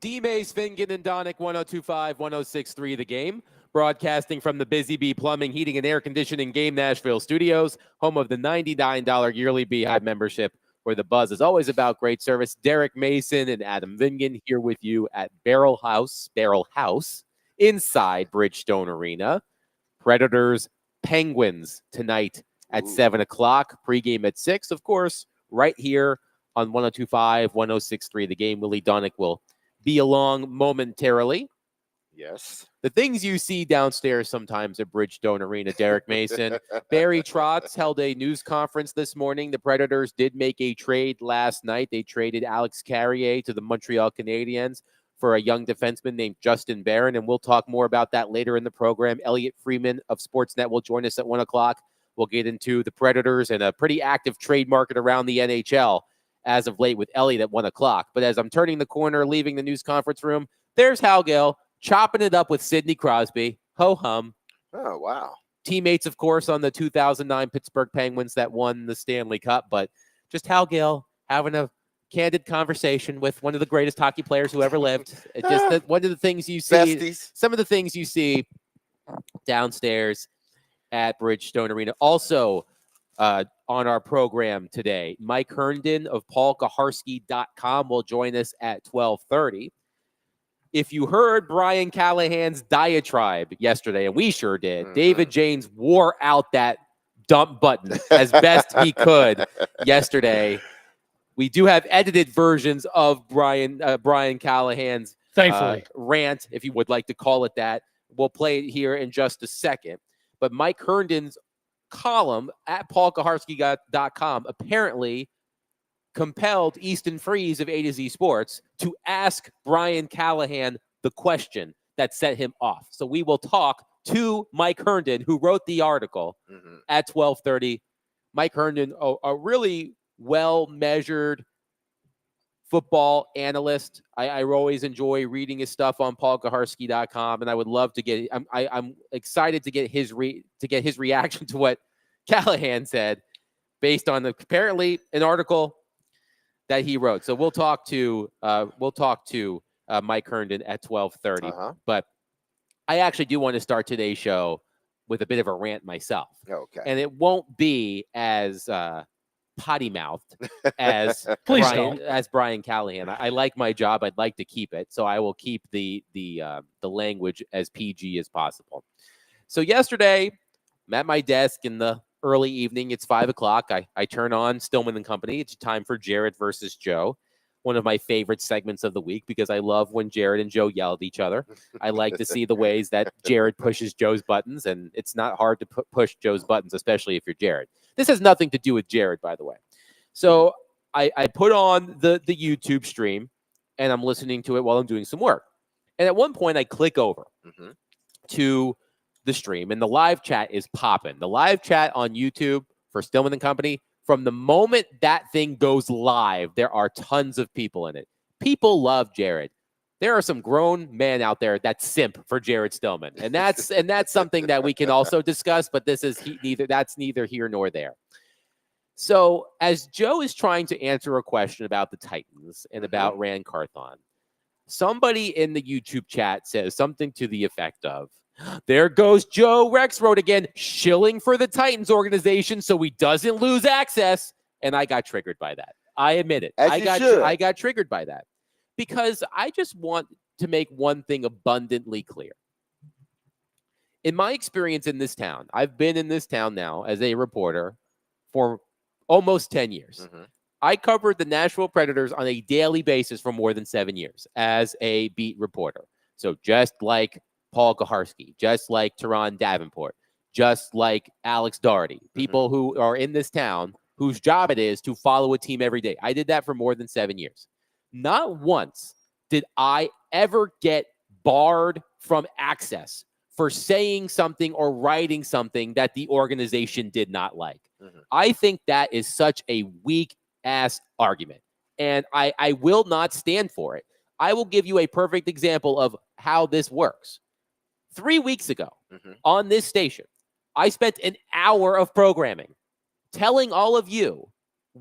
D-Mace, Fingan, and Donick, 102.5, 106.3 The Game. Broadcasting from the Busy Bee Plumbing, Heating, and Air Conditioning Game Nashville studios, home of the $99 yearly Beehive membership, where the buzz is always about great service. Derek Mason and Adam Vingan here with you at Barrel House, inside Bridgestone Arena. Predators, Penguins tonight at 7 o'clock. Pregame at 6, of course, right here on 102.5, 106.3 The Game. Willie Donick will be along momentarily. Yes. The things you see downstairs sometimes at Bridgestone Arena, Derek Mason. Barry Trotz held a news conference this morning. The Predators did make a trade last night. They traded Alex Carrier to the Montreal Canadiens for a young defenseman named Justin Barron, and we'll talk more about that later in the program. Elliot Freeman of Sportsnet will join us at 1 o'clock. We'll get into the Predators and a pretty active trade market around the NHL as of late with Elliot at 1 o'clock. But as I'm turning the corner, leaving the news conference room, there's Hal Gill chopping it up with Sidney Crosby. Ho-hum. Oh, wow. Teammates, of course, on the 2009 Pittsburgh Penguins that won the Stanley Cup. But just Hal Gill having a candid conversation with one of the greatest hockey players who ever lived. One of the things you see, Besties. some of the things you see downstairs at Bridgestone Arena. Also on our program today, Mike Herndon of PaulKaharski.com will join us at 12:30. If you heard Brian Callahan's diatribe yesterday, and we sure did, David James wore out that dump button as best he could yesterday. We do have edited versions of Brian Callahan's rant, if you would like to call it that. We'll play it here in just a second. But Mike Herndon's column at PaulKaharski.com apparently compelled Easton Freeze of A to Z Sports to ask Brian Callahan the question that set him off. So we will talk to Mike Herndon, who wrote the article at 12:30. Mike Herndon, a really well-measured football analyst. I always enjoy reading his stuff on PaulKaharski.com, and I would love to get. I'm excited to get his reaction to what Callahan said, based on apparently an article that he wrote. So we'll talk to Mike Herndon at 12:30. But I actually do want to start today's show with a bit of a rant myself. Okay. And it won't be as potty-mouthed as Brian Callahan. I like my job. I'd like to keep it. So I will keep the language as PG as possible. So yesterday, I'm at my desk in the early evening. It's 5 o'clock. I turn on Stillman and Company. It's time for Jared versus Joe, one of my favorite segments of the week, because I love when Jared and Joe yell at each other. I like to see the ways that Jared pushes Joe's buttons, and it's not hard to push Joe's buttons, especially if you're Jared. This has nothing to do with Jared, by the way. So I put on the YouTube stream, and I'm listening to it while I'm doing some work. And at one point, I click over to the stream, and the live chat is popping. The live chat on YouTube for Stillman and Company, from the moment that thing goes live, there are tons of people in it. People love Jared. There are some grown men out there that simp for Jared Stillman, and that's something that we can also discuss. But that's neither here nor there. So as Joe is trying to answer a question about the Titans and about Rand Carthon, somebody in the YouTube chat says something to the effect of, "There goes Joe Rexroad again, shilling for the Titans organization so he doesn't lose access." And I got triggered by that. I admit it. I got triggered by that, because I just want to make one thing abundantly clear. In my experience in this town, I've been in this town now as a reporter for almost 10 years. I covered the Nashville Predators on a daily basis for more than 7 years as a beat reporter. So just like Paul Kaharski, just like Teron Davenport, just like Alex Doherty, people who are in this town whose job it is to follow a team every day. I did that for more than 7 years. Not once did I ever get barred from access for saying something or writing something that the organization did not like. I think that is such a weak-ass argument, and I will not stand for it. I will give you a perfect example of how this works. 3 weeks ago on this station, I spent an hour of programming telling all of you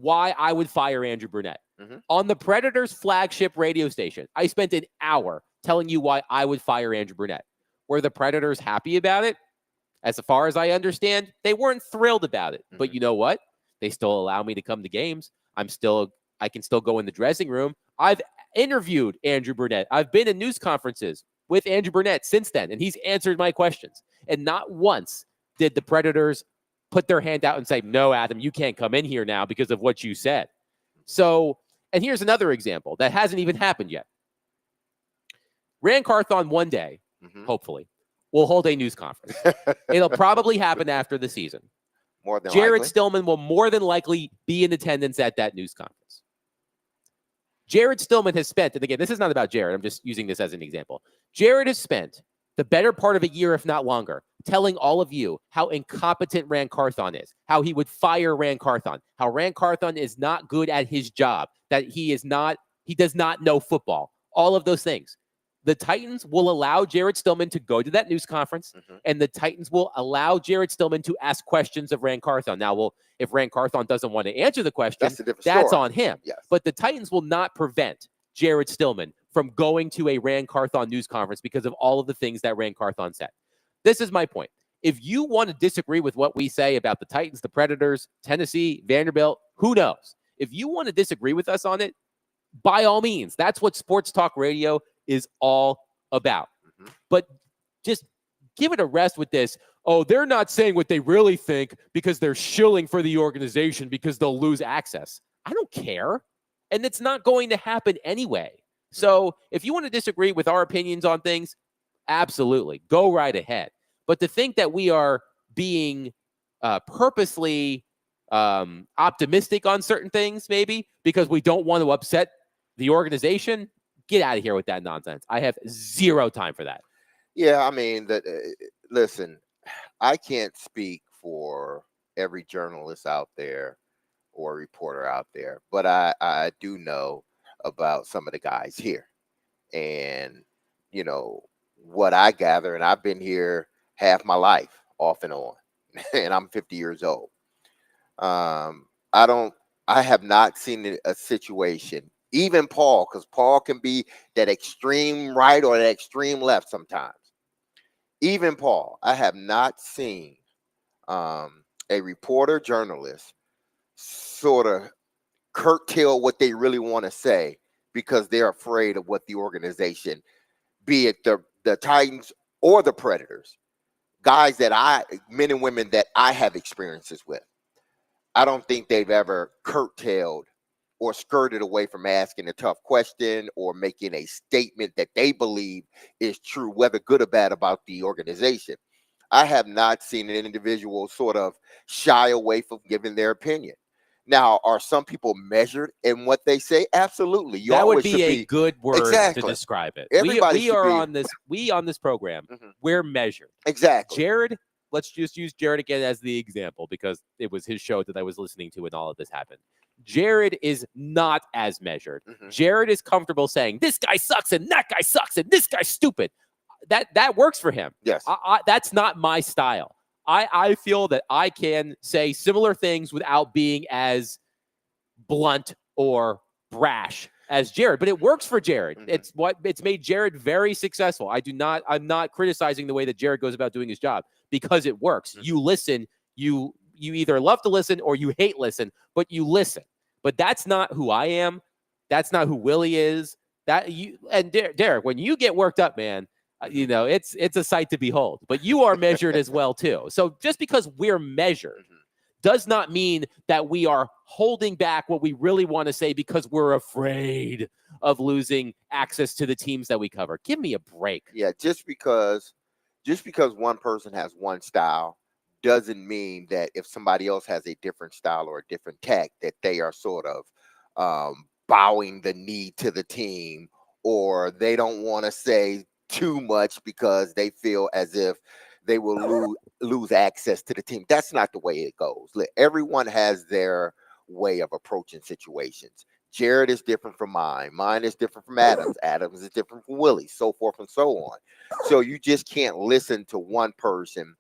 why I would fire Andrew Burnett. On the Predators flagship radio station, I spent an hour telling you why I would fire Andrew Burnett. Were the Predators happy about it? As far as I understand, they weren't thrilled about it. But you know what? They still allow me to come to games. I can still go in the dressing room. I've interviewed Andrew Burnett. I've been in news conferences with Andrew Burnett since then, and he's answered my questions. And not once did the Predators put their hand out and say, no, Adam, you can't come in here now because of what you said. So, and here's another example that hasn't even happened yet. Rand Carthon one day, hopefully, will hold a news conference. It'll probably happen after the season. More than Jared likely. Stillman will more than likely be in attendance at that news conference. Jared Stillman has spent, and again, this is not about Jared. I'm just using this as an example. Jared has spent the better part of a year, if not longer, telling all of you how incompetent Rand Carthon is, how he would fire Rand Carthon, how Rand Carthon is not good at his job, that he does not know football, all of those things. The Titans will allow Jared Stillman to go to that news conference, and the Titans will allow Jared Stillman to ask questions of Rand Carthon. Now, if Rand Carthon doesn't want to answer the question, that's on him. Yes. But the Titans will not prevent Jared Stillman from going to a Rand Carthon news conference because of all of the things that Rand Carthon said. This is my point. If you want to disagree with what we say about the Titans, the Predators, Tennessee, Vanderbilt, who knows? If you want to disagree with us on it, by all means, that's what sports talk radio is all about. But just give it a rest with this. Oh, they're not saying what they really think because they're shilling for the organization because they'll lose access. I don't care. And it's not going to happen anyway. So if you want to disagree with our opinions on things, absolutely, go right ahead. But to think that we are being purposely optimistic on certain things, maybe because we don't want to upset the organization, get out of here with that nonsense. I have zero time for that. Yeah, I mean, listen, I can't speak for every journalist out there or reporter out there, but I do know about some of the guys here. And, you know, what I gather, and I've been here half my life off and on, and I'm 50 years old. I have not seen a situation, even Paul, because Paul can be that extreme right or that extreme left sometimes. Even Paul, I have not seen a reporter, journalist sort of curtail what they really want to say because they're afraid of what the organization, be it the Titans or the Predators, guys men and women that I have experiences with. I don't think they've ever curtailed or skirted away from asking a tough question or making a statement that they believe is true, whether good or bad, about the organization. I have not seen an individual sort of shy away from giving their opinion. Now, are some people measured in what they say? Absolutely. That would be a good word to describe it. We are on this program. We're measured. Exactly. Jared, let's just use Jared again as the example because it was his show that I was listening to when all of this happened. Jared is not as measured. Jared is comfortable saying this guy sucks and that guy sucks and this guy's stupid. That works for him. Yes. That's not my style. I feel that I can say similar things without being as blunt or brash as Jared, but it works for Jared. It's made Jared very successful. I'm not criticizing the way that Jared goes about doing his job because it works. You listen, you either love to listen or you hate listen, but you listen. But that's not who I am. That's not who Willie is. Derek, when you get worked up, man, it's a sight to behold. But you are measured as well too. So just because we're measured does not mean that we are holding back what we really want to say because we're afraid of losing access to the teams that we cover. Give me a break. Yeah, just because one person has one style doesn't mean that if somebody else has a different style or a different tack that they are sort of bowing the knee to the team, or they don't want to say too much because they feel as if they will lose access to the team. That's not the way it goes. Everyone has their way of approaching situations. Jared is different from mine. Mine is different from Adams. Adams is different from Willie, so forth and so on. So you just can't listen to one person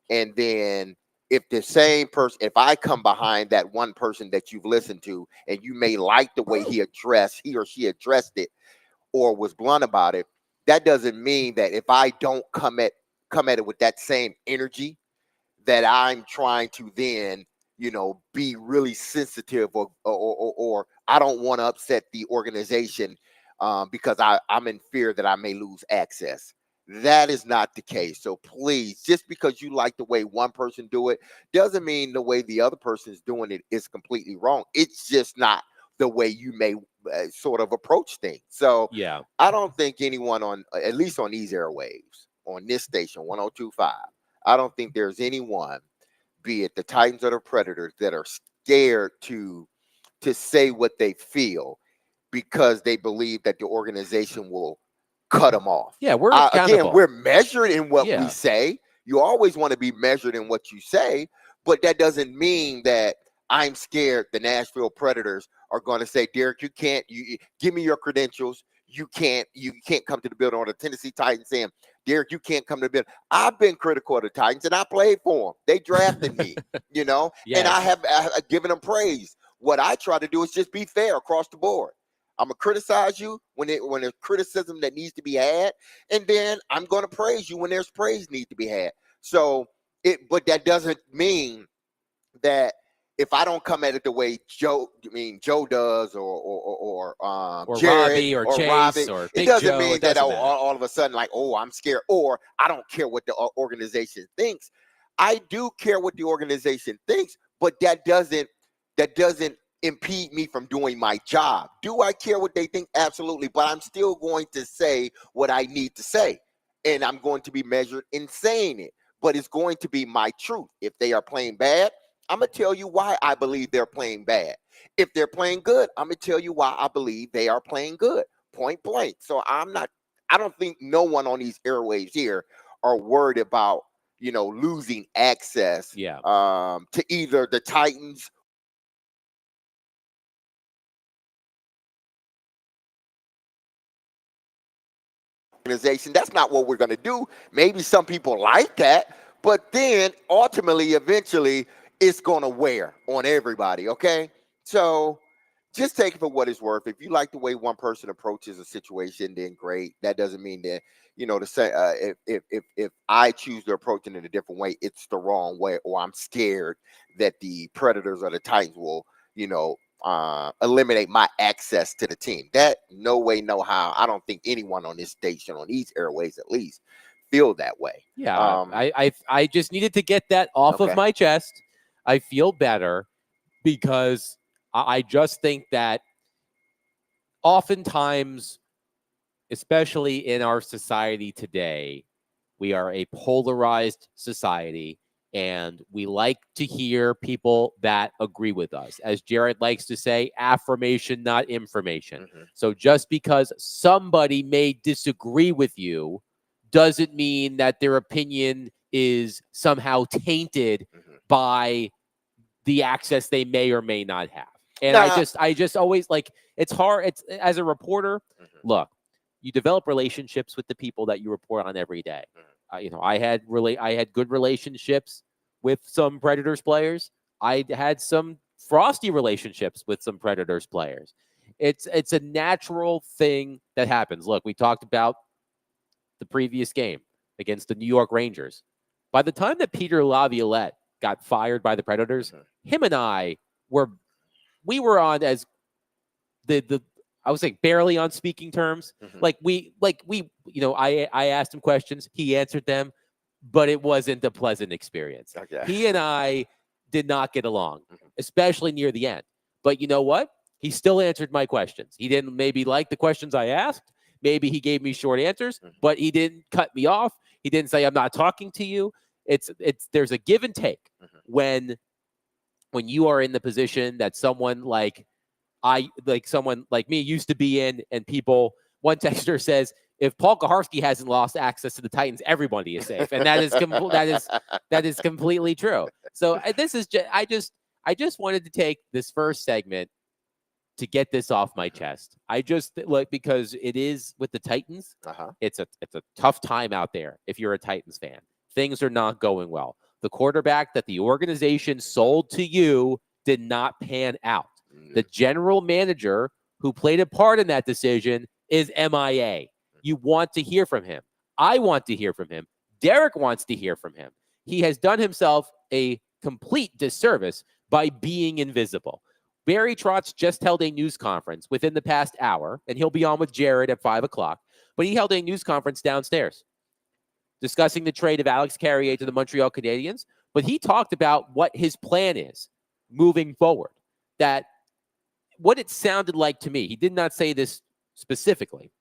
and then if the same person, if I come behind that one person that you've listened to, and you may like the way he or she addressed it, or was blunt about it, that doesn't mean that if I don't come at it with that same energy, that I'm trying to then, be really sensitive, or I don't want to upset the organization because I'm in fear that I may lose access. That is not the case. So please, just because you like the way one person do it, doesn't mean the way the other person is doing it is completely wrong. It's just not the way you may sort of approach things. So yeah, I don't think anyone at least on these airwaves, on this station, 102.5, I don't think there's anyone, be it the Titans or the Predators, that are scared to say what they feel because they believe that the organization will cut them off. Yeah, we're again, accountable. we're measured in what Yeah. we say. You always want to be measured in what you say, but that doesn't mean that I'm scared the Nashville Predators are going to say, Derek, you can't, you give me your credentials. You can't come to the building, or the Tennessee Titans saying, Derek, you can't come to the building. I've been critical of the Titans, and I played for them. They drafted me, and I have given them praise. What I try to do is just be fair across the board. I'm gonna criticize you when there's criticism that needs to be had, and then I'm gonna praise you when there's praise need to be had. So but that doesn't mean that if I don't come at it the way Joe does, or Jared, Robbie, or Chase, Robbie, or it Big doesn't Joe, mean it that doesn't matter. all of a sudden, like, oh, I'm scared, or I don't care what the organization thinks. I do care what the organization thinks, but that doesn't impede me from doing my job. Do I care what they think? Absolutely, but I'm still going to say what I need to say, and I'm going to be measured in saying it. But it's going to be my truth. If they are playing bad, I'm going to tell you why I believe they're playing bad. If they're playing good, I'm going to tell you why I believe they are playing good. Point blank. So I don't think no one on these airwaves here are worried about, losing access to either the Titans organization. That's not what we're going to do. Maybe some people like that, but then ultimately, eventually, it's going to wear on everybody. Okay. So just take it for what it's worth. If you like the way one person approaches a situation, then great. That doesn't mean that, to say, if I choose to approach it in a different way, it's the wrong way, or I'm scared that the Predators or the Titans will, eliminate my access to the team. That no way, no how. I don't think anyone on this station, on these airways at least, feel that way. Yeah, I just needed to get that off of my chest. I feel better because I just think that oftentimes, especially in our society today, we are a polarized society, and we like to hear people that agree with us. As Jared likes to say, affirmation, not information. Mm-hmm. So just because somebody may disagree with you doesn't mean that their opinion is somehow tainted by the access they may or may not have. And I just always, like, it's hard. It's, as a reporter, look, you develop relationships with the people that you report on every day. I had good relationships with some Predators players. I had some frosty relationships with some Predators players. It's a natural thing that happens. Look, we talked about the previous game against the New York Rangers. By the time that Peter Laviolette got fired by the Predators, him and I were on as the I was like barely on speaking terms. Like we I asked him questions, he answered them, but it wasn't a pleasant experience. He and I did not get along, especially near the end. But you know what? He still answered my questions. He didn't maybe like the questions I asked. Maybe he gave me short answers, but he didn't cut me off. He didn't say, I'm not talking to you. There's a give and take when you are in the position that someone like me used to be in, and one texter says, if Paul Kaharski hasn't lost access to the Titans, everybody is safe. And that is completely true. So this is I just wanted to take this first segment to get this off my chest. I just because it is with the Titans. It's a tough time out there if you're a Titans fan. Things are not going well. The quarterback that the organization sold to you did not pan out. The general manager who played a part in that decision is MIA. You want to hear from him. I want to hear from him. Derek wants to hear from him. He has done himself a complete disservice by being invisible. Barry Trotz just held a news conference within the past hour, and he'll be on with Jared at 5 o'clock, but he held a news conference downstairs discussing the trade of Alex Carrier to the Montreal Canadiens, but he talked about what his plan is moving forward. That what it sounded like to me, he did not say this specifically.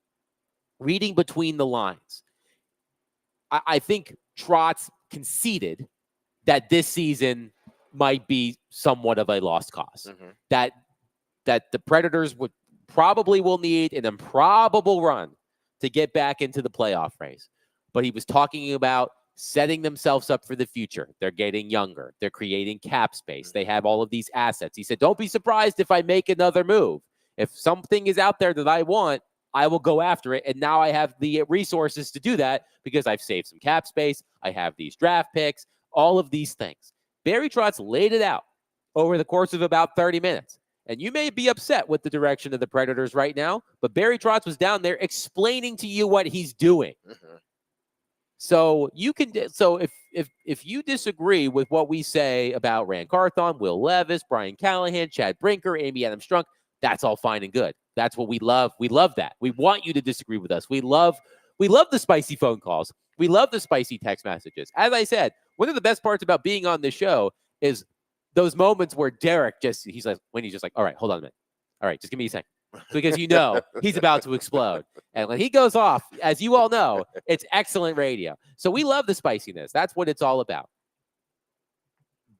Reading between the lines, I think Trotz conceded that this season might be somewhat of a lost cause. That the Predators would probably will need an improbable run to get back into the playoff race. But he was talking about setting themselves up for the future. They're getting younger. They're creating cap space. They have all of these assets. He said, don't be surprised if I make another move. If something is out there that I want, I will go after it. And now I have the resources to do that because I've saved some cap space. I have these draft picks, all of these things. Barry Trotz laid it out over the course of about 30 minutes. And you may be upset with the direction of the Predators right now, but Barry Trotz was down there explaining to you what he's doing. So you can. So if you disagree with what we say about Rand Carthon, Will Levis, Brian Callahan, Chad Brinker, Amy Adams Strunk, that's all fine and good. That's what we love. We love that. We want you to disagree with us. We love the spicy phone calls. We love the spicy text messages. As I said, one of the best parts about being on the show is those moments where Derek he's like, all right, hold on a minute. All right, just give me a second. Because he's about to explode. And when he goes off, as you all know, it's excellent radio. So we love the spiciness. That's what it's all about.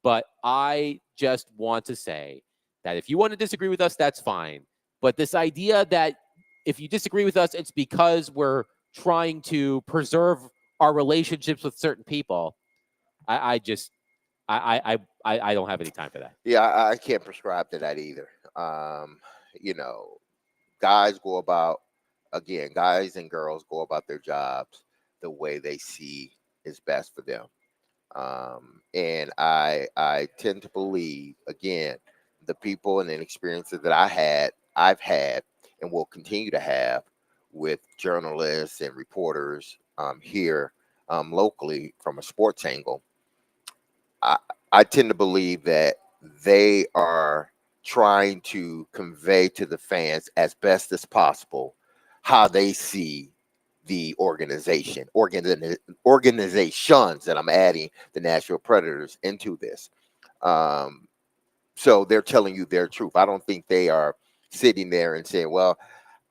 But I just want to say that if you want to disagree with us, that's fine. But this idea that if you disagree with us, it's because we're trying to preserve our relationships with certain people, I don't have any time for that. Yeah, I can't prescribe to that either. Guys and girls go about their jobs the way they see is best for them. And I tend to believe, again, the people and the experiences that I've had, and will continue to have with journalists and reporters here locally from a sports angle. I tend to believe that they are trying to convey to the fans as best as possible how they see the organizations, and I'm adding the Nashville Predators into this. So they're telling you their truth. I don't think they are sitting there and saying, well,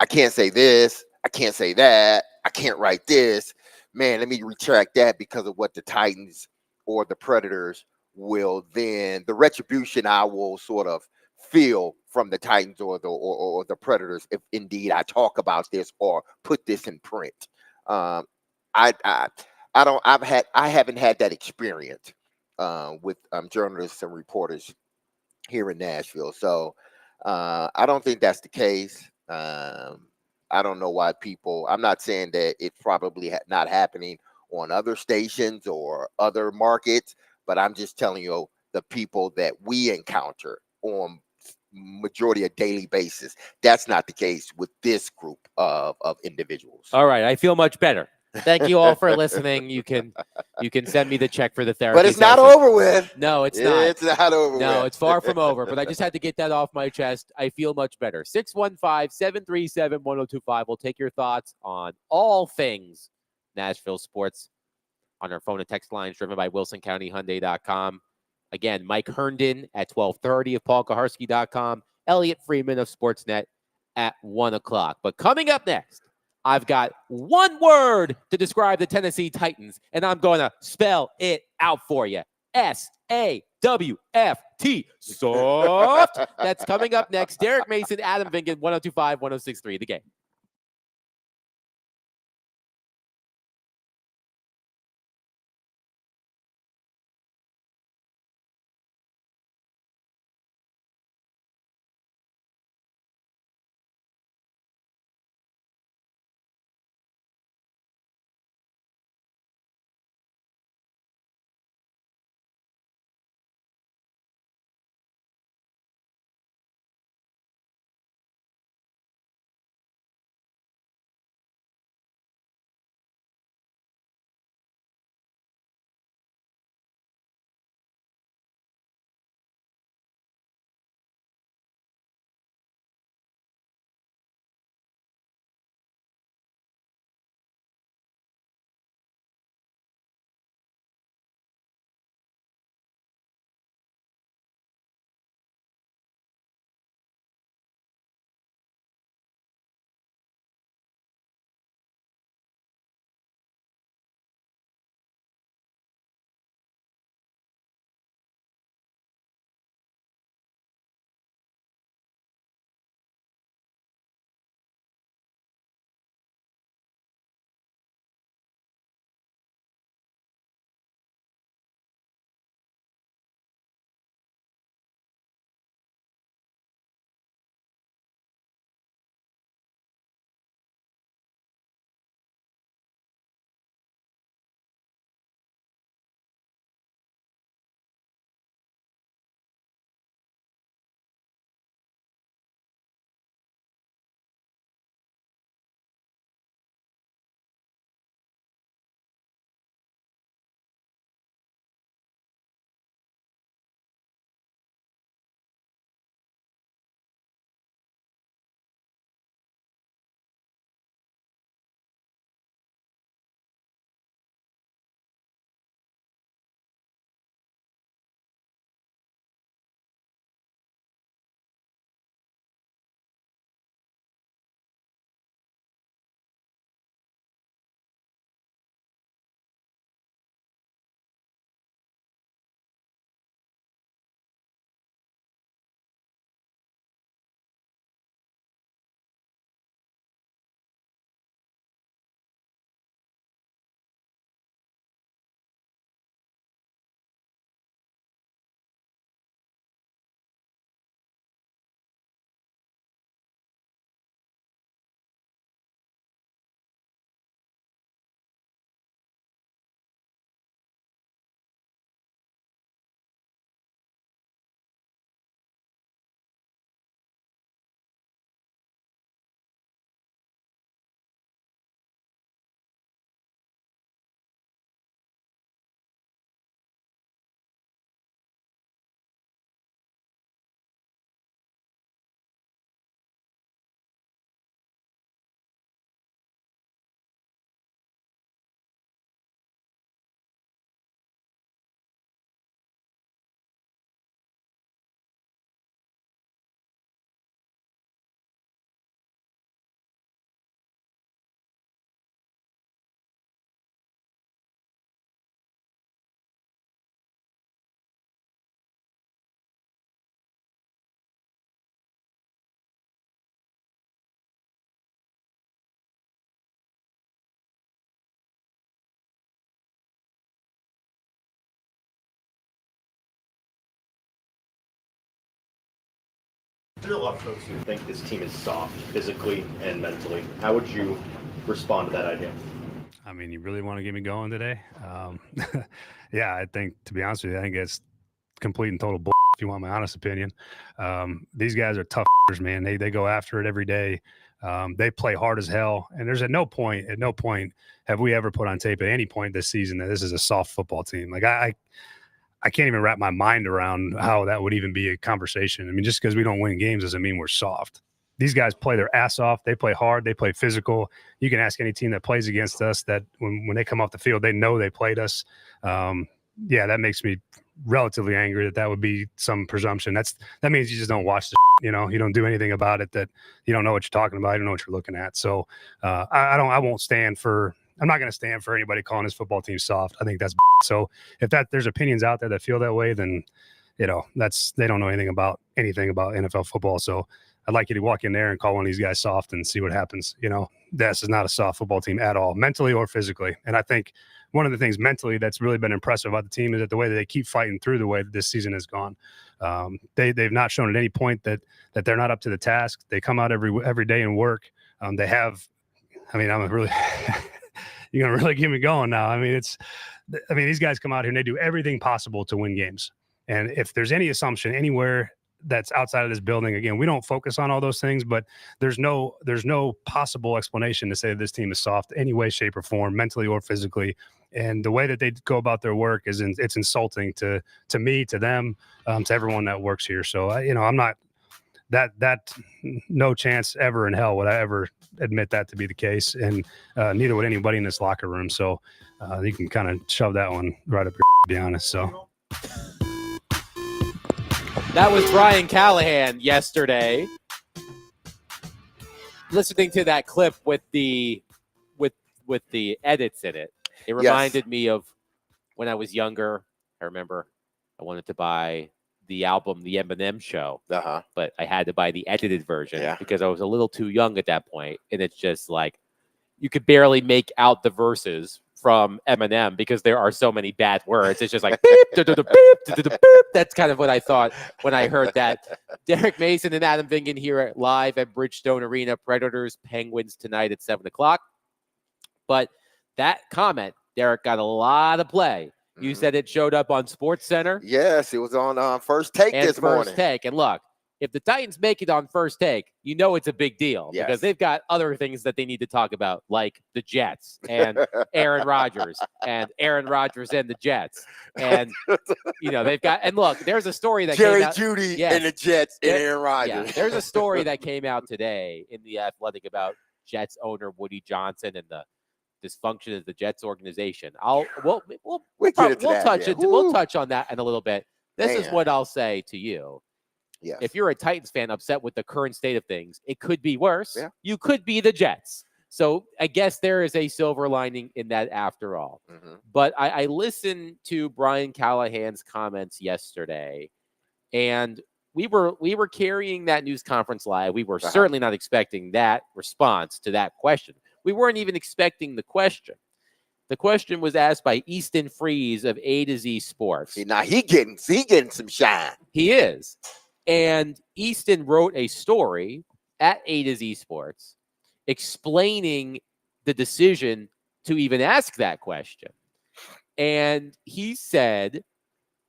I can't say this, I can't say that, I can't write this. Man, let me retract that because of what the Titans or the Predators will then, the retribution I will sort of feel from the Titans or the Predators if indeed I talk about this or put this in print. I haven't had that experience with journalists and reporters here in Nashville, so I don't think that's the case. I don't know why people. I'm not saying that it's probably not happening on other stations or other markets, but I'm just telling you the people that we encounter on majority of daily basis. That's not the case with this group of individuals. All right, I feel much better. Thank you all for listening. You can send me the check for the therapy. But it's not over with. No, it's not. It's not over with. No, it's far from over. But I just had to get that off my chest. I feel much better. 615-737-1025. We'll take your thoughts on all things Nashville sports on our phone and text lines driven by WilsonCountyHyundai.com. Again, Mike Herndon at 12:30 of PaulKaharski.com. Elliot Freeman of Sportsnet at 1 o'clock. But coming up next, I've got one word to describe the Tennessee Titans, and I'm going to spell it out for you. SAWFT. Soft. That's coming up next. Derek Mason, Adam Vingan, 102.5, 106.3. The Game. There's a lot of folks who think this team is soft physically and mentally. How would you respond to that idea? I mean, you really want to get me going today? Yeah, I think, to be honest with you, I think it's complete and total bull. If you want my honest opinion, these guys are tough, man. They go after it every day. They play hard as hell. And there's at no point have we ever put on tape at any point this season that this is a soft football team. Like I can't even wrap my mind around how that would even be a conversation. I mean, just because we don't win games doesn't mean we're soft. These guys play their ass off. They play hard. They play physical. You can ask any team that plays against us that when they come off the field, they know they played us. Yeah, that makes me relatively angry that would be some presumption. That means you just don't watch the you don't do anything about it, that you don't know what you're talking about. You don't know what you're looking at. So I won't stand for, I'm not going to stand for anybody calling this football team soft. I think that's so if there's opinions out there that feel that way, then they don't know anything about NFL football. So I'd like you to walk in there and call one of these guys soft and see what happens. This is not a soft football team at all, mentally or physically. And I think one of the things mentally that's really been impressive about the team is that the way that they keep fighting through the way that this season has gone. They've not shown at any point that they're not up to the task. They come out every day and work. They have, I'm really, you're going to really get me going now. These guys come out here and they do everything possible to win games. And if there's any assumption anywhere that's outside of this building, again, we don't focus on all those things, but there's no possible explanation to say that this team is soft any way, shape, or form, mentally or physically. And the way that they go about their work it's insulting to me, to them, to everyone that works here. So I'm not that no chance ever in hell would I ever admit that to be the case, and neither would anybody in this locker room. So you can kind of shove that one right up your, to be honest. So. That was Brian Callahan yesterday. Listening to that clip with the edits in it, it reminded me of when I was younger. I remember I wanted to buy the album The Eminem Show, but I had to buy the edited version because I was a little too young at that point, and it's just like you could barely make out the verses from Eminem because there are so many bad words. It's just like beep, beep, beep. That's kind of what I thought when I heard that. Derek Mason and Adam Vingan here live at Bridgestone Arena. Predators, Penguins tonight at 7:00. But that comment, Derek, got a lot of play. You said it showed up on SportsCenter. Yes, it was on First Take this morning. First Take. And look, if the Titans make it on First Take, it's a big deal because they've got other things that they need to talk about, like the Jets and Aaron Rodgers and the Jets. And, they've got – and look, there's a story that Jerry came out. Jeudy and the Jets and Aaron Rodgers. Yeah, there's a story that came out today in The Athletic about Jets owner Woody Johnson and the dysfunction of the Jets organization. We'll touch on that in a little bit. This is what I'll say to you. Yes. If you're a Titans fan upset with the current state of things, it could be worse. Yeah. You could be the Jets. So I guess there is a silver lining in that after all. But I listened to Brian Callahan's comments yesterday, and we were carrying that news conference live. We were certainly not expecting that response to that question. We weren't even expecting the question. The question was asked by Easton Freeze of A to Z Sports. Now he getting some shine. He is. And Easton wrote a story at A to Z Sports explaining the decision to even ask that question. And he said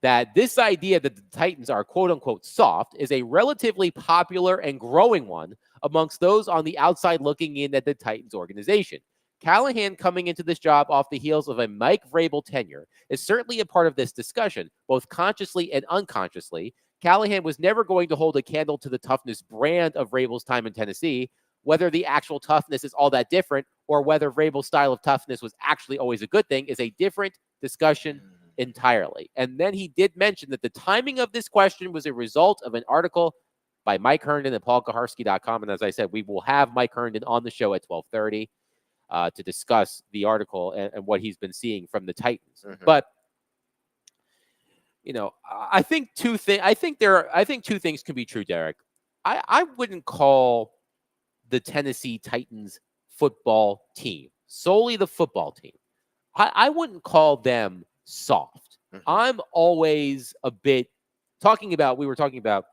that this idea that the Titans are quote unquote soft is a relatively popular and growing one amongst those on the outside looking in at the Titans organization. Callahan coming into this job off the heels of a Mike Vrabel tenure is certainly a part of this discussion, both consciously and unconsciously. Callahan was never going to hold a candle to the toughness brand of Vrabel's time in Tennessee. Whether the actual toughness is all that different or whether Vrabel's style of toughness was actually always a good thing is a different discussion entirely. And then he did mention that the timing of this question was a result of an article by Mike Herndon at paulkaharski.com. And as I said, we will have Mike Herndon on the show at 12:30 to discuss the article and what he's been seeing from the Titans. But I think two things can be true, Derek. I wouldn't call the Tennessee Titans football team, solely the football team, I wouldn't call them soft. I'm always a bit we were talking about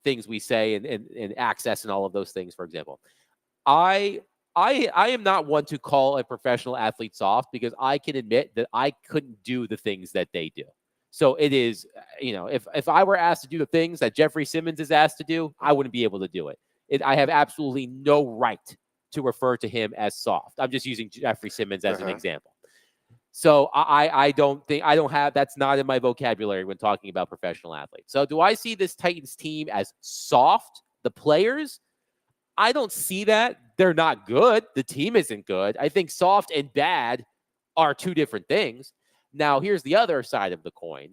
things we say and access and all of those things, for example. I am not one to call a professional athlete soft because I can admit that I couldn't do the things that they do. So it is, if I were asked to do the things that Jeffrey Simmons is asked to do, I wouldn't be able to do it. I have absolutely no right to refer to him as soft. I'm just using Jeffrey Simmons as an example. So I don't have, that's not in my vocabulary when talking about professional athletes. So do I see this Titans team as soft? The players? I don't see that. They're not good. The team isn't good. I think soft and bad are two different things. Now, here's the other side of the coin.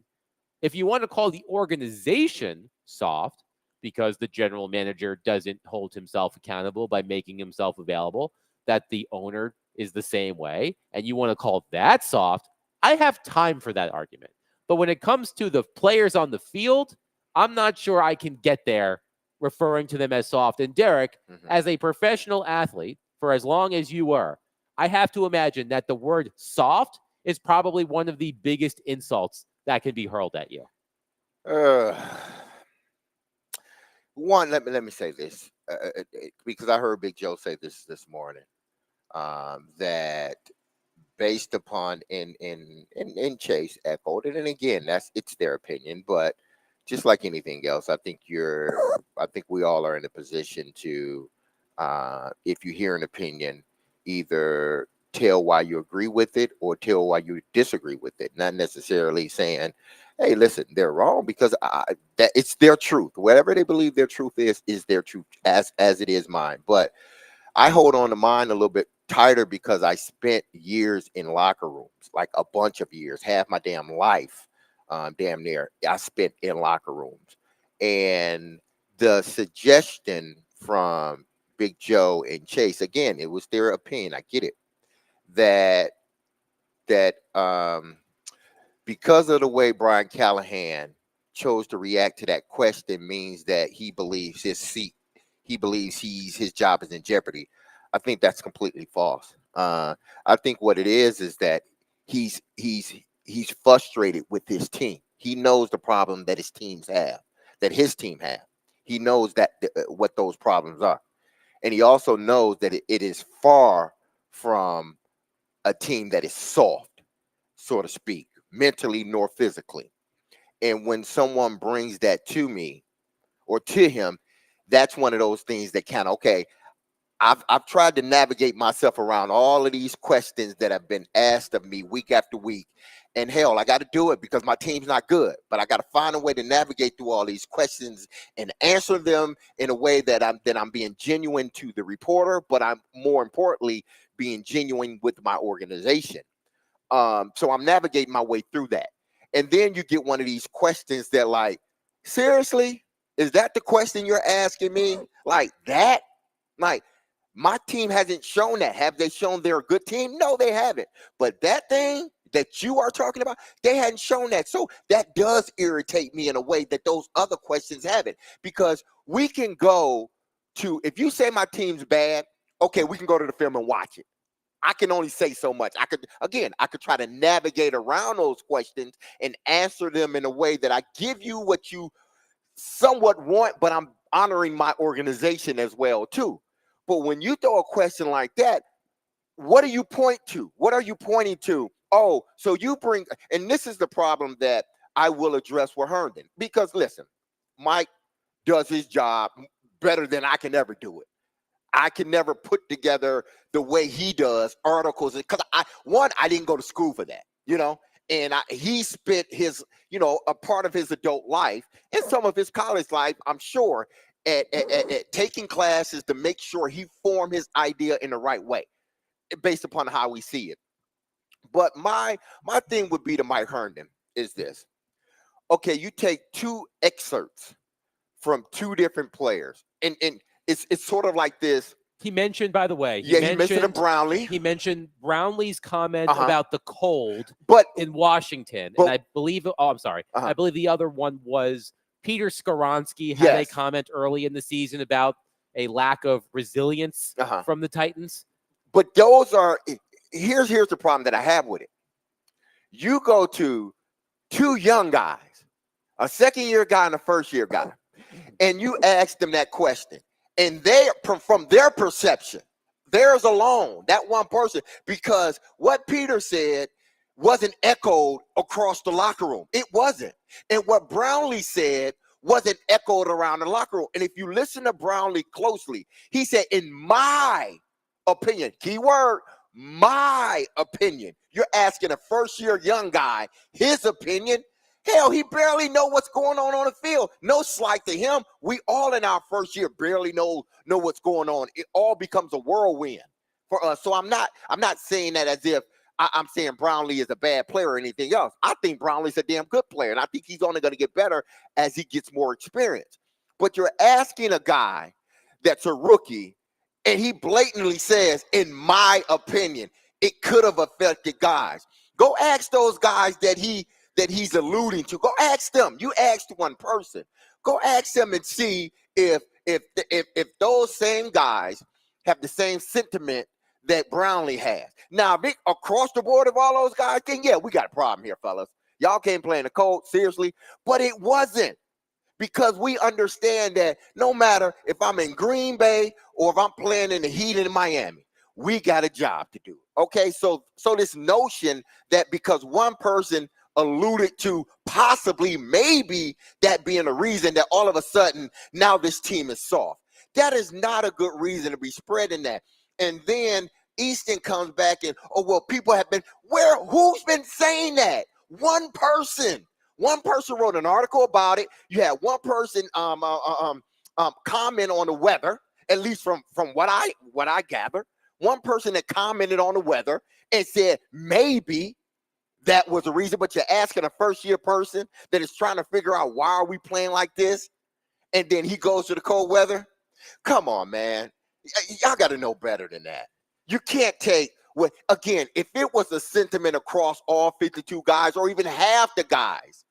If you want to call the organization soft because the general manager doesn't hold himself accountable by making himself available, that the owner is the same way, and you want to call that soft, I have time for that argument. But when it comes to the players on the field, I'm not sure I can get there referring to them as soft. And Derek, as a professional athlete, for as long as you were, I have to imagine that the word soft is probably one of the biggest insults that can be hurled at you. One, let me say this, because I heard Big Joe say this morning, that based upon and Chase echoed it, and again, it's their opinion, but just like anything else, I think we all are in a position to, if you hear an opinion, either tell why you agree with it or tell why you disagree with it. Not necessarily saying, hey, listen, they're wrong, because that it's their truth. Whatever they believe their truth is their truth as it is mine. But I hold on to mine a little bit tighter because I spent years in locker rooms, like a bunch of years, half my damn life, damn near, I spent in locker rooms. And the suggestion from Big Joe and Chase, again, it was their opinion. I get it. That because of the way Brian Callahan chose to react to that question means that he believes his job is in jeopardy. I think that's completely false. I think what it is that he's frustrated with his team. He knows the problem that his team have. He knows that what those problems are, and he also knows that it is far from a team that is soft, so to speak, mentally nor physically. And when someone brings that to me or to him, that's one of those things that kind of, okay, I've tried to navigate myself around all of these questions that have been asked of me week after week. And hell, I got to do it because my team's not good. But I got to find a way to navigate through all these questions and answer them in a way that I'm being genuine to the reporter, but I'm more importantly being genuine with my organization. So I'm navigating my way through that. And then you get one of these questions that, like, seriously, is that the question you're asking me? Like that? Like, my team hasn't shown that. Have they shown they're a good team? No, they haven't. But that thing that you are talking about, they hadn't shown that. So that does irritate me in a way that those other questions haven't. Because we can go to, if you say my team's bad, okay, we can go to the film and watch it. I can only say so much. I could try to navigate around those questions and answer them in a way that I give you what you somewhat want, but I'm honoring my organization as well too. But when you throw a question like that, what do you point to? What are you pointing to? Oh, so you bring, and this is the problem that I will address with Herndon. Because listen, Mike does his job better than I can ever do it. I can never put together the way he does articles, because I didn't go to school for that, and he spent his, a part of his adult life and some of his college life, I'm sure, at taking classes to make sure he formed his idea in the right way based upon how we see it. But my thing would be to Mike Herndon is this. Okay, you take two excerpts from two different players, and it's sort of like this. He mentioned, by the way, he mentioned Brownlee. He mentioned Brownlee's comment about the cold in Washington. And I believe, I believe the other one was Peter Skoronski had a comment early in the season about a lack of resilience from the Titans. But those are, here's the problem that I have with it. You go to two young guys, a second-year guy and a first-year guy. and you ask them that question, and they, from their perception, theirs alone, that one person, because what Peter said wasn't echoed across the locker room. It wasn't. And what Brownlee said wasn't echoed around the locker room. And if you listen to Brownlee closely, he said, in my opinion, keyword, my opinion. You're asking a first-year young guy his opinion. Hell, he barely know what's going on the field. No slight to him. We all in our first year barely know what's going on. It all becomes a whirlwind for us. So I'm not saying that as if I'm saying Brownlee is a bad player or anything else. I think Brownlee's a damn good player, and I think he's only going to get better as he gets more experience. But you're asking a guy that's a rookie, and he blatantly says, in my opinion, it could have affected guys. Go ask those guys that he's alluding to. Go ask them. You asked one person. Go ask them and see if those same guys have the same sentiment that Brownlee has. Now, across the board of all those guys, then yeah, we got a problem here, fellas. Y'all can't play in the cold, seriously. But it wasn't, because we understand that no matter if I'm in Green Bay or if I'm playing in the Heat in Miami, we got a job to do. Okay, so this notion that because one person alluded to possibly maybe that being a reason that all of a sudden now this team is soft, that is not a good reason to be spreading that. And then Easton comes back and, oh, well, people have been, who's been saying that? One person wrote an article about it. You had one person comment on the weather, at least from what I gather. One person that commented on the weather and said maybe that was the reason, but you're asking a first-year person that is trying to figure out why are we playing like this, and then he goes to the cold weather? Come on, man. Y'all got to know better than that. You can't take what, again, if it was a sentiment across all 52 guys or even half the guys,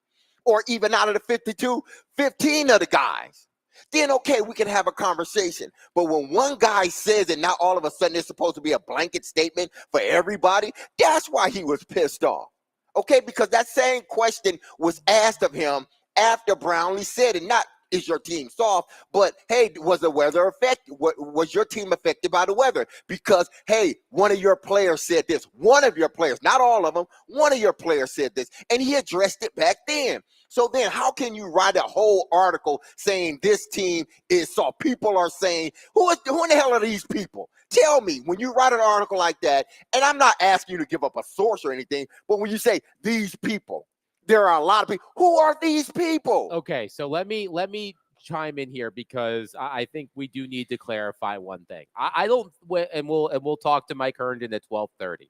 or even out of the 52, 15 of the guys, then okay, we can have a conversation. But when one guy says it, now all of a sudden it's supposed to be a blanket statement for everybody, that's why he was pissed off. Okay, because that same question was asked of him after Brownlee said it, not is your team soft, but hey, was the weather affected? Was your team affected by the weather? Because hey, one of your players said this. One of your players, not all of them, one of your players said this, and he addressed it back then. So then how can you write a whole article saying this team is soft? People are saying, who in the hell are these people? Tell me, when you write an article like that, and I'm not asking you to give up a source or anything, but when you say these people, there are a lot of people. Who are these people? Okay, so let me chime in here, because I think we do need to clarify one thing. I don't, and we'll talk to Mike Herndon at 12:30.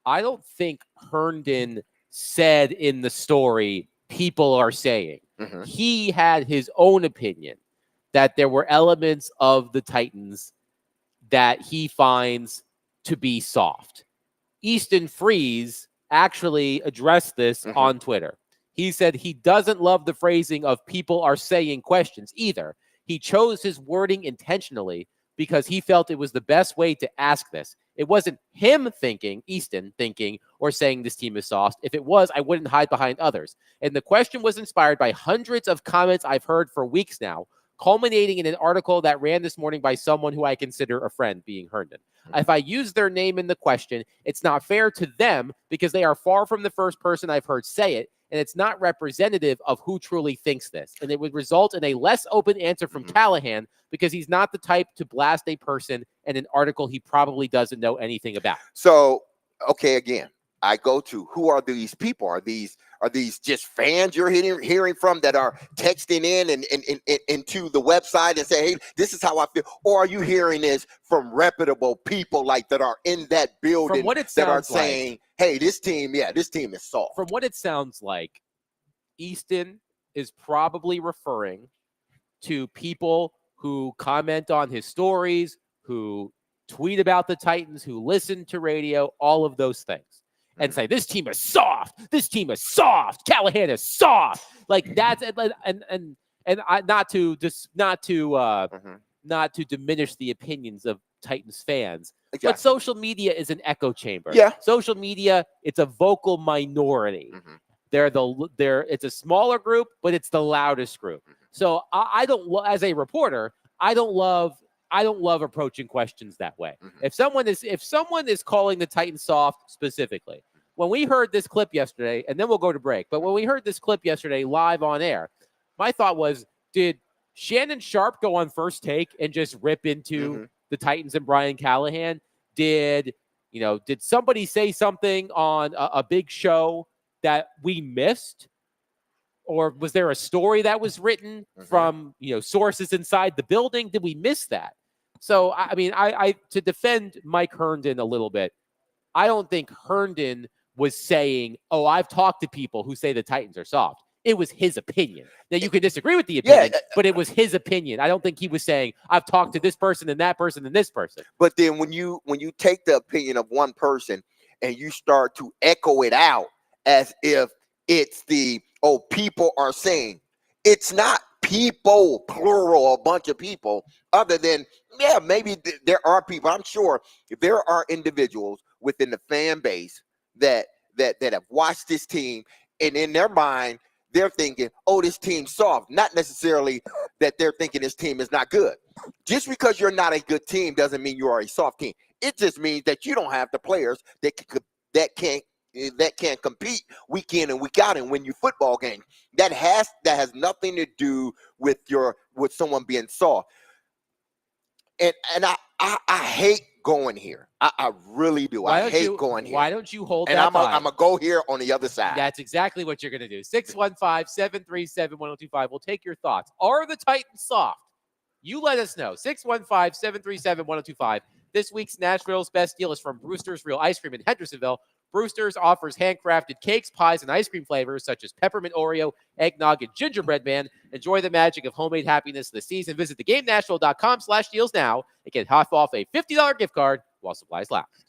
I don't think Herndon said in the story people are saying. Mm-hmm. He had his own opinion that there were elements of the Titans that he finds to be soft. Easton Freeze actually addressed this on Twitter. He said he doesn't love the phrasing of people are saying questions either. He chose his wording intentionally because he felt it was the best way to ask this. It wasn't him thinking, Easton thinking, or saying this team is soft. If it was, I wouldn't hide behind others. And the question was inspired by hundreds of comments I've heard for weeks now, culminating in an article that ran this morning by someone who I consider a friend, being Herndon. If I use their name in the question, it's not fair to them because they are far from the first person I've heard say it, and it's not representative of who truly thinks this. And it would result in a less open answer from Callahan because he's not the type to blast a person in an article he probably doesn't know anything about. So, okay, again, I go to, who are these people? Are these just fans you're hearing from that are texting in and into the website and say, hey, this is how I feel? Or are you hearing this from reputable people like that are in that building From what it that are sounds like, saying, hey, this team is soft? From what it sounds like, Easton is probably referring to people who comment on his stories, who tweet about the Titans, who listen to radio, all of those things. And say, this team is soft. This team is soft. Callahan is soft. Like that's and not to diminish the opinions of Titans fans. Exactly. But social media is an echo chamber. Yeah. Social media, it's a vocal minority. It's a smaller group, but it's the loudest group. So I don't, as a reporter, I don't love approaching questions that way. If someone is calling the Titans soft specifically, when we heard this clip yesterday, and then we'll go to break, but when we heard this clip yesterday live on air, my thought was, did Shannon Sharp go on First Take and just rip into the Titans and Brian Callahan? Did somebody say something on a big show that we missed? Or was there a story that was written from, sources inside the building? Did we miss that? So, I mean, I to defend Mike Herndon a little bit, I don't think Herndon was saying, oh, I've talked to people who say the Titans are soft. It was his opinion. Now, you could disagree with the opinion, but it was his opinion. I don't think he was saying, I've talked to this person and that person and this person. But then when you take the opinion of one person and you start to echo it out as if it's people are saying, it's not people, plural, a bunch of people, other than, maybe there are people. I'm sure there are individuals within the fan base that have watched this team, and in their mind, they're thinking, oh, this team's soft. Not necessarily that they're thinking this team is not good. Just because you're not a good team doesn't mean you are a soft team. It just means that you don't have the players that can compete week in and week out and win you football games. That has nothing to do with someone being soft. And I hate going here. I really do. I hate going here. Why don't you hold and that I'm going to go here on the other side. That's exactly what you're going to do. 615-737-1025. We'll take your thoughts. Are the Titans soft? You let us know. 615-737-1025. This week's Nashville's Best Deal is from Brewster's Real Ice Cream in Hendersonville. Brewster's offers handcrafted cakes, pies, and ice cream flavors such as peppermint Oreo, eggnog, and gingerbread man. Enjoy the magic of homemade happiness this season. Visit theGameNashville.com/deals now and get half off a $50 gift card while supplies last.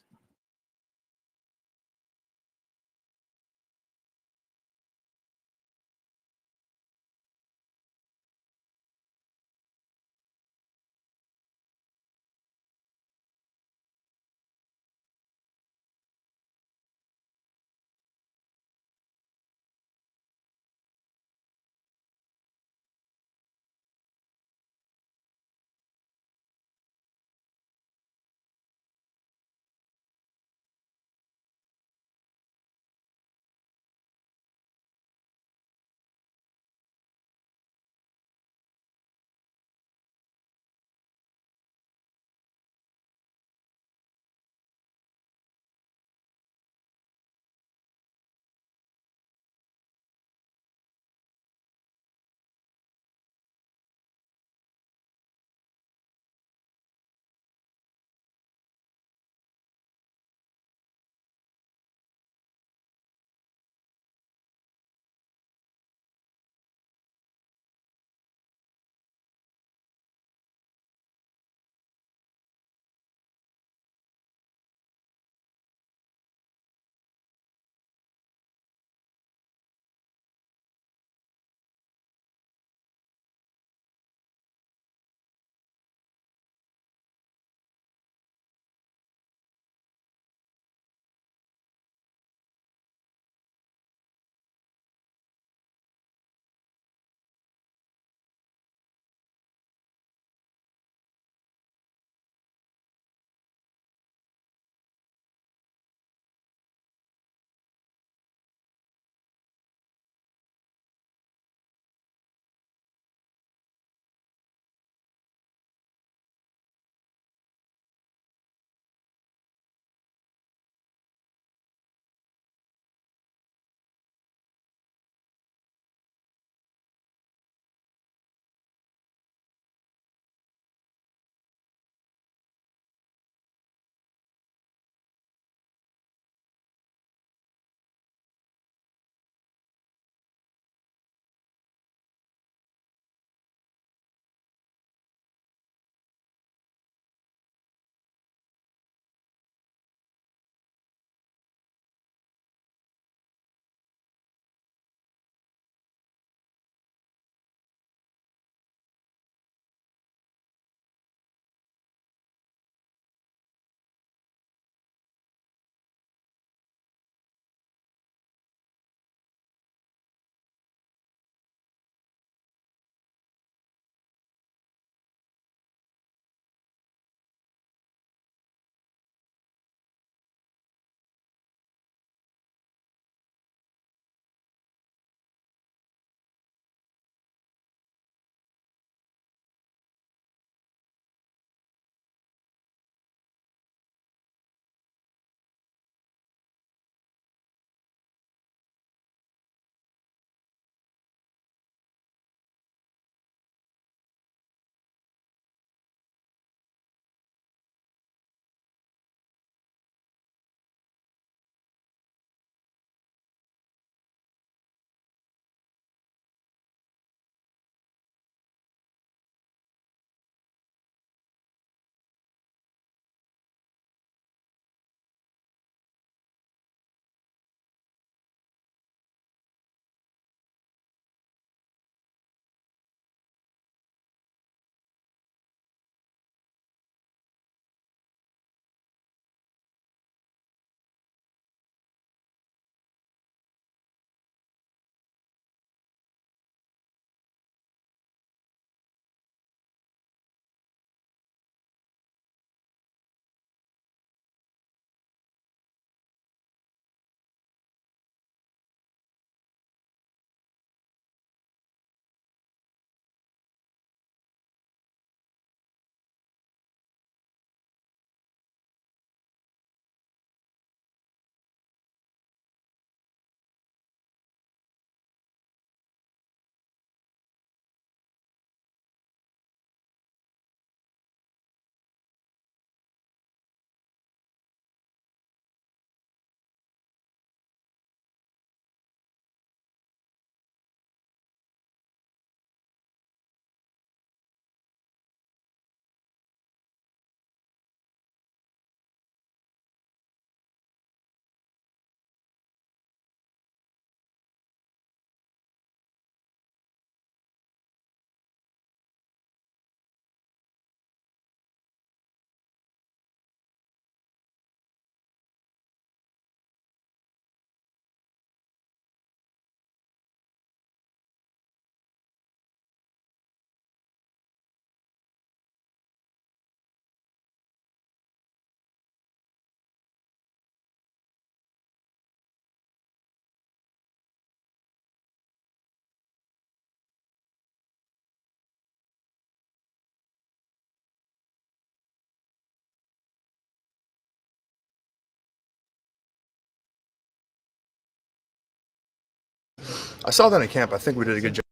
I saw that in camp. I think we did a good job.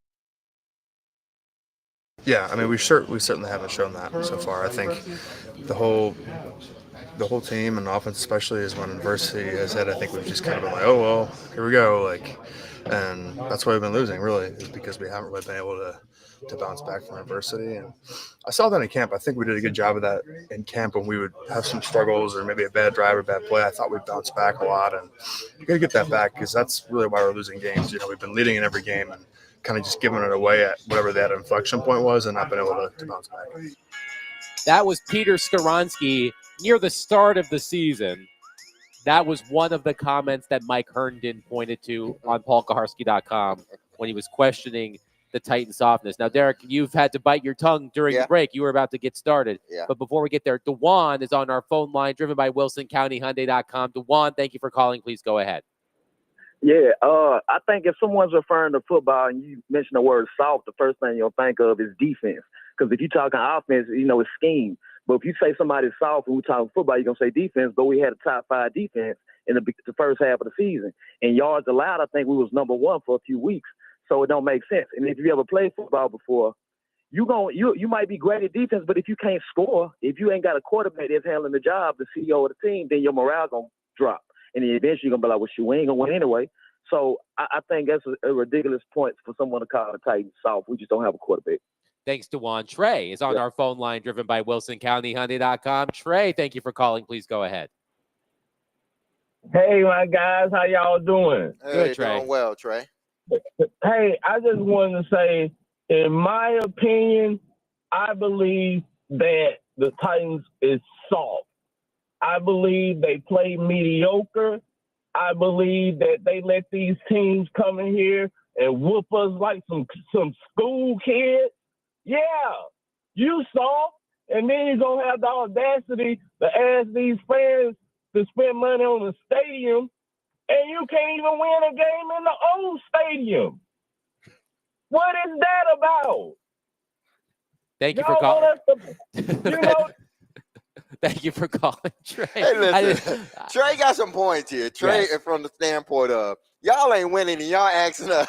Yeah, I mean, we certainly haven't shown that so far. I think the whole team and offense especially is when adversity has hit. I think we've just kind of been like, oh well, here we go, and that's why we've been losing really, is because we haven't really been able to bounce back from adversity. And I saw that in camp. I think we did a good job of that in camp when we would have some struggles or maybe a bad drive or bad play. I thought we'd bounce back a lot, and we got to get that back because that's really why we're losing games. We've been leading in every game and kind of just giving it away at whatever that inflection point was and not been able to bounce back. That was Peter Skoronski near the start of the season. That was one of the comments that Mike Herndon pointed to on paulkaharski.com when he was questioning the Titan softness. Now, Derek, you've had to bite your tongue during the break. You were about to get started. Yeah. But before we get there, DeJuan is on our phone line, driven by WilsonCountyHyundai.com. DeJuan, thank you for calling. Please go ahead. Yeah, I think if someone's referring to football and you mention the word soft, the first thing you'll think of is defense. Because if you're talking offense, it's scheme. But if you say somebody's soft and we're talking football, you're going to say defense, but we had a top 5 defense in the first half of the season. And yards allowed, I think we was number 1 for a few weeks. So it don't make sense. And if you ever played football before, you might be great at defense, but if you can't score, if you ain't got a quarterback that's handling the job, the CEO of the team, then your morale going to drop. And then eventually you're going to be like, well, we ain't going to win anyway. So I think that's a ridiculous point for someone to call the Titans soft. We just don't have a quarterback. Thanks, DeJuan. Trey is on our phone line, driven by WilsonCountyHyundai.com. Trey, thank you for calling. Please go ahead. Hey, my guys. How y'all doing? Good, Trey. Doing well, Trey. Hey, I just wanted to say, in my opinion, I believe that the Titans is soft. I believe they play mediocre. I believe that they let these teams come in here and whoop us like some school kids. Yeah, you soft, and then you're going to have the audacity to ask these fans to spend money on the stadium, and you can't even win a game in the old stadium. What is that about? Thank you for calling. Thank you for calling, Trey. Hey, listen, Trey got some points here. Trey, from the standpoint of, y'all ain't winning and y'all asking us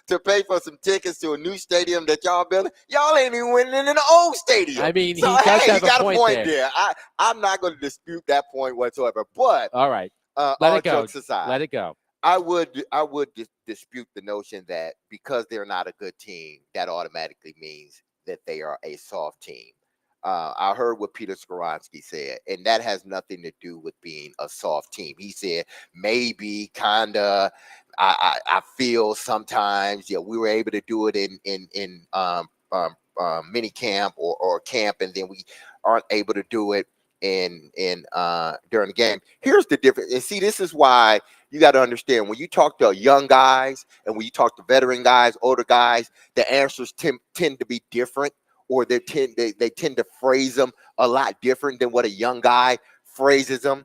to pay for some tickets to a new stadium that y'all building. Y'all ain't even winning in the old stadium. I mean, so, he does have he got a point there. I'm not going to dispute that point whatsoever. But all right, let it go. Jokes aside, let it go. I would dispute the notion that because they're not a good team, that automatically means that they are a soft team. I heard what Peter Skoronski said, and that has nothing to do with being a soft team. He said maybe, kinda. I feel sometimes, we were able to do it in mini camp or camp, and then we aren't able to do it in during the game. Here's the difference, and see, this is why you got to understand when you talk to young guys and when you talk to veteran guys, older guys, the answers tend to be different. Or they tend to phrase them a lot different than what a young guy phrases them.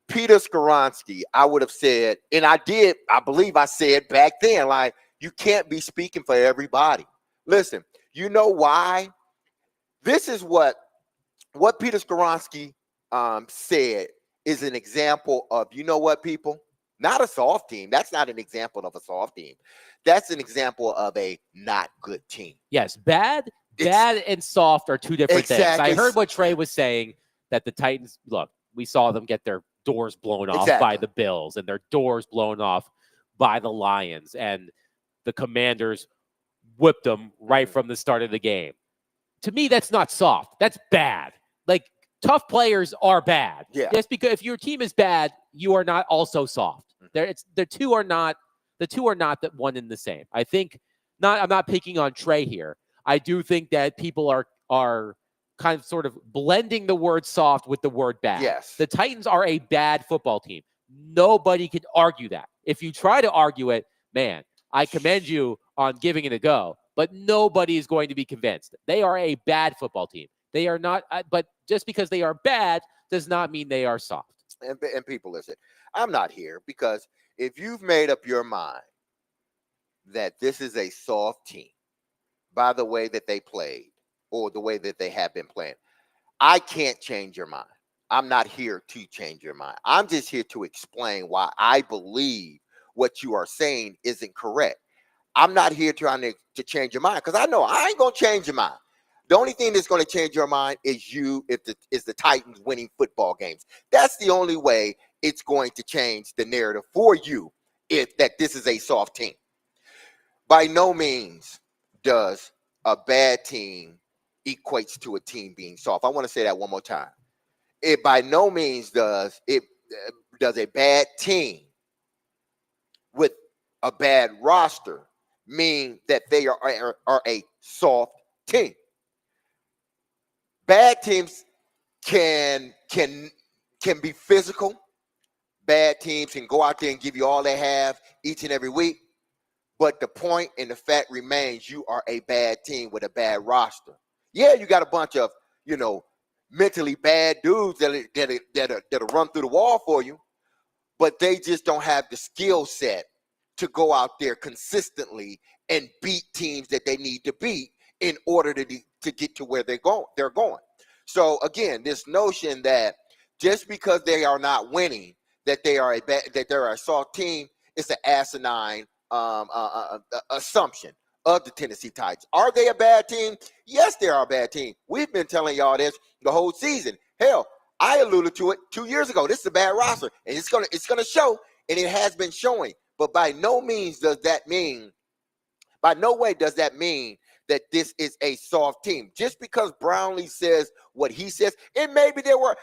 Peter Skoronski, I would have said, and I believe I said back then, like, you can't be speaking for everybody. Listen, you know why? This is what Peter Skoronski said is an example of, you know what, people? Not a soft team. That's not an example of a soft team. That's an example of a not good team. Yes, bad and soft are two different things. I heard what Trey was saying, that the Titans, look, we saw them get their doors blown off by the Bills and their doors blown off by the Lions, and the Commanders whipped them right from the start of the game. To me, that's not soft. That's bad. Like, tough players are bad. Yeah. Just because if your team is bad, you are not also soft. The two are not the one and the same. I think I'm not picking on Trey here. I do think that people are kind of sort of blending the word soft with the word bad. Yes. The Titans are a bad football team. Nobody can argue that. If you try to argue it, man, I commend you on giving it a go, but nobody is going to be convinced. They are a bad football team. They are not, but just because they are bad does not mean they are soft. And people, listen, I'm not here because if you've made up your mind that this is a soft team, by the way that they played or the way that they have been playing, I can't change your mind. I'm not here to change your mind. I'm just here to explain why I believe what you are saying isn't correct. I'm not here trying to change your mind, because I know I ain't gonna change your mind. The only thing that's going to change your mind is the Titans winning football games. That's the only way it's going to change the narrative for you, if that this is a soft team. By no means does a bad team equates to a team being soft. I want to say that one more time. It by no means does a bad team with a bad roster mean that they are a soft team. Bad teams can be physical. Bad teams can go out there and give you all they have each and every week. But the point and the fact remains, you are a bad team with a bad roster. Yeah, you got a bunch of, mentally bad dudes that'll run through the wall for you, but they just don't have the skill set to go out there consistently and beat teams that they need to beat in order to get to where they're going. So again, this notion that just because they are not winning, that they're a soft team, is an asinine assumption of the Tennessee Titans. Are they a bad team? Yes, they are a bad team. We've been telling y'all this the whole season. Hell, I alluded to it 2 years ago. This is a bad roster, and it's gonna show, and it has been showing. But by no way does that mean that this is a soft team. Just because Brownlee says what he says, and maybe there were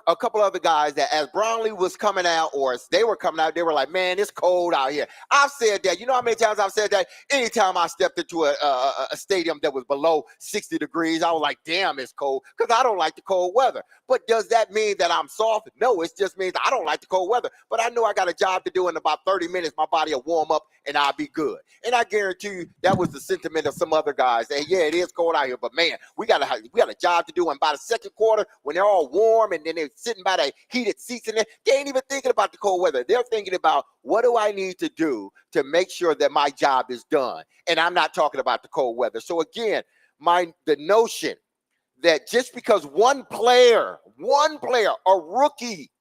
a couple other guys that, as Brownlee was coming out, or as they were coming out, they were like, man, it's cold out here. I've said that. You know how many times I've said that? Anytime I stepped into a stadium that was below 60 degrees, I was like, damn, it's cold, because I don't like the cold weather. But does that mean that I'm soft? No, it just means I don't like the cold weather. But I know I got a job to do. In about 30 minutes, my body will warm up and I'll be good. And I guarantee you that was the sentiment of some other guys. That, yeah, it is cold out here, but man, we got a job to do. And by the second quarter, when they're all warm and then they're sitting by the heated seats in there, they ain't even thinking about the cold weather. They're thinking about, what do I need to do to make sure that my job is done? And I'm not talking about the cold weather. So again, the notion that just because one player, a rookie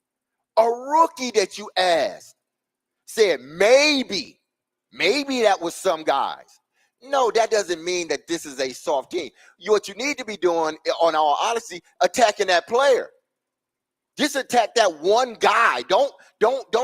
that you asked said maybe that was some guys. No, that doesn't mean that this is a soft team. What you need to be doing, on all honesty, attacking that player. Just attack that one guy. Don't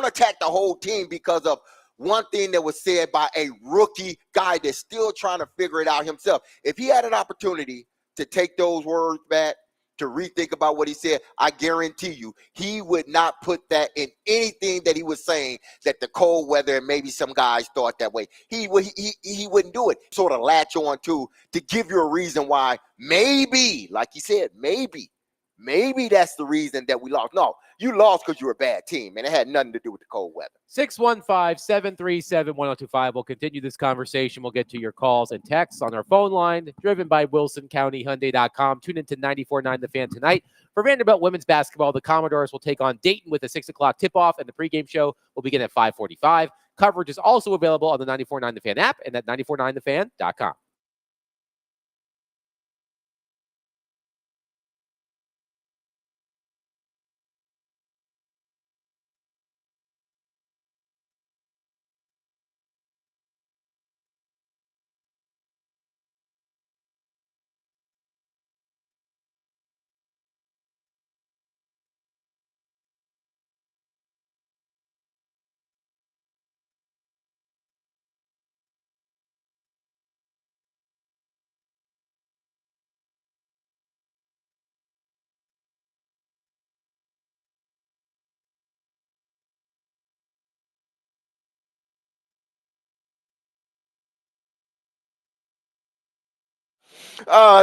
attack the whole team because of one thing that was said by a rookie guy that's still trying to figure it out himself. If he had an opportunity to take those words back, to rethink about what he said, I guarantee you he would not put that in anything that he was saying, that the cold weather and maybe some guys thought that way. He wouldn't do it. Sort of latch on to give you a reason why maybe, like he said, maybe that's the reason that we lost. No, you lost because you're a bad team, and it had nothing to do with the cold weather. 615-737-1025. We'll continue this conversation. We'll get to your calls and texts on our phone line, driven by WilsonCountyHyundai.com. Tune into 94.9 The Fan tonight. For Vanderbilt women's basketball, the Commodores will take on Dayton with a 6 o'clock tip-off, and the pregame show will begin at 5:45. Coverage is also available on the 94.9 The Fan app and at 94.9thefan.com.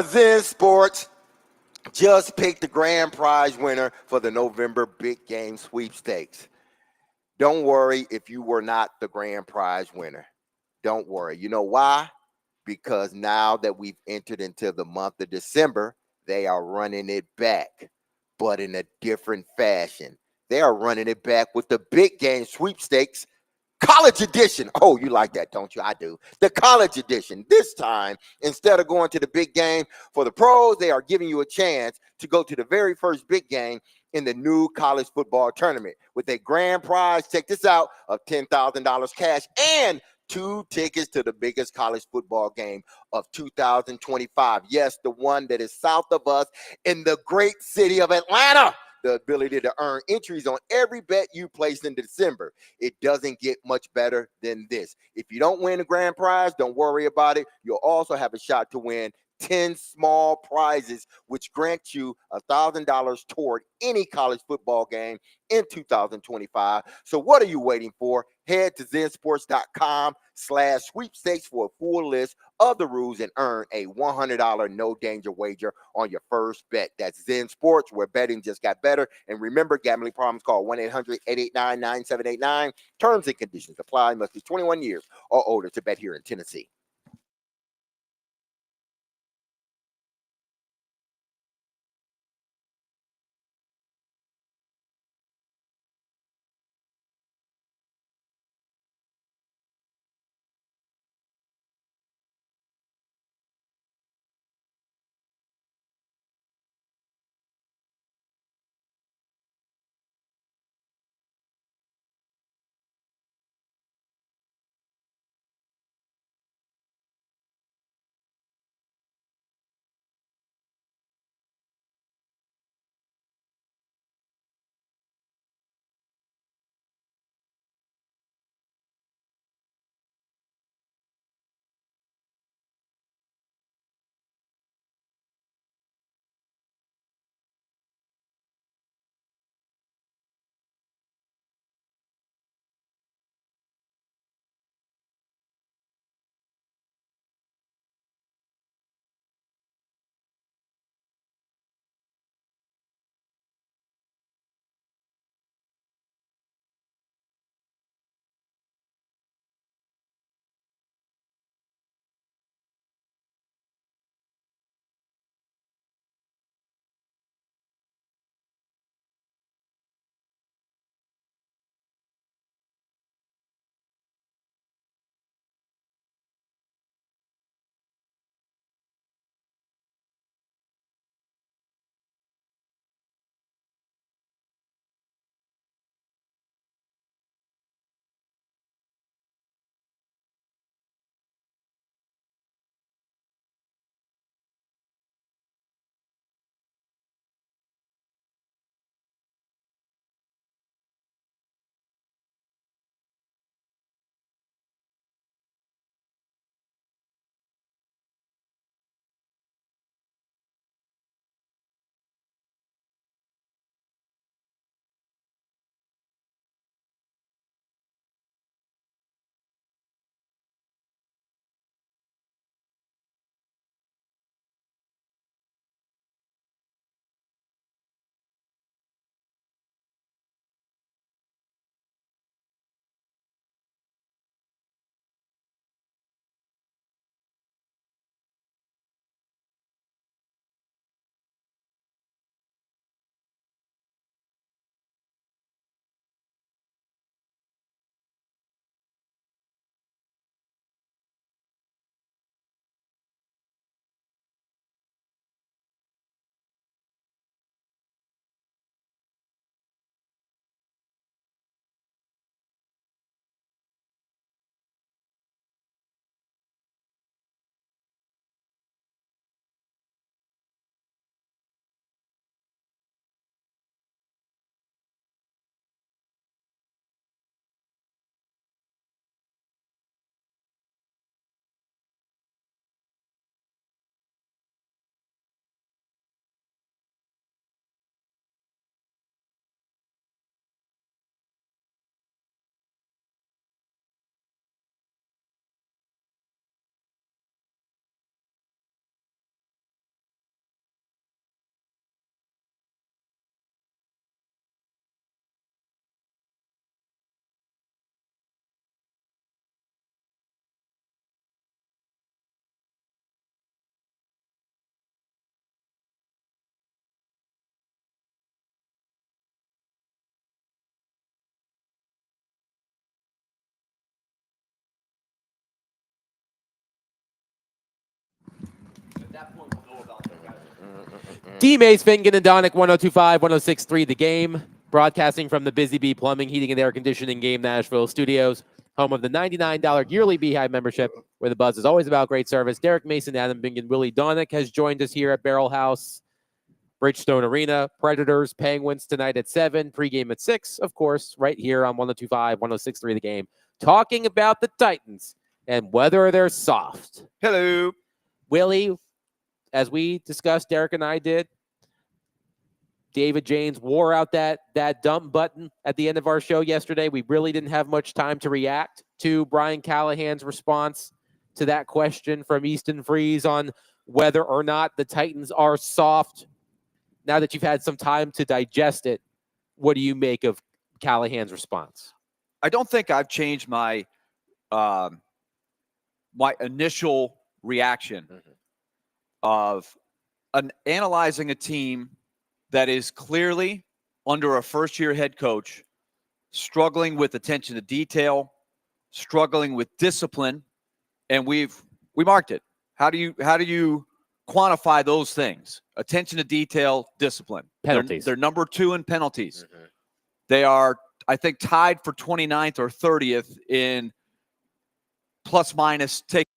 Zen Sports just picked the grand prize winner for the November Big Game Sweepstakes. Don't worry if you were not the grand prize winner. Don't worry. You know why? Because now that we've entered into the month of December, they are running it back, but in a different fashion. They are running it back with the Big Game Sweepstakes College Edition. Oh, you like that, don't you? I do. The College Edition. This time, instead of going to the big game for the pros, they are giving you a chance to go to the very first big game in the new college football tournament with a grand prize, check this out, of $10,000 cash and 2 tickets to the biggest college football game of 2025. Yes, the one that is south of us in the great city of Atlanta. The ability to earn entries on every bet you place in December. It doesn't get much better than this. If you don't win the grand prize, don't worry about it. You'll also have a shot to win 10 small prizes, which grant you $1,000 toward any college football game in 2025. So what are you waiting for? Head to zensports.com/sweepstakes for a full list of the rules and earn a $100 no danger wager on your first bet. That's Zen Sports, where betting just got better. And remember, gambling problems, call 1-800-889-9789. Terms and conditions apply. Must be 21 years or older to bet here in Tennessee. D-Mace, Fingan, and Donick, 102.5, 106.3 The Game. Broadcasting from the Busy Bee Plumbing, Heating, and Air Conditioning Game Nashville studios. Home of the $99 yearly Beehive membership, where the buzz is always about great service. Derek Mason, Adam Fingan, Willie Donick has joined us here at Barrel House, Bridgestone Arena. Predators, Penguins tonight at 7. Pregame at 6, of course, right here on 102.5, 106.3 The Game. Talking about the Titans and whether they're soft. Hello. Willie, as we discussed, Derek and I did, David James wore out that dump button at the end of our show yesterday. We really didn't have much time to react to Brian Callahan's response to that question from Easton Freeze on whether or not the Titans are soft. Now that you've had some time to digest it, what do you make of Callahan's response? I don't think I've changed my my initial reaction of analyzing a team that is clearly under a first-year head coach, struggling with attention to detail, struggling with discipline, and we marked it. How do you quantify those things? Attention to detail, discipline. Penalties. They're number 2 in penalties. They are, I think, tied for 29th or 30th in plus minus take.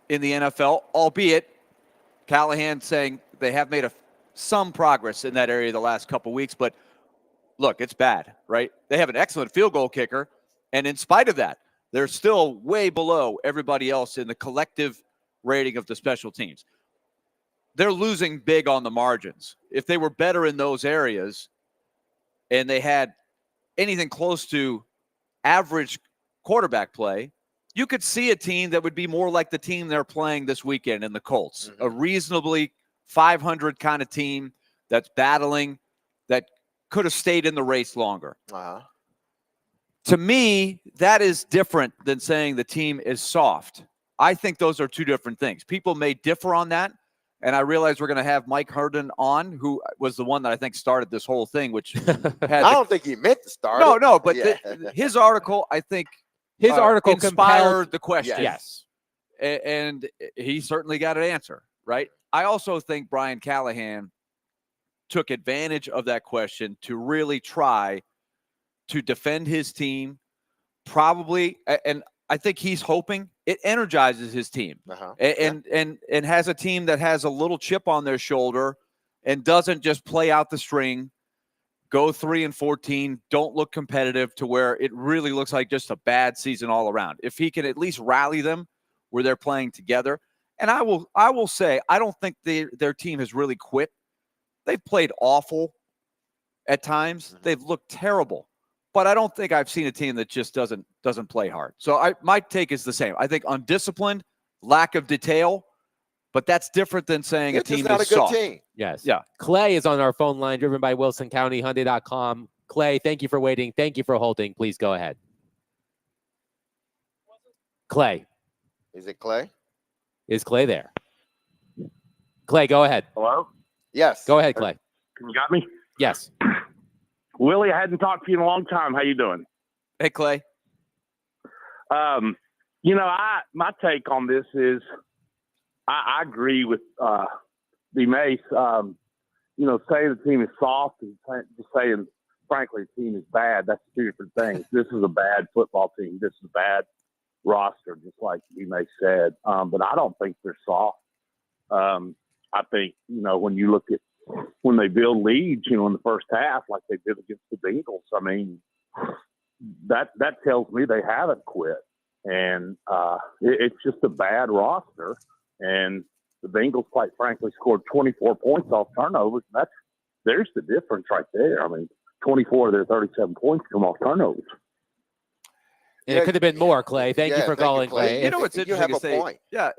In the NFL, albeit Callahan saying they have made some progress in that area the last couple weeks. But look, it's bad, right? They have an excellent field goal kicker, and in spite of that, they're still way below everybody else in the collective rating of the special teams. They're losing big on the margins. If they were better in those areas and they had anything close to average quarterback play, you could see a team that would be more like the team they're playing this weekend in the Colts, a reasonably 500 kind of team that's battling, that could have stayed in the race longer. To me, that is different than saying the team is soft. I think those are two different things. People may differ on that, and I realize we're going to have Mike Herndon on, who was the one that I think started this whole thing, which had I don't think he meant to start. No, but his article, I think, his article inspired the question. Yes. And he certainly got an answer, right? I also think Brian Callahan took advantage of that question to really try to defend his team, probably, and I think he's hoping it energizes his team and has a team that has a little chip on their shoulder and doesn't just play out the string, go 3-14, don't look competitive to where it really looks like just a bad season all around. If he can at least rally them where they're playing together. And I will say, I don't think their team has really quit. They've played awful at times. They've looked terrible. But I don't think I've seen a team that just doesn't play hard. So my take is the same. I think undisciplined, lack of detail, but that's different than saying a team is soft. Team. Yes. Yeah. Clay is on our phone line, driven by WilsonCountyHyundai.com. Clay, thank you for waiting. Thank you for holding. Please go ahead. Clay. Is it Clay? Is Clay there? Clay, go ahead. Hello? Yes. Go ahead, Clay. You got me? Yes. Willie, I hadn't talked to you in a long time. How you doing? Hey, Clay. My take on this is I agree with the Mace. Saying the team is soft and just saying, frankly, the team is bad. That's two different things. This is a bad football team. This is a bad roster, just like the Mace said. But I don't think they're soft. I think, when you look at when they build leads, in the first half, like they did against the Bengals, I mean, that tells me they haven't quit. And it's just a bad roster. And the Bengals, quite frankly, scored 24 points off turnovers. There's the difference right there. I mean, 24 of their 37 points come off turnovers. And it could have been more, Clay. Thank you for calling, Clay. You know what's interesting to say? Point. Yeah,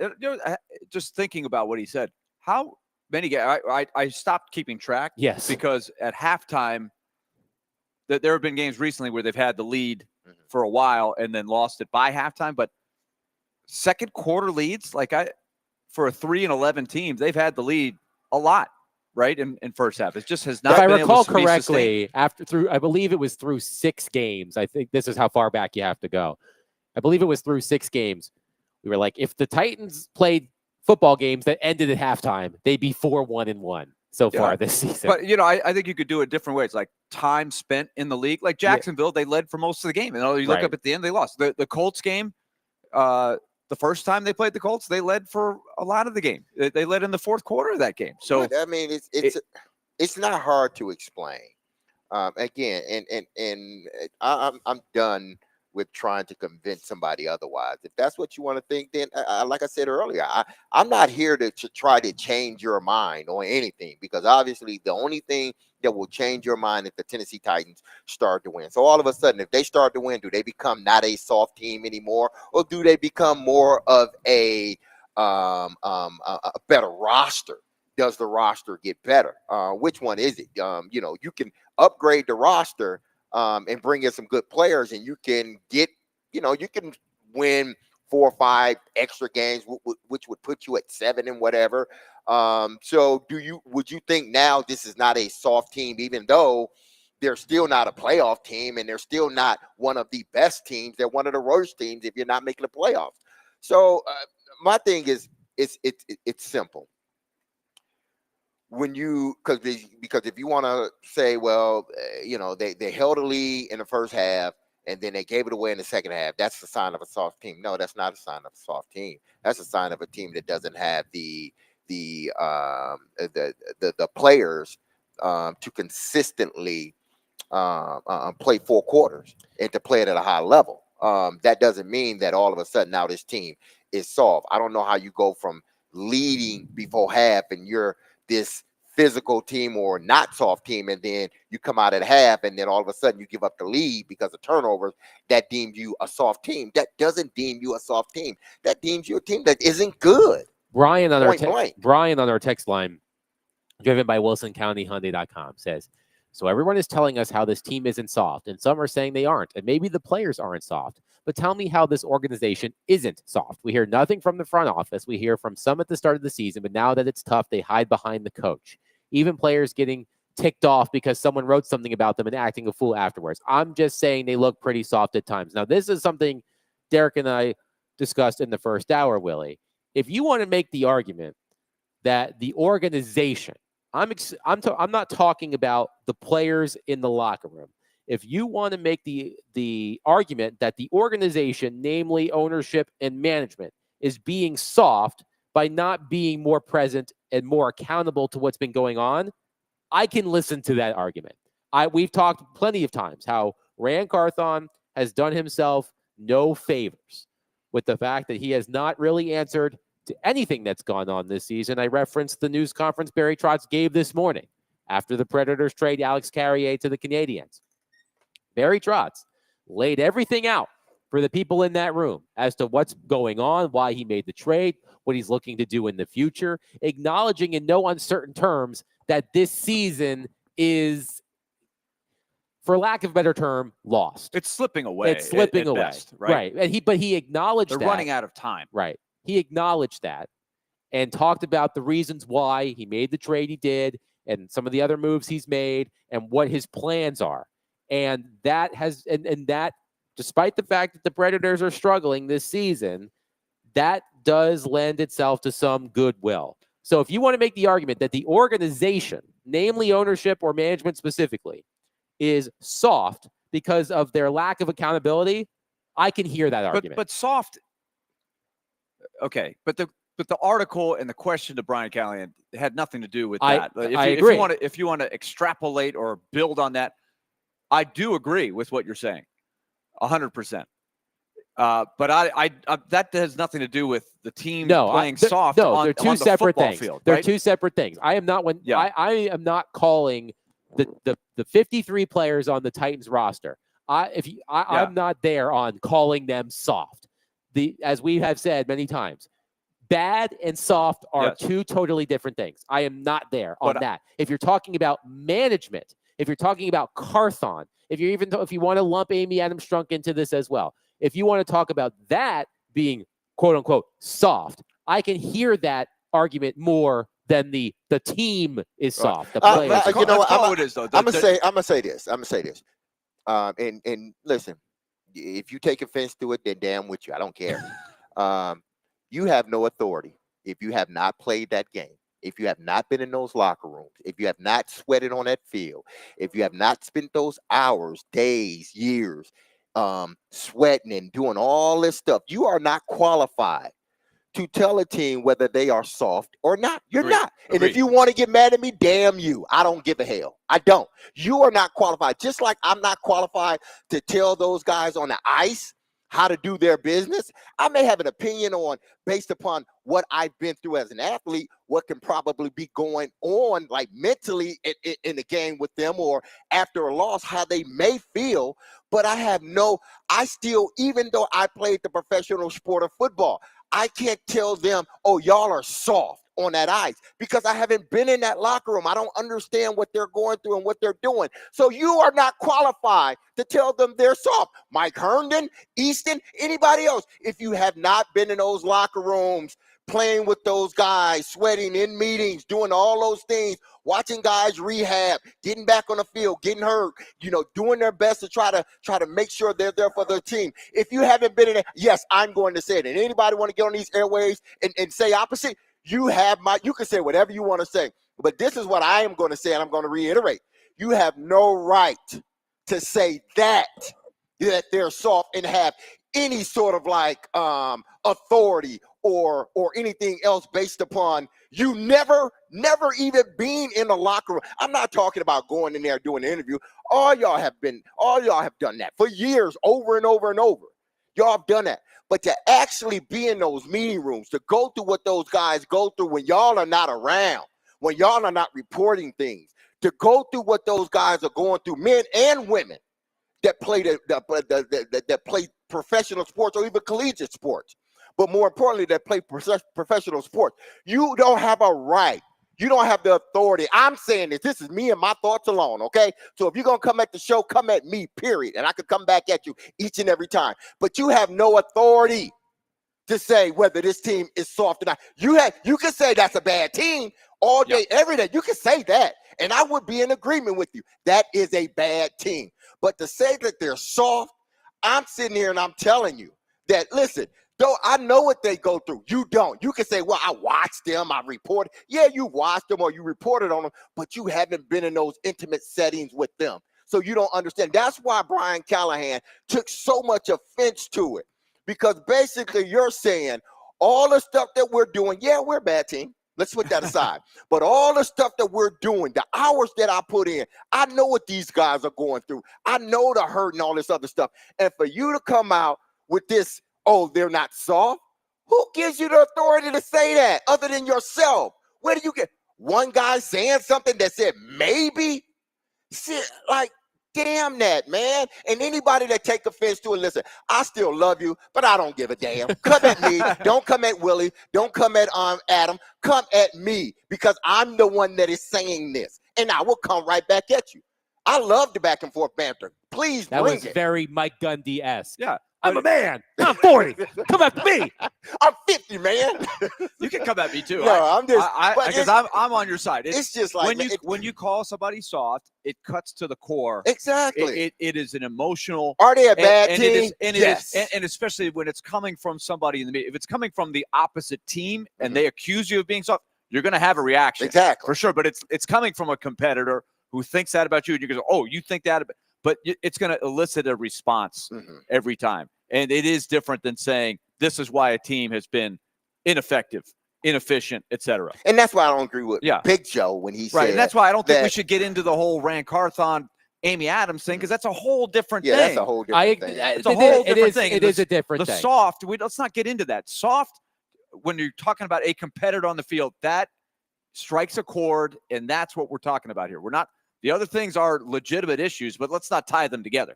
just thinking about what he said. How many guys? I stopped keeping track. Yes. Because at halftime, there have been games recently where they've had the lead for a while and then lost it by halftime. But second quarter leads, for a 3-11 team, they've had the lead a lot, right? In first half, it just has not. If I been recall able to be correctly, I believe it was through 6 games. I think this is how far back you have to go. I believe it was through 6 games. We were like, if the Titans played football games that ended at halftime, they'd be 4-1-1 so far this season. But, I think you could do it different ways, like time spent in the league. Like Jacksonville, they led for most of the game. And you look up at the end, they lost. The Colts game, the first time they played the Colts, they led for a lot of the game. They led in the fourth quarter of that game. So, I mean, it's not hard to explain. Again, and I'm done with trying to convince somebody otherwise. If that's what you want to think, then like I said earlier, I'm not here to try to change your mind on anything, because obviously the only thing that will change your mind if the Tennessee Titans start to win. So all of a sudden, if they start to win, do they become not a soft team anymore, or do they become more of a better roster? Does the roster get better? Which one is it? You can upgrade the roster and bring in some good players, and you can get, you can win 4 or 5 extra games, which would put you at 7 and whatever. So would you think now this is not a soft team, even though they're still not a playoff team and they're still not one of the best teams? They're one of the worst teams if you're not making the playoffs. So my thing is, it's simple. Because if you want to say, well, they held a lead in the first half and then they gave it away in the second half, that's the sign of a soft team. No, that's not a sign of a soft team. That's a sign of a team that doesn't have the players to consistently play 4 quarters and to play it at a high level. That doesn't mean that all of a sudden now this team is soft. I don't know how you go from leading before half and you're this physical team or not soft team, and then you come out at half and then all of a sudden you give up the lead because of turnovers. That deems you a soft team. That doesn't deem you a soft team. That deems you a team that isn't good. Brian on our text line, driven by WilsonCountyHyundai.com, says, so everyone is telling us how this team isn't soft, and some are saying they aren't, and maybe the players aren't soft. But tell me how this organization isn't soft. We hear nothing from the front office. We hear from some at the start of the season, but now that it's tough, they hide behind the coach. Even players getting ticked off because someone wrote something about them and acting a fool afterwards. I'm just saying they look pretty soft at times. Now, this is something Derek and I discussed in the first hour, Willie. If you want to make the argument that the organization, I'm not talking about the players in the locker room. If you want to make the argument that the organization, namely ownership and management, is being soft by not being more present and more accountable to what's been going on, I can listen to that argument. We've talked plenty of times how Ran Carthon has done himself no favors with the fact that he has not really answered to anything that's gone on this season. I referenced the news conference Barry Trotz gave this morning after the Predators trade Alex Carrier to the Canadiens. Barry Trotz laid everything out for the people in that room as to what's going on, why he made the trade, what he's looking to do in the future, acknowledging in no uncertain terms that this season is, for lack of a better term, lost. It's slipping away. It's slipping away. Best, right? And he acknowledged They're that. running out of time. Right. He acknowledged that and talked about the reasons why he made the trade he did and some of the other moves he's made and what his plans are. And that that, despite the fact that the Predators are struggling this season, that does lend itself to some goodwill. So if you want to make the argument that the organization, namely ownership or management specifically, is soft because of their lack of accountability, I can hear that argument. But soft, okay. But the article and the question to Brian Callahan had nothing to do with that. I agree. If you want to extrapolate or build on that, I do agree with what you're saying, 100%. But I that has nothing to do with the team playing soft. No, on, they're two on the separate football things. Field, they're right? two separate things. I am not calling the 53 players on the Titans roster. I'm not there on calling them soft. As we have said many times, bad and soft are two totally different things. I am not there on that. If you're talking about management, if you're talking about Carthon, if you want to lump Amy Adams Strunk into this as well, if you want to talk about that being quote unquote soft, I can hear that argument more than the team is soft. The players. You know what? I'm gonna say this. And listen, if you take offense to it, then damn with you. I don't care. You have no authority if you have not played that game, if you have not been in those locker rooms, if you have not sweated on that field, if you have not spent those hours, days, years, sweating and doing all this stuff. You are not qualified to tell a team whether they are soft or not. You're Agreed. not. And Agreed. if you want to get mad at me, damn you. I don't give a hell. I don't. You are not qualified. Just like I'm not qualified to tell those guys on the ice how to do their business. I may have an opinion on, based upon what I've been through as an athlete, what can probably be going on like mentally in the game with them, or after a loss, how they may feel. But I still, even though I played the professional sport of football, I can't tell them, oh, y'all are soft on that ice, because I haven't been in that locker room. I don't understand what they're going through and what they're doing. So you are not qualified to tell them they're soft. Mike Herndon, Easton, anybody else. If you have not been in those locker rooms, playing with those guys, sweating in meetings, doing all those things, watching guys rehab, getting back on the field, getting hurt, doing their best to try to make sure they're there for their team. If you haven't been in it, yes, I'm going to say it. And anybody want to get on these airwaves and say opposite, you can say whatever you want to say. But this is what I am going to say, and I'm going to reiterate. You have no right to say that they're soft and have any sort of authority or anything else based upon you never even being in the locker room. I'm not talking about going in there doing an interview. All y'all have done that for years, over and over and over. Y'all have done that. But to actually be in those meeting rooms, to go through what those guys go through when y'all are not around, when y'all are not reporting things, to go through what those guys are going through, men and women that play that play professional sports or even collegiate sports, but more importantly, that play professional sports. You don't have a right. You don't have the authority. I'm saying this. This is me and my thoughts alone, okay? So if you're going to come at the show, come at me, period. And I could come back at you each and every time. But you have no authority to say whether this team is soft or not. You can say that's a bad team all day, every day. You can say that. And I would be in agreement with you. That is a bad team. But to say that they're soft, I'm sitting here and I'm telling you that, listen, though I know what they go through, you don't. You can say, well, I watched them, I reported. Yeah, you watched them or you reported on them, but you haven't been in those intimate settings with them. So you don't understand. That's why Brian Callahan took so much offense to it, because basically you're saying all the stuff that we're doing, yeah, we're a bad team. Let's put that aside. But all the stuff that we're doing, the hours that I put in, I know what these guys are going through. I know the hurt and all this other stuff. And for you to come out with this, oh, they're not soft? Who gives you the authority to say that other than yourself? Where do you get one guy saying something that said maybe? Damn that, man. And anybody that take offense to it, listen, I still love you, but I don't give a damn. Come at me. Don't come at Willie. Don't come at Adam. Come at me, because I'm the one that is saying this. And I will come right back at you. I love the back and forth banter. Please bring it. That was very Mike Gundy-esque. Yeah. I'm a man. I'm 40. Come after me. I'm 50, man. You can come at me too. No, I'm just because I'm on your side. It's just like when you call somebody soft, it cuts to the core. Exactly. It is an emotional. Are they a bad team? Yes. And especially when it's coming from somebody in the media. If it's coming from the opposite team and they accuse you of being soft, you're going to have a reaction. Exactly. For sure. But it's coming from a competitor who thinks that about you, and you go, oh, you think that about. But it's going to elicit a response every time. And it is different than saying this is why a team has been ineffective, inefficient, etc. And that's why I don't agree with Big Joe when he said. Right, and that's why I don't think we should get into the whole Rand Carthon, Amy Adams thing, because that's a whole different thing. That's a whole different thing. It's a whole different thing. It is a different thing. The soft, let's not get into that. Soft, when you're talking about a competitor on the field, that strikes a chord, and that's what we're talking about here. We're not. The other things are legitimate issues, but let's not tie them together.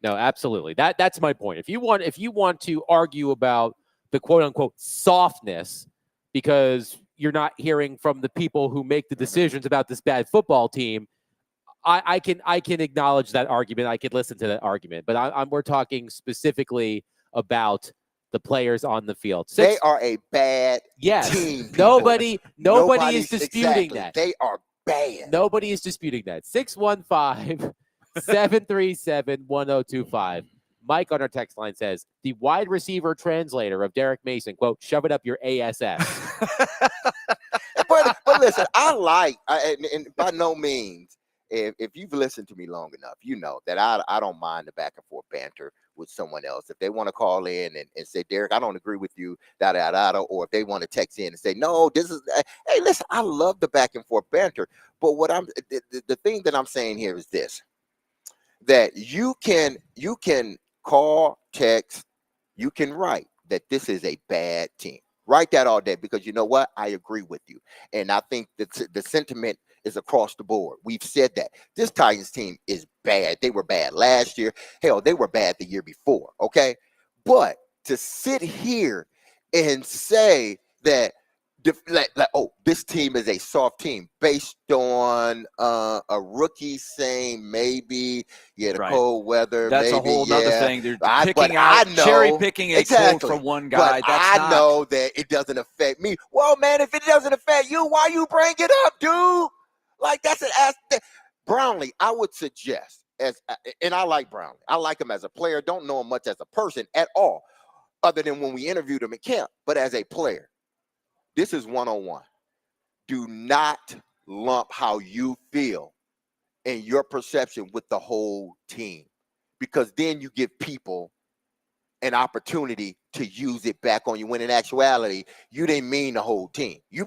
No, absolutely. That's my point. If you want to argue about the quote unquote softness, because you're not hearing from the people who make the decisions about this bad football team, I can acknowledge that argument. I could listen to that argument, but we're talking specifically about the players on the field. They are a bad team. Nobody is disputing that. They are bad. Nobody is disputing that. 615-737-1025. Mike on our text line says, the wide receiver translator of Derek Mason, quote, shove it up your ASS. but listen, and by no means, if you've listened to me long enough, you know that I don't mind the back and forth banter with someone else. If they want to call in and say, Derek, I don't agree with you, or if they want to text in and say, no, this is, hey, listen, I love the back and forth banter. But the thing that I'm saying here is this, that you can call, text, you can write that this is a bad team. Write that all day, because you know what? I agree with you. And I think that the sentiment is across the board. We've said that this Titans team is bad. They were bad last year. Hell, they were bad the year before. Okay. But to sit here and say that, this team is a soft team based on a rookie saying maybe the Right. cold weather. That's maybe, a whole other thing. They're know, cherry picking a exactly, quote from one guy. But I know that it doesn't affect me. Well, man, if it doesn't affect you, why you bring it up, dude? Like, that's an ass. Brownlee, I would suggest, and I like Brownlee. I like him as a player. Don't know him much as a person at all, other than when we interviewed him in camp. But as a player, this is 101. Do not lump how you feel and your perception with the whole team, because then you give people an opportunity to use it back on you, when in actuality, you didn't mean the whole team. You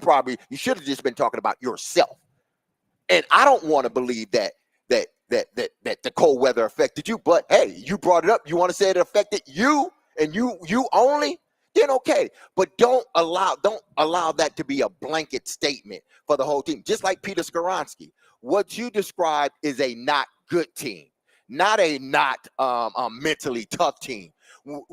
should have just been talking about yourself. And I don't want to believe that the cold weather affected you, but hey, you brought it up. You want to say it affected you and you only? Then okay, but don't allow that to be a blanket statement for the whole team. Just like Peter Skoronski, what you described is a not good team, not a mentally tough team.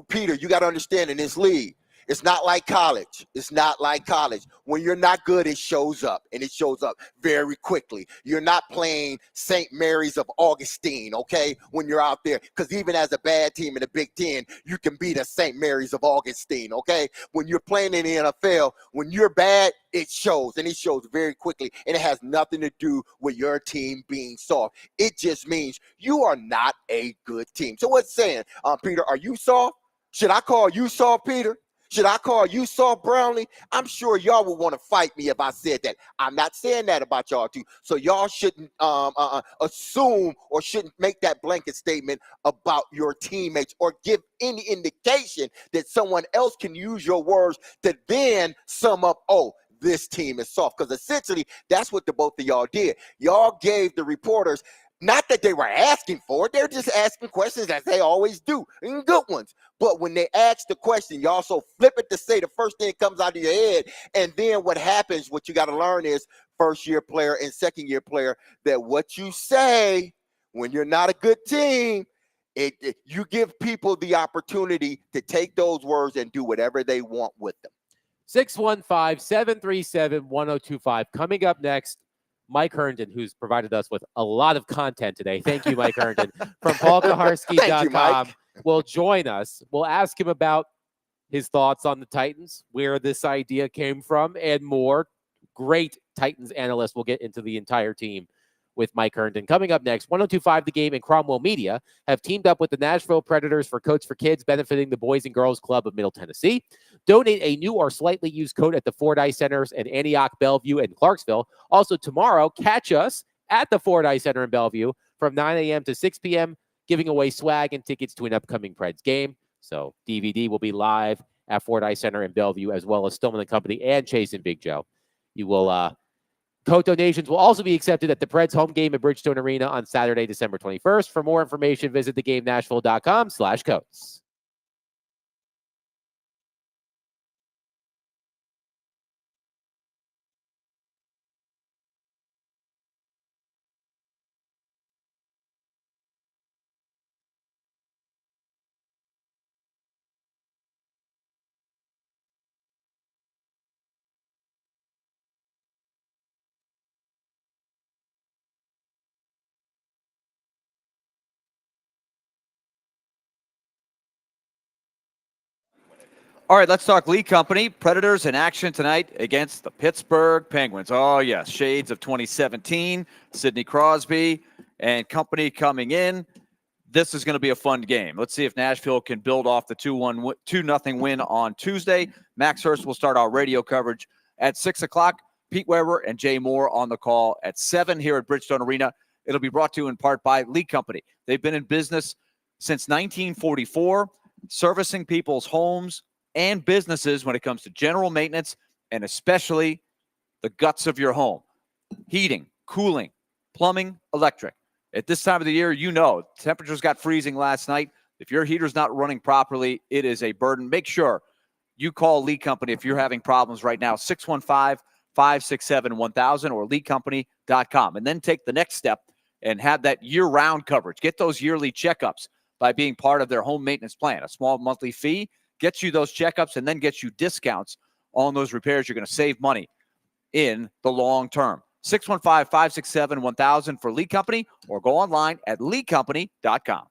Peter, you got to understand, in this league, it's not like college. It's not like college. When you're not good, it shows up, and it shows up very quickly. You're not playing St. Mary's of Augustine, okay, when you're out there, because even as a bad team in the Big Ten, you can beat a St. Mary's of Augustine, okay? When you're playing in the NFL, when you're bad, it shows, and it shows very quickly, and it has nothing to do with your team being soft. It just means you are not a good team. So what's saying, Peter, are you soft? Should I call you soft, Peter? Should I call you soft, Brownlee? I'm sure y'all would want to fight me if I said that. I'm not saying that about y'all too. So y'all shouldn't assume or shouldn't make that blanket statement about your teammates or give any indication that someone else can use your words to then sum up, this team is soft. Because essentially, that's what the both of y'all did. Y'all gave the reporters, not that they were asking for it, they're just asking questions as they always do, and good ones. But when they ask the question, you also flip it to say the first thing that comes out of your head. And then what happens, what you got to learn is, first-year player and second-year player, that what you say when you're not a good team, you give people the opportunity to take those words and do whatever they want with them. 615-737-1025. Coming up next, Mike Herndon, who's provided us with a lot of content today. Thank you, Mike Herndon, from PaulKaharski.com, will join us. We'll ask him about his thoughts on the Titans, where this idea came from, and more. Great Titans analyst. We'll get into the entire team with Mike Herndon. Coming up next, 102.5 The Game and Cromwell Media have teamed up with the Nashville Predators for Coats for Kids, benefiting the Boys and Girls Club of Middle Tennessee. Donate a new or slightly used coat at the Fordyce Centers in Antioch, Bellevue, and Clarksville. Also tomorrow, catch us at the Fordyce Center in Bellevue from 9 a.m. to 6 p.m., giving away swag and tickets to an upcoming Preds game. So DVD will be live at Fordyce Center in Bellevue, as well as Stillman & Company and Chase and Big Joe. You will coat donations will also be accepted at the Preds home game at Bridgestone Arena on Saturday, December 21st. For more information, visit thegamenashville.com/coats. All right, let's talk League Company. Predators in action tonight against the Pittsburgh Penguins. Oh, yes, shades of 2017. Sidney Crosby and company coming in. this is going to be a fun game. Let's see if Nashville can build off the 2-0 win on Tuesday. Max Hurst will start our radio coverage at 6 o'clock. Pete Weber and Jay Moore on the call at 7 here at Bridgestone Arena. It'll be brought to you in part by Lee Company. They've been in business since 1944, servicing people's homes and businesses when it comes to general maintenance and especially the guts of your home. Heating, cooling, plumbing, electric. At this time of the year, you know, temperatures got freezing last night. If your heater's not running properly, it is a burden. Make sure you call Lee Company if you're having problems right now, 615-567-1000 or leecompany.com. And then take the next step and have that year-round coverage. Get those yearly checkups by being part of their home maintenance plan. A small monthly fee gets you those checkups and then gets you discounts on those repairs. You're going to save money in the long term. 615-567-1000 for Lee Company or go online at leecompany.com.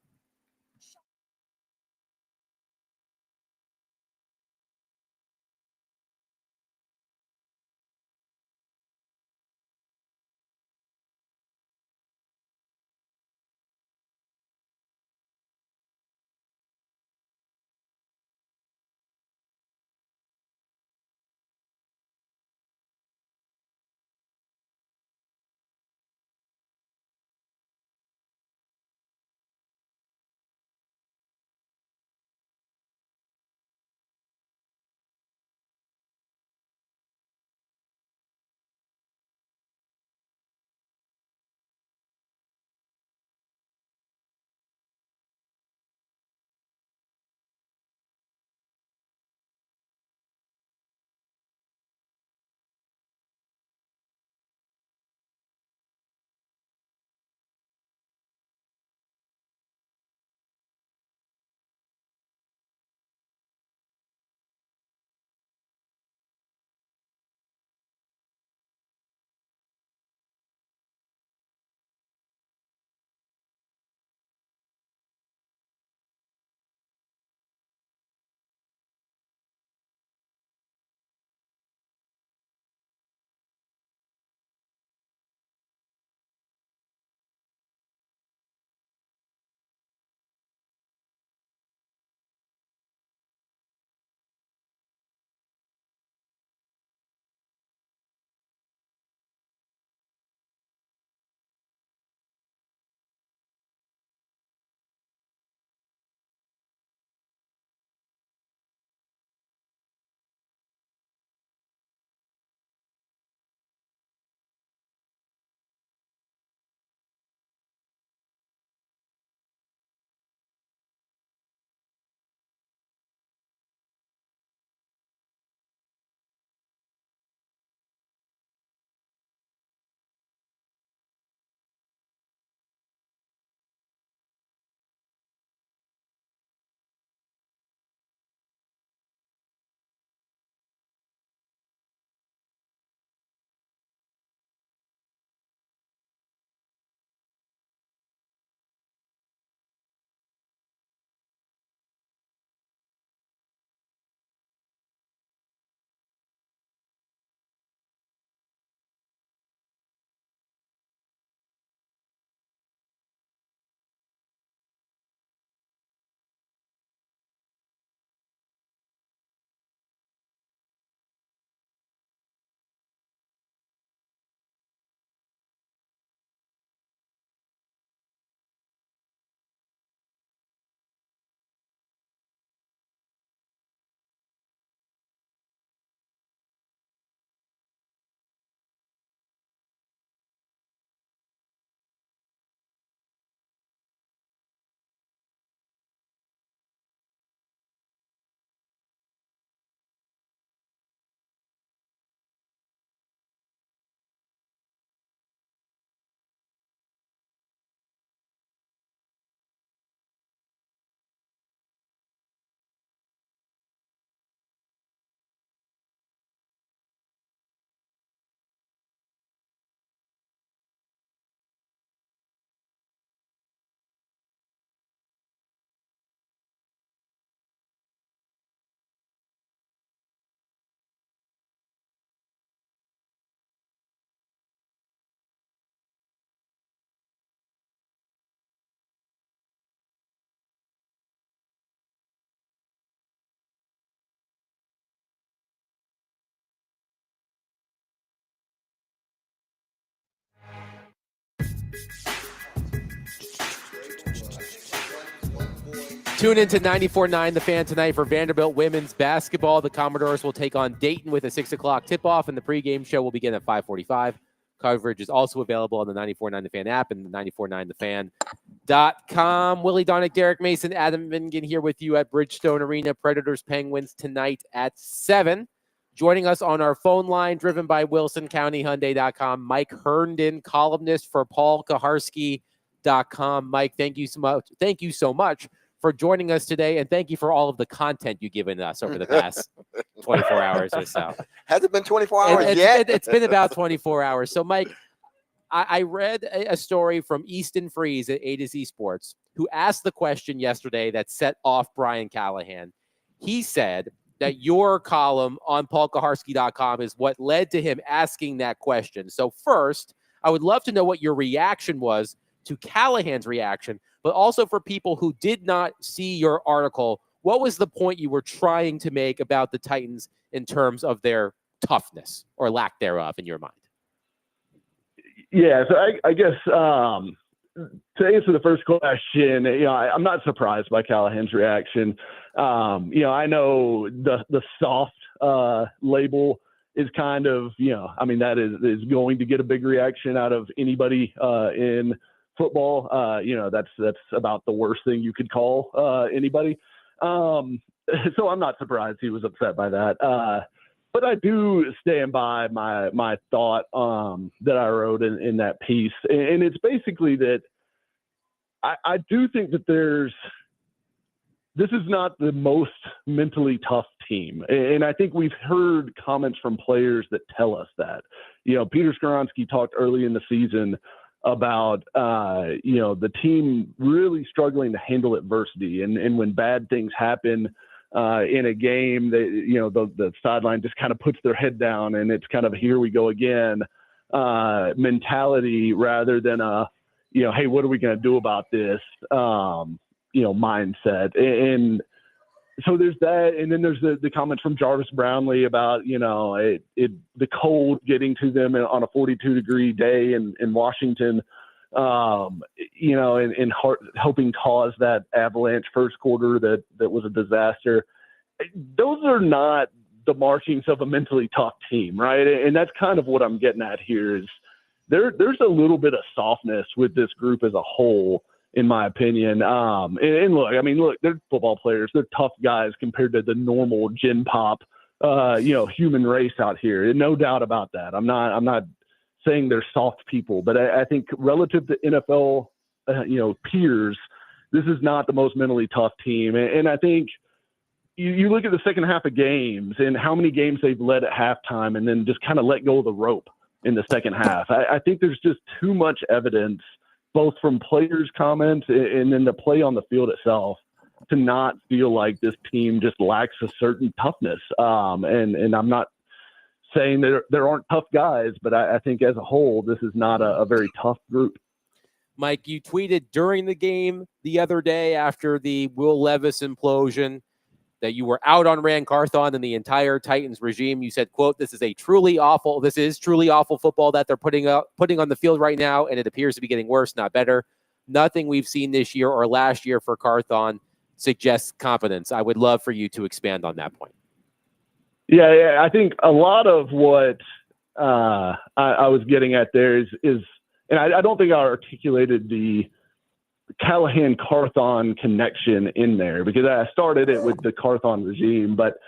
Tune into 94.9 The Fan tonight for Vanderbilt women's basketball. The Commodores will take on Dayton with a 6 o'clock tip-off, and the pregame show will begin at 5:45. Coverage is also available on the 94.9 The Fan app and the 94.9thefan.com. Willie Donick, Derek Mason, Adam Vingan here with you at Bridgestone Arena. Predators Penguins tonight at 7. Joining us on our phone line, driven by WilsonCountyHyundai.com, Mike Herndon, columnist for PaulKuharsky.com. Mike, thank you so much. Thank you so much for joining us today, and thank you for all of the content you've given us over the past 24 hours or so. Has it been 24 hours yet? It's been about 24 hours. So, Mike, I read a story from Easton Freeze at A to Z Sports, who asked the question yesterday that set off Brian Callahan. He said that your column on PaulKuharsky.com is what led to him asking that question. So first, I would love to know what your reaction was to Callahan's reaction, but also for people who did not see your article, what was the point you were trying to make about the Titans in terms of their toughness or lack thereof in your mind? Yeah, so I guess to answer the first question, I'm not surprised by Callahan's reaction. I know the soft label is kind of, that is going to get a big reaction out of anybody in football. That's about the worst thing you could call anybody. So I'm not surprised he was upset by that. But I do stand by my thought that I wrote in that piece. And it's basically that I do think that this is not the most mentally tough team. And I think we've heard comments from players that tell us that. Peter Skoronski talked early in the season about, the team really struggling to handle adversity. And when bad things happen in a game, the sideline just kind of puts their head down and it's kind of here we go again mentality rather than hey, what are we going to do about this, mindset. And so there's that. And then there's the comments from Jarvis Brownlee about, the cold getting to them on a 42-degree day in Washington, and helping cause that avalanche first quarter that was a disaster. Those are not the markings of a mentally tough team, right? And that's kind of what I'm getting at here is there's a little bit of softness with this group as a whole, in my opinion. And look, they're football players. They're tough guys compared to the normal gen pop, human race out here. And no doubt about that. I'm not saying they're soft people, but I think relative to NFL, peers, this is not the most mentally tough team. And I think you look at the second half of games and how many games they've led at halftime and then just kind of let go of the rope in the second half. I think there's just too much evidence, both from players' comments and then the play on the field itself, to not feel like this team just lacks a certain toughness. And I'm not saying that there aren't tough guys, but I think as a whole, this is not a very tough group. Mike, you tweeted during the game the other day after the Will Levis implosion that you were out on Ran Carthon and the entire Titans regime. You said, quote, this is truly awful football that they're putting on the field right now, and it appears to be getting worse, not better. Nothing we've seen this year or last year for Carthon suggests competence. I would love for you to expand on that point. Yeah, I think a lot of what I was getting at there is, and I don't think I articulated the Callahan-Carthon connection in there because I started it with the Carthon regime, but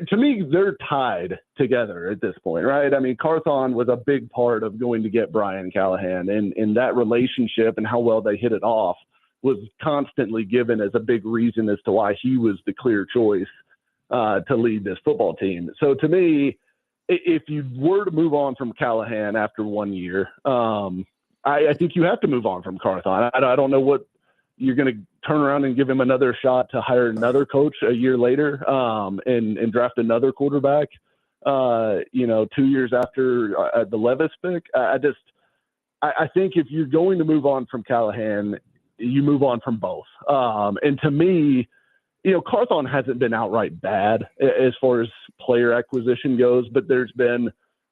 to me, they're tied together at this point, right? I mean, Carthon was a big part of going to get Brian Callahan, and that relationship and how well they hit it off was constantly given as a big reason as to why he was the clear choice to lead this football team. So to me, if you were to move on from Callahan after 1 year, I think you have to move on from Carthon. I don't know what you're going to turn around and give him another shot to hire another coach a year later and draft another quarterback, 2 years after the Levis pick. I think if you're going to move on from Callahan, you move on from both. And to me, Carthon hasn't been outright bad as far as player acquisition goes, but there's been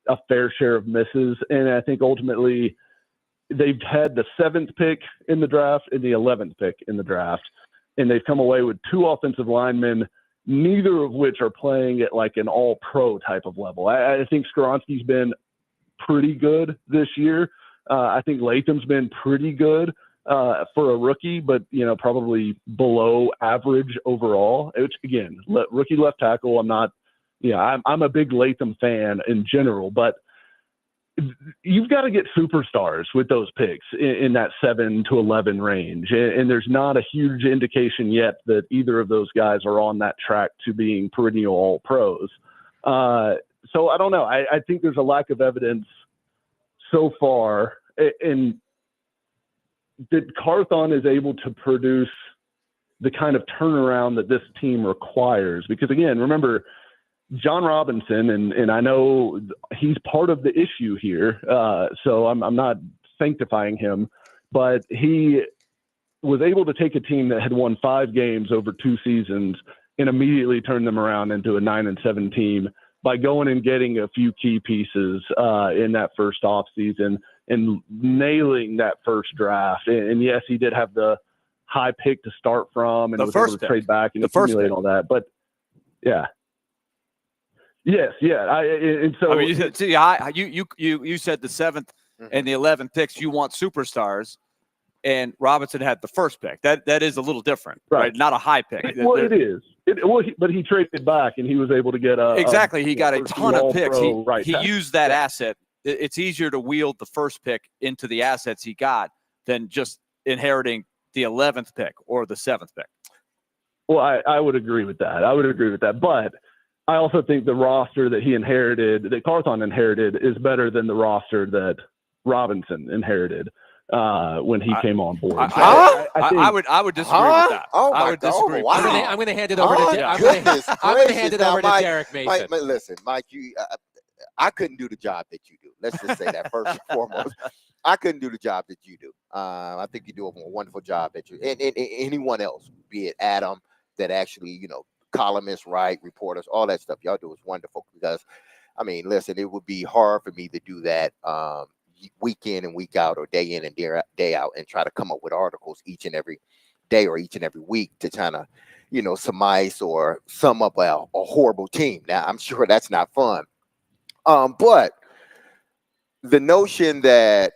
a fair share of misses. And I think ultimately they've had the 7th pick in the draft and the 11th pick in the draft. and they've come away with 2 offensive linemen, neither of which are playing at like an all-pro type of level. I think Skoronski's been pretty good this year. I think Latham's been pretty good for a rookie, but, probably below average overall, which, again, rookie left tackle. I'm a big Latham fan in general, but you've got to get superstars with those picks in that 7 to 11 range. And there's not a huge indication yet that either of those guys are on that track to being perennial all pros. So I don't know. I think there's a lack of evidence so far, and that Carthon is able to produce the kind of turnaround that this team requires. Because again, remember, John Robinson, and I know he's part of the issue here, so I'm not sanctifying him, but he was able to take a team that had won 5 games over 2 seasons and immediately turn them around into a 9-7 team by going and getting a few key pieces in that first offseason and nailing that first draft. And yes, he did have the high pick to start from and was able to trade back and accumulate all that. But yeah. Yes, yeah. And so you said the 7th and the 11th picks. You want superstars, and Robinson had the first pick. That is a little different, right? Not a high pick. Well, it is. But he traded back, and he was able to get he got a ton of picks. He used that asset. It's easier to wield the first pick into the assets he got than just inheriting the 11th pick or the 7th pick. Well, I would agree with that. But I also think the roster that he inherited, that Carthon inherited, is better than the roster that Robinson inherited when he came on board. I would disagree with that. Oh I would disagree. Wow. I'm going to hand it over to I'm going to hand it over to Derek Mason. Mike, listen, Mike, I couldn't do the job that you do. Let's just say that first and foremost. I couldn't do the job that you do. I think you do a wonderful job that you and anyone else, be it Adam, that actually, columnists, write, reporters, all that stuff. Y'all do is wonderful because, listen, it would be hard for me to do that week in and week out or day in and day out and try to come up with articles each and every day or each and every week to try to, surmise or sum up a horrible team. Now, I'm sure that's not fun. But the notion that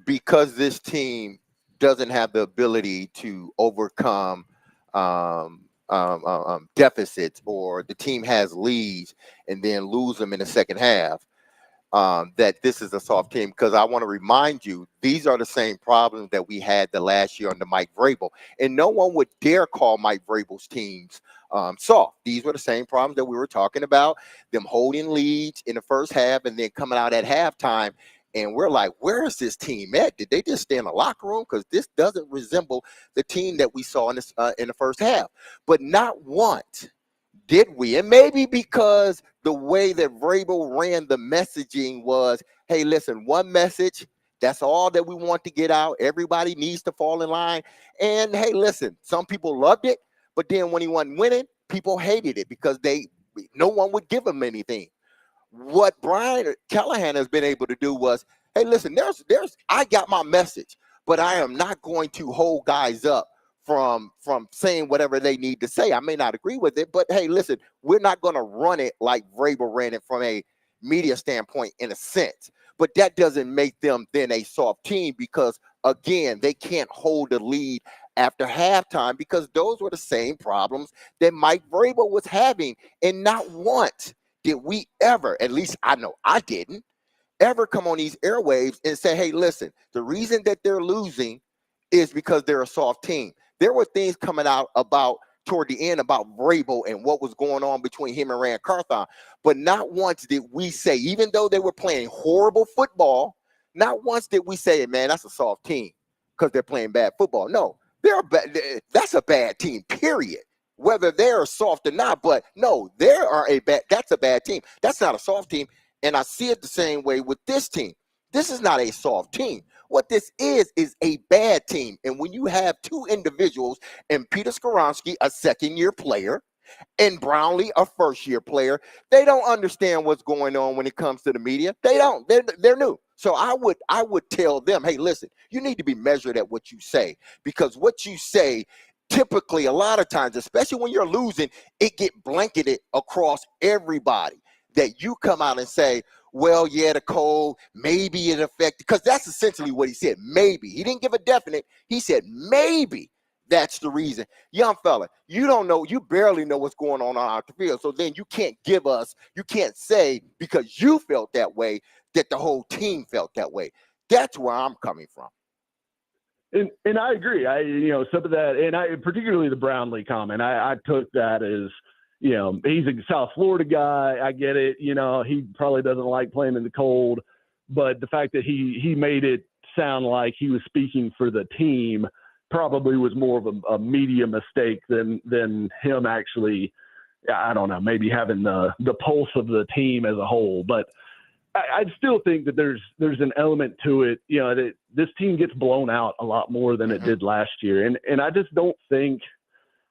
because this team doesn't have the ability to overcome deficits, or the team has leads and then lose them in the second half, that this is a soft team. Because I want to remind you, these are the same problems that we had the last year under Mike Vrabel, and no one would dare call Mike Vrabel's teams soft. These were the same problems that we were talking about, them holding leads in the first half and then coming out at halftime. And we're like, where is this team at? Did they just stay in the locker room? Because this doesn't resemble the team that we saw in the first half. But not once did we. And maybe because the way that Vrabel ran the messaging was, hey, listen, one message, that's all that we want to get out. Everybody needs to fall in line. And, hey, listen, some people loved it. But then when he wasn't winning, people hated it because no one would give him anything. What Brian Callahan has been able to do was, hey, listen, I got my message, but I am not going to hold guys up from saying whatever they need to say. I may not agree with it, but hey, listen, we're not going to run it like Vrabel ran it from a media standpoint in a sense. But that doesn't make them then a soft team because, again, they can't hold the lead after halftime because those were the same problems that Mike Vrabel was having. And not once did we ever, at least I know I didn't, ever come on these airwaves and say, hey, listen, the reason that they're losing is because they're a soft team. There were things coming out toward the end about Vrabel and what was going on between him and Rand Carthon. But not once did we say, even though they were playing horrible football, not once did we say, man, that's a soft team because they're playing bad football. No, that's a bad team, period. Whether they're soft or not, but no, that's a bad team. That's not a soft team. And I see it the same way with this team. This is not a soft team. What this is a bad team. And when you have two individuals, and Peter Skoronski, a second-year player, and Brownlee, a first-year player, they don't understand what's going on when it comes to the media. They don't. They're new. So I would tell them, hey, listen, you need to be measured at what you say, because what you say typically a lot of times, especially when you're losing, it get blanketed across everybody that you come out and say, well, yeah, the cold, maybe it affected, because that's essentially what he said. Maybe. He didn't give a definite. He said maybe that's the reason. Young fella, you don't know, you barely know what's going on out the field. So then you can't say because you felt that way that the whole team felt that way. That's where I'm coming from. And I agree. Some of that, and I particularly the Brownlee comment, I took that as, he's a South Florida guy. I get it. He probably doesn't like playing in the cold, but the fact that he made it sound like he was speaking for the team probably was more of a media mistake than him actually, I don't know, maybe having the pulse of the team as a whole. But I still think that there's an element to it, that this team gets blown out a lot more than it did last year. And I just don't think,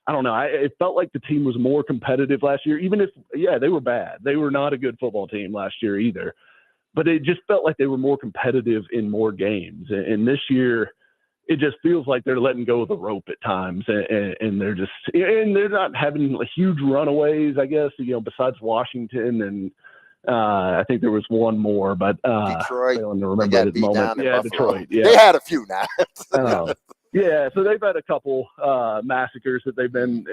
I don't know, it felt like the team was more competitive last year, even if, they were bad. They were not a good football team last year either. But it just felt like they were more competitive in more games. And this year, it just feels like they're letting go of the rope at times. And they're just, and they're not having huge runaways, I guess, besides Washington and, I think there was one more, but Detroit. failing to remember at the moment. Yeah, Detroit. Yeah, they had a few now. Yeah, so they've had a couple massacres that they've been,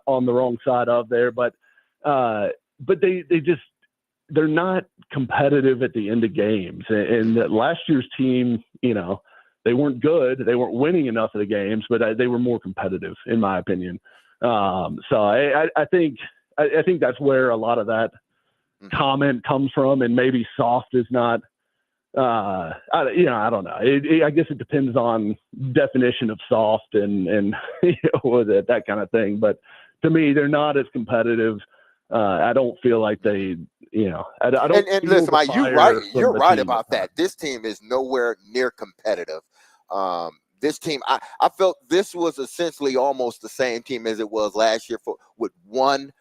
on the wrong side of there, but they're not competitive at the end of games. And last year's team, they weren't good, they weren't winning enough of the games, but they were more competitive, in my opinion. So I think that's where a lot of that comment comes from, and maybe soft is not I don't know. I guess it depends on definition of soft and that kind of thing, but to me they're not as competitive. I don't feel like they, I don't. And listen, Mike, you're right about that. This team is nowhere near competitive. This team, I felt this was essentially almost the same team as it was last year, with one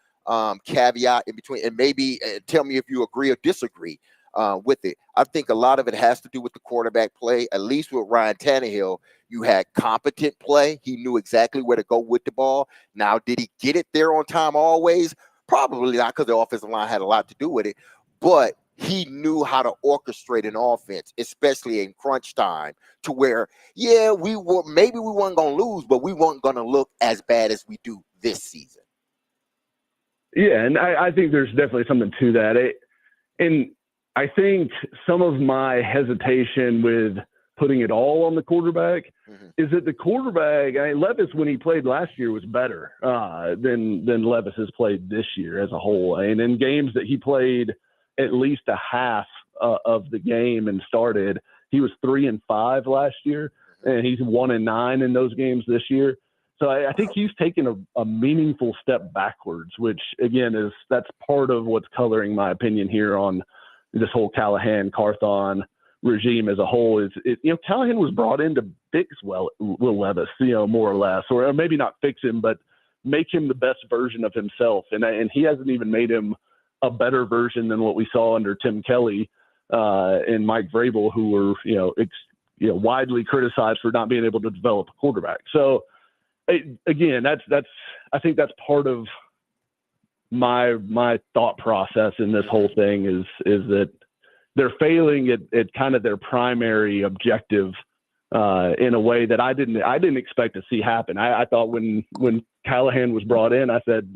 caveat in between, and maybe tell me if you agree or disagree with it. I think a lot of it has to do with the quarterback play. At least with Ryan Tannehill, you had competent play. He knew exactly where to go with the ball. Now, did he get it there on time always? Probably not, because the offensive line had a lot to do with it, but he knew how to orchestrate an offense, especially in crunch time, to where, maybe we weren't going to lose, but we weren't going to look as bad as we do this season. Yeah, and I think there's definitely something to that. And I think some of my hesitation with putting it all on the quarterback is that the quarterback, Levis, when he played last year, was better than Levis has played this year as a whole. And in games that he played at least a half of the game and started, he was 3-5 last year, and he's 1-9 in those games this year. So I think he's taken a meaningful step backwards, which again that's part of what's coloring my opinion here on this whole Callahan Carthon regime as a whole. Callahan was brought in to fix Will Levis, more or less, or maybe not fix him, but make him the best version of himself. And he hasn't even made him a better version than what we saw under Tim Kelly and Mike Vrabel, who were widely criticized for not being able to develop a quarterback. So again, I think that's part of my thought process in this whole thing is that they're failing at kind of their primary objective in a way that I didn't expect to see happen. I thought when Callahan was brought in, I said,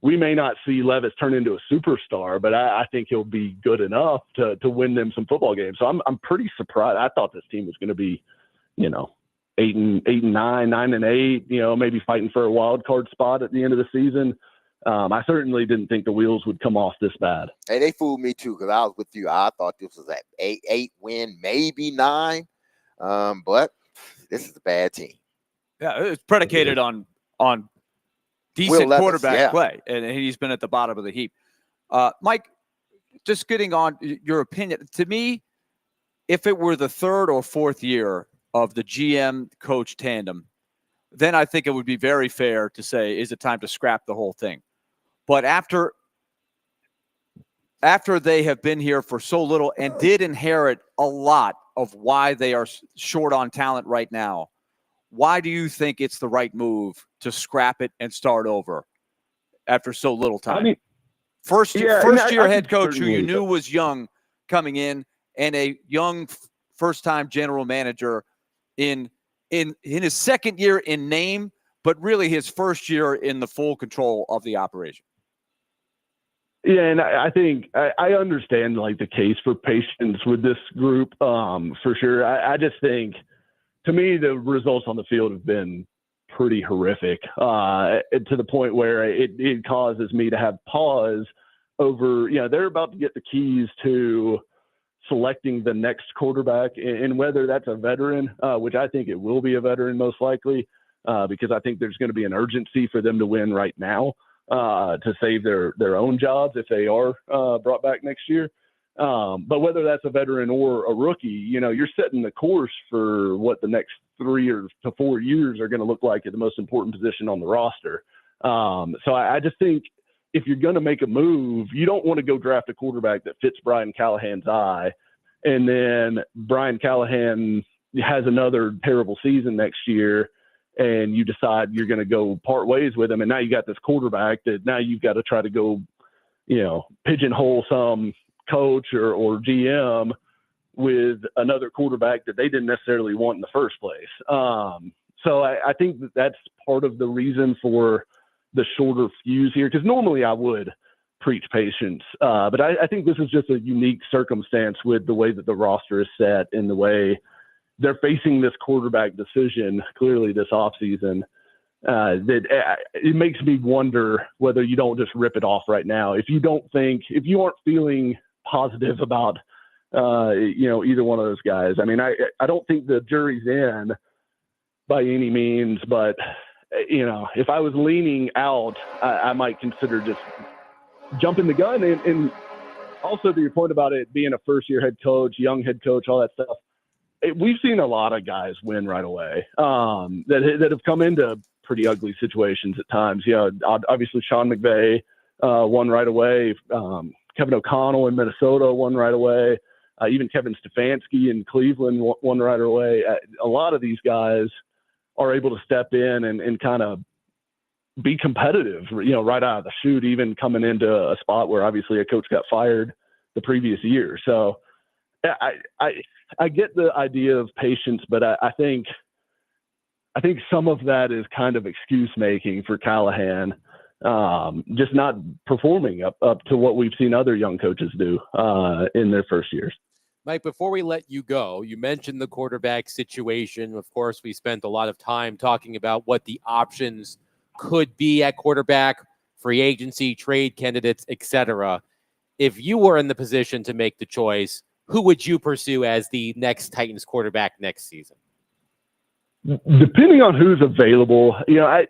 we may not see Levis turn into a superstar, but I think he'll be good enough to win them some football games. So I'm pretty surprised. I thought this team was going to be, 8-9, 9-8, maybe fighting for a wild card spot at the end of the season. I certainly didn't think the wheels would come off this bad. Hey, they fooled me too, because I was with you. I thought this was an 8 win, maybe 9. But this is a bad team. Yeah, it's predicated on decent quarterback play, and he's been at the bottom of the heap. Mike, just getting on your opinion, to me, if it were the third or fourth year of the GM coach tandem, then I think it would be very fair to say, is it time to scrap the whole thing? But after they have been here for so little and did inherit a lot of why they are short on talent right now, Why do you think it's the right move to scrap it and start over after so little time? I mean, first year I head can coach who you certainly- knew was young coming in, and a young first-time general manager in his second year in name, but really his first year in the full control of the operation. Yeah, and I think I understand like the case for patience with this group for sure. I just think, to me, the results on the field have been pretty horrific to the point where it causes me to have pause over, they're about to get the keys to selecting the next quarterback, and whether that's a veteran, which I think it will be a veteran most likely, because I think there's going to be an urgency for them to win right now to save their own jobs if they are brought back next year. But whether that's a veteran or a rookie, you're setting the course for what the next 3 to 4 years are going to look like at the most important position on the roster. So I just think if you're going to make a move, you don't want to go draft a quarterback that fits Brian Callahan's eye, and then Brian Callahan has another terrible season next year, and you decide you're going to go part ways with him, and now you got this quarterback that now you've got to try to go, pigeonhole some coach or GM with another quarterback that they didn't necessarily want in the first place. So I think that's part of the reason for the shorter fuse here, because normally I would preach patience, but I think this is just a unique circumstance with the way that the roster is set and the way they're facing this quarterback decision clearly this offseason. That it makes me wonder whether you don't just rip it off right now. If you aren't feeling positive about, either one of those guys. I mean, I don't think the jury's in by any means, but if I was leaning out, I might consider just jumping the gun. And also to your point about it being a first-year head coach, young head coach, all that stuff, we've seen a lot of guys win right away that have come into pretty ugly situations at times. Obviously Sean McVay won right away. Kevin O'Connell in Minnesota won right away. Even Kevin Stefanski in Cleveland won right away. A lot of these guys are able to step in and kind of be competitive, right out of the chute, even coming into a spot where obviously a coach got fired the previous year. So I get the idea of patience, but I think some of that is kind of excuse making for Callahan, just not performing up to what we've seen other young coaches do in their first years. Mike, before we let you go, you mentioned the quarterback situation. Of course, we spent a lot of time talking about what the options could be at quarterback, free agency, trade candidates, etc. If you were in the position to make the choice, who would you pursue as the next Titans quarterback next season? Depending on who's available, I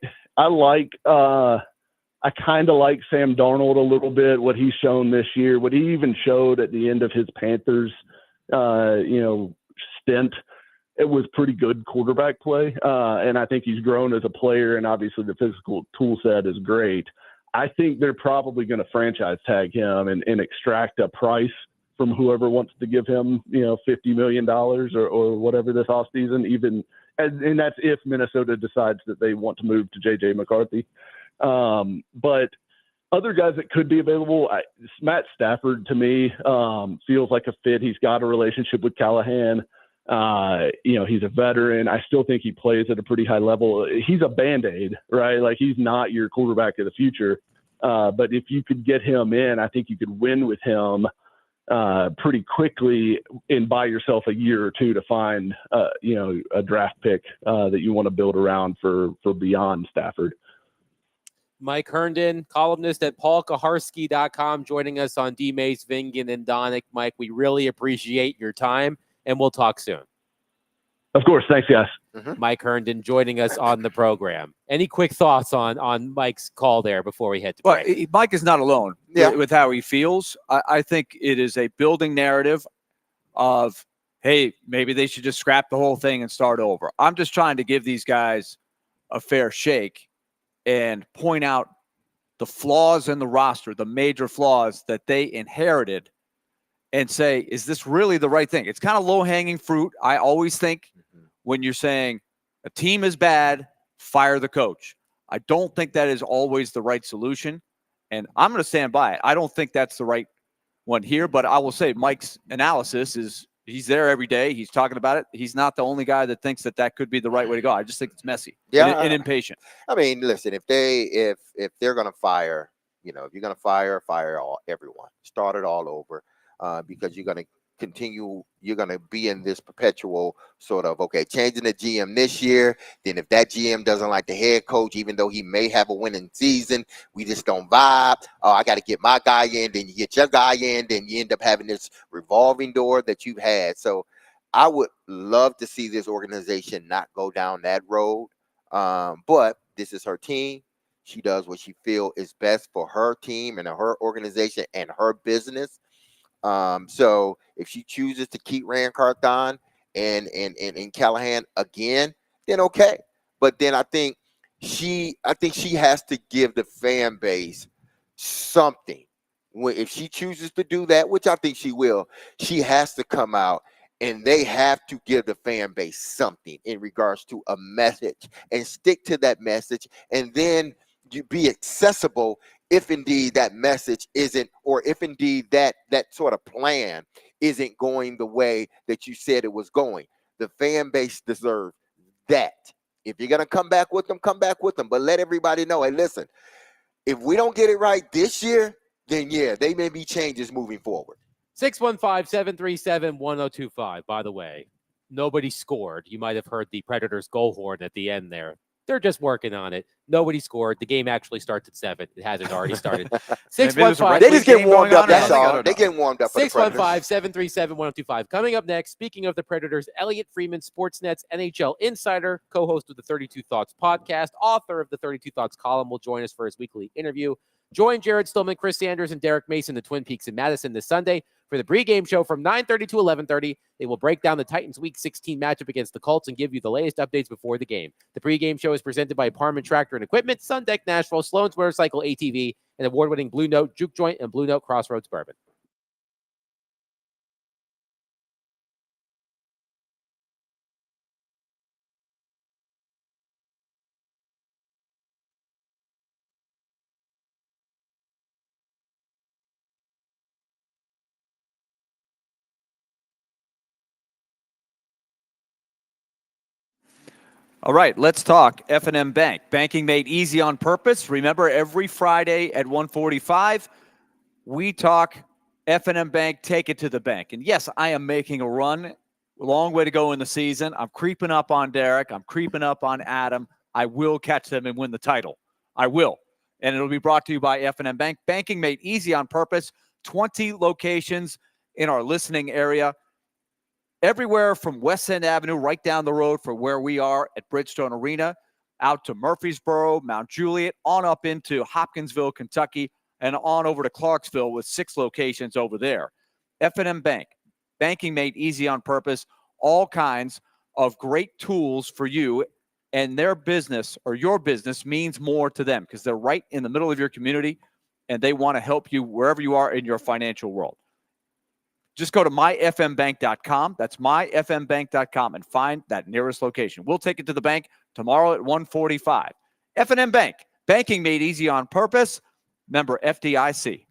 kind of like Sam Darnold a little bit, what he's shown this year, what he even showed at the end of his Panthers stint. It was pretty good quarterback play. And I think he's grown as a player, and obviously the physical tool set is great. I think they're probably going to franchise tag him and extract a price from whoever wants to give him, $50 million or whatever this offseason, and that's if Minnesota decides that they want to move to JJ McCarthy. But other guys that could be available, Matt Stafford to me feels like a fit. He's got a relationship with Callahan. He's a veteran. I still think he plays at a pretty high level. He's a Band-Aid, right? Like, he's not your quarterback of the future. But if you could get him in, I think you could win with him pretty quickly and buy yourself a year or two to find, a draft pick that you want to build around for beyond Stafford. Mike Herndon, columnist at paulkaharski.com, joining us on D. Mace, Vingan, and Donick. Mike, we really appreciate your time, and we'll talk soon. Of course. Thanks, guys. Mm-hmm. Mike Herndon joining us on the program. Any quick thoughts on Mike's call there before we head to break? Well, Mike is not alone with how he feels. I think it is a building narrative of, hey, maybe they should just scrap the whole thing and start over. I'm just trying to give these guys a fair shake and point out the flaws in the roster, the major flaws that they inherited, and say, is this really the right thing? It's kind of low-hanging fruit. I always think when you're saying, A team is bad, fire the coach. I don't think that is always the right solution, and I'm going to stand by it. I don't think that's the right one here, but I will say Mike's analysis is he's there every day. He's talking about it. He's not the only guy that thinks that could be the right way to go. I just think it's messy and impatient. I mean, listen, if they're going to fire, if you're going to fire everyone, start it all over, because you're going to continue, you're going to be in this perpetual sort of, okay, changing the GM this year. Then if that GM doesn't like the head coach, even though he may have a winning season, we just don't vibe. Oh, I got to get my guy in. Then you get your guy in. Then you end up having this revolving door that you've had. So I would love to see this organization not go down that road. But this is her team. She does what she feels is best for her team and her organization and her business. So if she chooses to keep Rand Carthon and Callahan again, then okay. But then I think she has to give the fan base something. If she chooses to do that, which I think she will, she has to come out and they have to give the fan base something in regards to a message and stick to that message, and then you be accessible if indeed that message isn't, or if indeed that sort of plan isn't going the way that you said it was going. The fan base deserves that. If you're going to come back with them, come back with them. But let everybody know, hey, listen, if we don't get it right this year, then yeah, they may be changes moving forward. 615-737-1025. By the way, nobody scored. You might have heard the Predators goal horn at the end there. They're just working on it. Nobody scored. The game actually starts at 7. It hasn't already started. 615. They just get warmed up. That's all. They get warmed up. 615-737-1025. Coming up next, speaking of the Predators, Elliot Freeman, Sportsnet's NHL insider, co-host of the 32 Thoughts podcast, author of the 32 Thoughts column, will join us for his weekly interview. Join Jared Stillman, Chris Sanders, and Derek Mason, the Twin Peaks in Madison this Sunday for the pregame show from 9:30 to 11:30. They will break down the Titans' Week 16 matchup against the Colts and give you the latest updates before the game. The pregame show is presented by Parman Tractor and Equipment, Sundeck Nashville, Sloan's Motorcycle ATV, and award-winning Blue Note Juke Joint and Blue Note Crossroads Bourbon. All right, let's talk F&M Bank. Banking made easy on purpose. Remember, every Friday at 1:45, we talk F&M Bank, take it to the bank. And yes, I am making a run. Long way to go in the season. I'm creeping up on Derek. I'm creeping up on Adam. I will catch them and win the title. I will. And it'll be brought to you by F&M Bank. Banking made easy on purpose. 20 locations in our listening area. Everywhere from West End Avenue right down the road for where we are at Bridgestone Arena, out to Murfreesboro, Mount Juliet, on up into Hopkinsville, Kentucky, and on over to Clarksville with 6 locations over there. F&M Bank, banking made easy on purpose, all kinds of great tools for you, and their business or your business means more to them because they're right in the middle of your community and they want to help you wherever you are in your financial world. Just go to myfmbank.com. That's myfmbank.com and find that nearest location. We'll take it to the bank tomorrow at 1:45. F&M Bank, banking made easy on purpose. Member FDIC.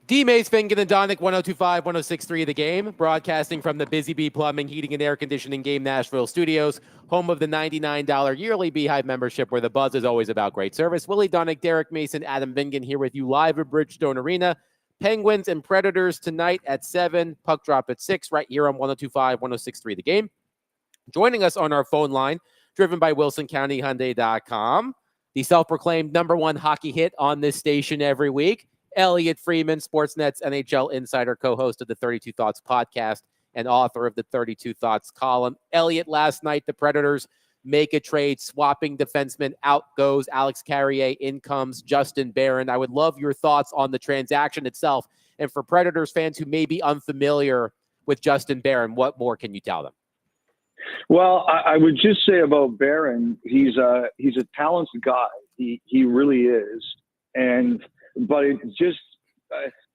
D-Mays, Finken, and Donick, 102.5, 106.3 The Game, broadcasting from the Busy Bee Plumbing, Heating, and Air Conditioning Game Nashville studios, home of the $99 yearly Beehive membership, where the buzz is always about great service. Willie Donick, Derek Mason, Adam Vingan here with you live at Bridgestone Arena. Penguins and Predators tonight at 7, puck drop at 6, right here on 102.5, 106.3 The Game. Joining us on our phone line, driven by WilsonCountyHyundai.com, the self-proclaimed #1 hockey hit on this station every week, Elliot Freeman, Sportsnet's NHL insider, co-host of the 32 Thoughts podcast and author of the 32 Thoughts column. Elliot, last night the Predators make a trade, swapping defensemen. Out goes Alex Carrier, in comes Justin Barron. I would love your thoughts on the transaction itself. And for Predators fans who may be unfamiliar with Justin Barron, what more can you tell them? Well, I would just say about Barron, he's a talented guy. He really is. But it just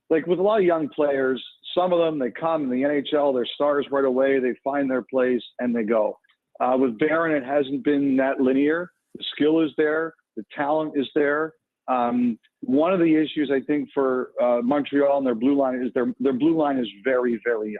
like with a lot of young players, some of them, they come in the NHL, they're stars right away, they find their place and they go. With Barron, it hasn't been that linear. The skill is there, the talent is there. One of the issues I think for Montreal and their blue line is their blue line is very, very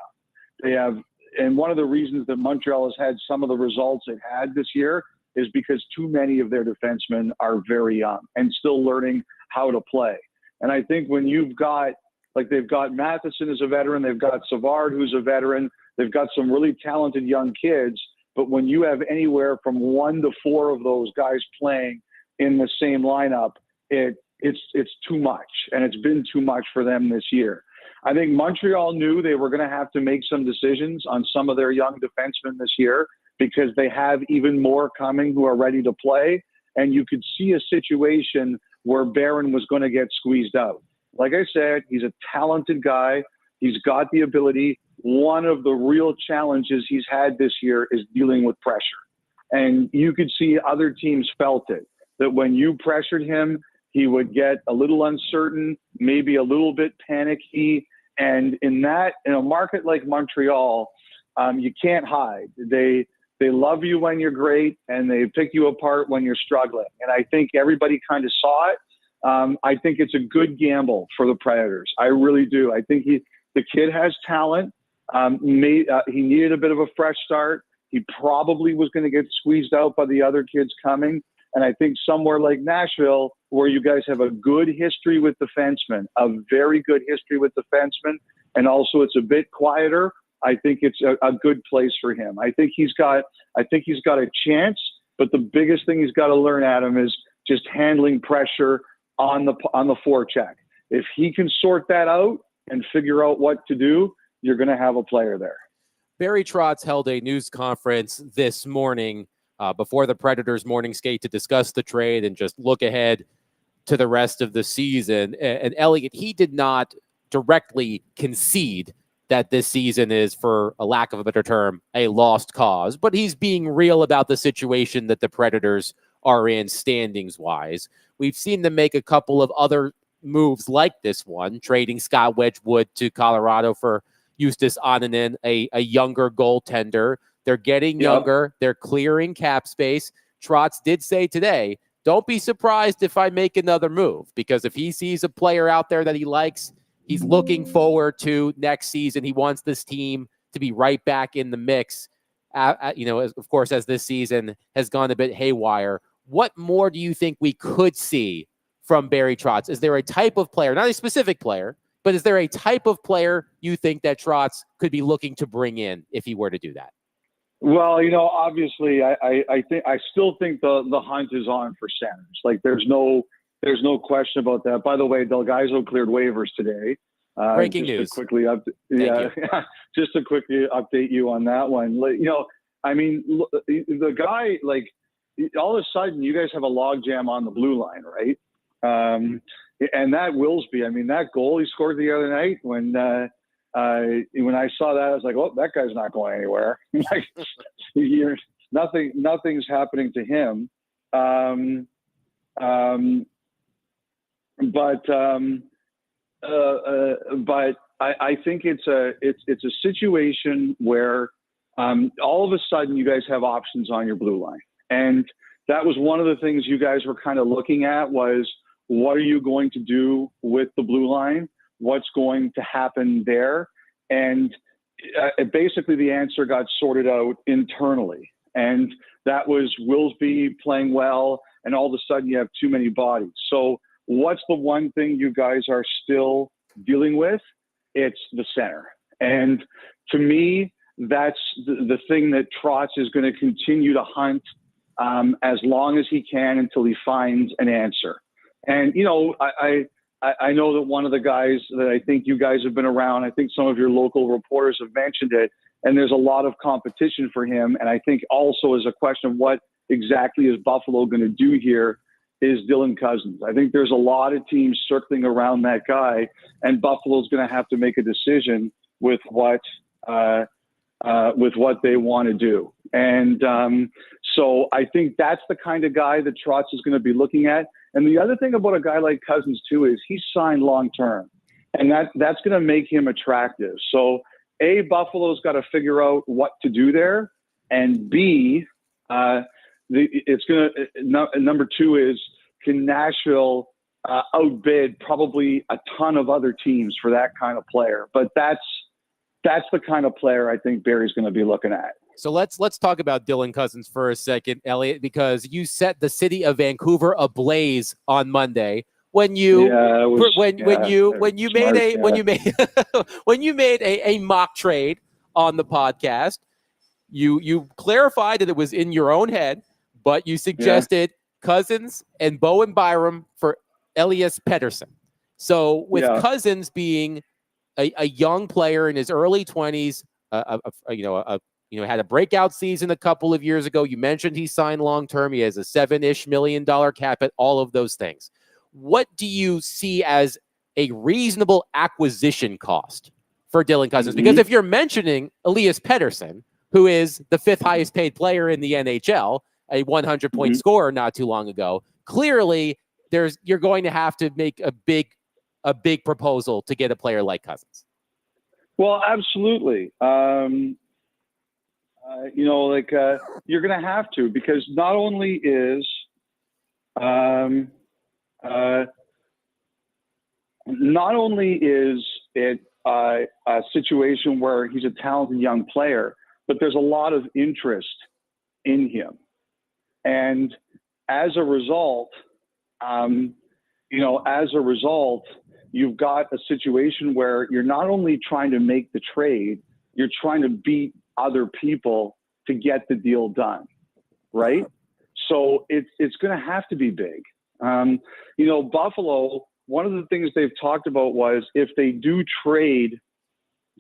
young. And one of the reasons that Montreal has had some of the results it had this year is because too many of their defensemen are very young and still learning how to play. And I think when you've got, like they've got Matheson as a veteran, they've got Savard who's a veteran, they've got some really talented young kids, but when you have anywhere from 1 to 4 of those guys playing in the same lineup, it's too much, and it's been too much for them this year. I think Montreal knew they were going to have to make some decisions on some of their young defensemen this year because they have even more coming who are ready to play, and you could see a situation where Barron was going to get squeezed out. Like I said, he's a talented guy. He's got the ability. One of the real challenges he's had this year is dealing with pressure. And you could see other teams felt it, that when you pressured him, he would get a little uncertain, maybe a little bit panicky. And in a market like Montreal, you can't hide. They love you when you're great, and they pick you apart when you're struggling. And I think everybody kind of saw it. I think it's a good gamble for the Predators. I really do. I think the kid has talent. He needed a bit of a fresh start. He probably was going to get squeezed out by the other kids coming. And I think somewhere like Nashville, where you guys have a good history with defensemen, a very good history with defensemen, and also it's a bit quieter, I think it's a good place for him. I think he's got a chance, but the biggest thing he's got to learn, Adam, is just handling pressure on the forecheck. If he can sort that out and figure out what to do, you're going to have a player there. Barry Trotz held a news conference this morning before the Predators' morning skate to discuss the trade and just look ahead to the rest of the season. And Elliot, he did not directly concede that this season is, for a lack of a better term, a lost cause, but he's being real about the situation that the Predators are in standings-wise. We've seen them make a couple of other moves like this one, trading Scott Wedgwood to Colorado for Justus Annunen, a younger goaltender. They're getting younger. They're clearing cap space. Trotz did say today, don't be surprised if I make another move, because if he sees a player out there that he likes, he's looking forward to next season. He wants this team to be right back in the mix, of course, as this season has gone a bit haywire. What more do you think we could see from Barry Trotz? Is there a type of player, not a specific player, but is there a type of player you think that Trotz could be looking to bring in if he were to do that? Well, obviously, I still think the hunt is on for centers. Like there's no question about that. By the way, Delgado cleared waivers today. Breaking news. Just to quickly update you on that one. The guy, like, all of a sudden you guys have a logjam on the blue line, right? And that Willsby, that goal he scored the other night, when I saw that, I was like, oh, that guy's not going anywhere. Nothing's happening to him. But I think it's a situation where all of a sudden you guys have options on your blue line. And that was one of the things you guys were kind of looking at, was what are you going to do with the blue line? what's going to happen there. And basically the answer got sorted out internally. And that was Willsby playing well, and all of a sudden you have too many bodies. So what's the one thing you guys are still dealing with? It's the center. And to me, that's the thing that Trotz is going to continue to hunt as long as he can until he finds an answer. And, you know, I know that one of the guys that I think you guys have been around, I think some of your local reporters have mentioned it, and there's a lot of competition for him. And I think also as a question of what exactly is Buffalo going to do here is Dylan Cousins. I think there's a lot of teams circling around that guy, and Buffalo's going to have to make a decision with what they want to do. And so I think that's the kind of guy that Trotz is going to be looking at. And the other thing about a guy like Cousins too is he's signed long-term, and that's going to make him attractive. So A, Buffalo's got to figure out what to do there, and B, it's going to, number two is, can Nashville outbid probably a ton of other teams for that kind of player? But that's the kind of player I think Barry's going to be looking at. So let's talk about Dylan Cousins for a second, Elliot, because you set the city of Vancouver ablaze on Monday when you made a mock trade on the podcast. You clarified that it was in your own head, but you suggested Cousins and Bowen Byram for Elias Pettersson. So with Cousins being a young player in his early 20s, had a breakout season a couple of years ago. You mentioned he signed long-term. He has a $7-ish million cap at all of those things. What do you see as a reasonable acquisition cost for Dylan Cousins? Because if you're mentioning Elias Pettersson, who is the 5th highest paid player in the NHL, a 100-point scorer not too long ago, clearly you're going to have to make a big proposal to get a player like Cousins. Well, absolutely. You're going to have to, because not only is it a situation where he's a talented young player, but there's a lot of interest in him. And as a result, you've got a situation where you're not only trying to make the trade, you're trying to beat other people to get the deal done, right? So it's going to have to be big. Buffalo, one of the things they've talked about was if they do trade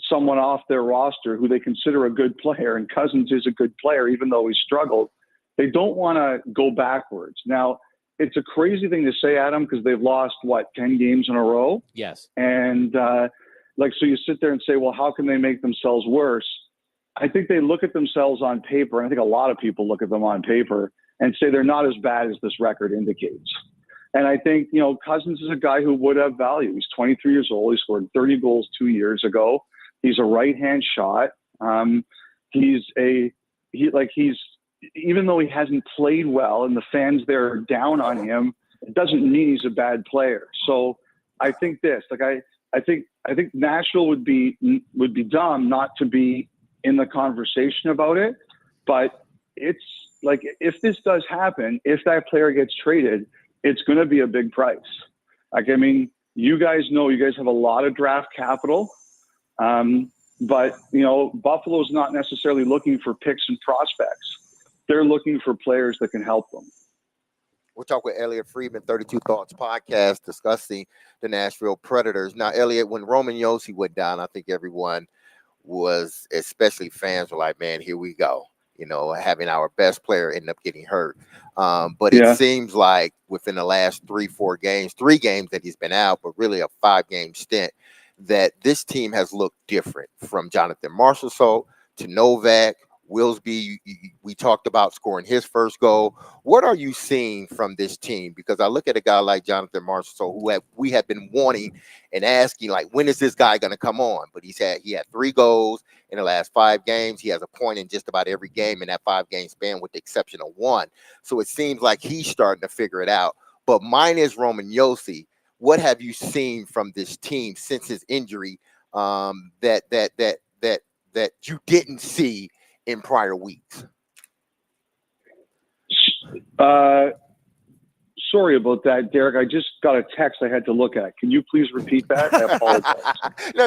someone off their roster who they consider a good player, and Cousins is a good player even though he struggled, they don't want to go backwards. Now, it's a crazy thing to say, Adam, because they've lost, 10 games in a row? Yes. And so you sit there and say, well, how can they make themselves worse? I think they look at themselves on paper, and I think a lot of people look at them on paper and say they're not as bad as this record indicates. And I think, Cousins is a guy who would have value. He's 23 years old. He scored 30 goals 2 years ago. He's a right-hand shot. Even though he hasn't played well and the fans there are down on him, it doesn't mean he's a bad player. So I think I think Nashville would be dumb not to be in the conversation about it. But it's like, if this does happen, if that player gets traded, it's going to be a big price. You guys have a lot of draft capital. But Buffalo's not necessarily looking for picks and prospects. They're looking for players that can help them. We'll talk with Elliot Friedman, 32 Thoughts podcast, discussing the Nashville Predators. Now, Elliot, when Roman Josi went down, I think everyone was, especially fans, were like, man, here we go. Having our best player end up getting hurt. But it seems like within the last 3-4 games, 3 games that he's been out, but really a 5-game stint, that this team has looked different, from Jonathan Marchessault to Novak, Willsby. We talked about scoring his first goal. What are you seeing from this team? Because I look at a guy like Jonathan Marchessault, who we have been wanting and asking, like, when is this guy going to come on? But he had 3 goals in the last 5 games. He has a point in just about every game in that 5-game span, with the exception of 1. So it seems like he's starting to figure it out. But mine is Roman Josi. what have you seen from this team since his injury that you didn't see in prior weeks? Sorry about that, Derek. I just got a text I had to look at. Can you please repeat that? I apologize. No.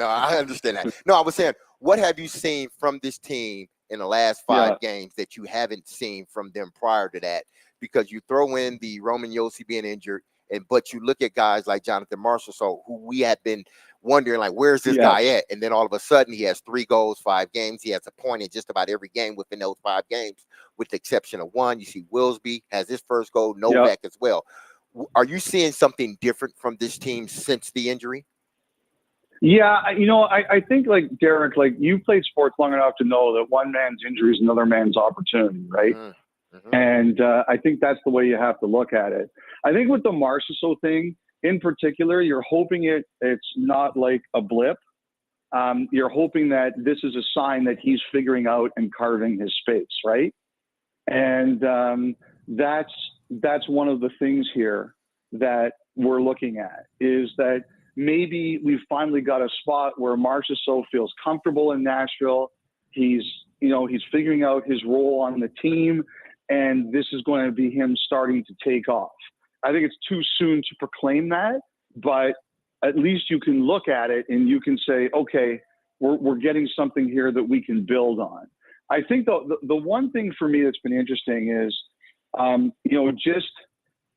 I understand that. No, I was saying, what have you seen from this team in the last 5 games that you haven't seen from them prior to that? Because you throw in the Roman Josi being injured, but you look at guys like Jonathan Marshall, so who we had been wondering, like, where's this guy at? And then all of a sudden he has 3 goals, 5 games. He has a point in just about every game within those 5 games, with the exception of 1. You see Willsby has his first goal, Novak as well. Are you seeing something different from this team since the injury? Yeah, I think, like, Derek, like, you played sports long enough to know that one man's injury is another man's opportunity, right? Mm-hmm. And I think that's the way you have to look at it. I think with the Marchessault thing in particular, you're hoping it's not like a blip. You're hoping that this is a sign that he's figuring out and carving his space, right? And that's one of the things here that we're looking at, is that maybe we've finally got a spot where Marchessault feels comfortable in Nashville. He's figuring out his role on the team, and this is going to be him starting to take off. I think it's too soon to proclaim that, but at least you can look at it and you can say, okay, we're getting something here that we can build on. I think the one thing for me that's been interesting is, just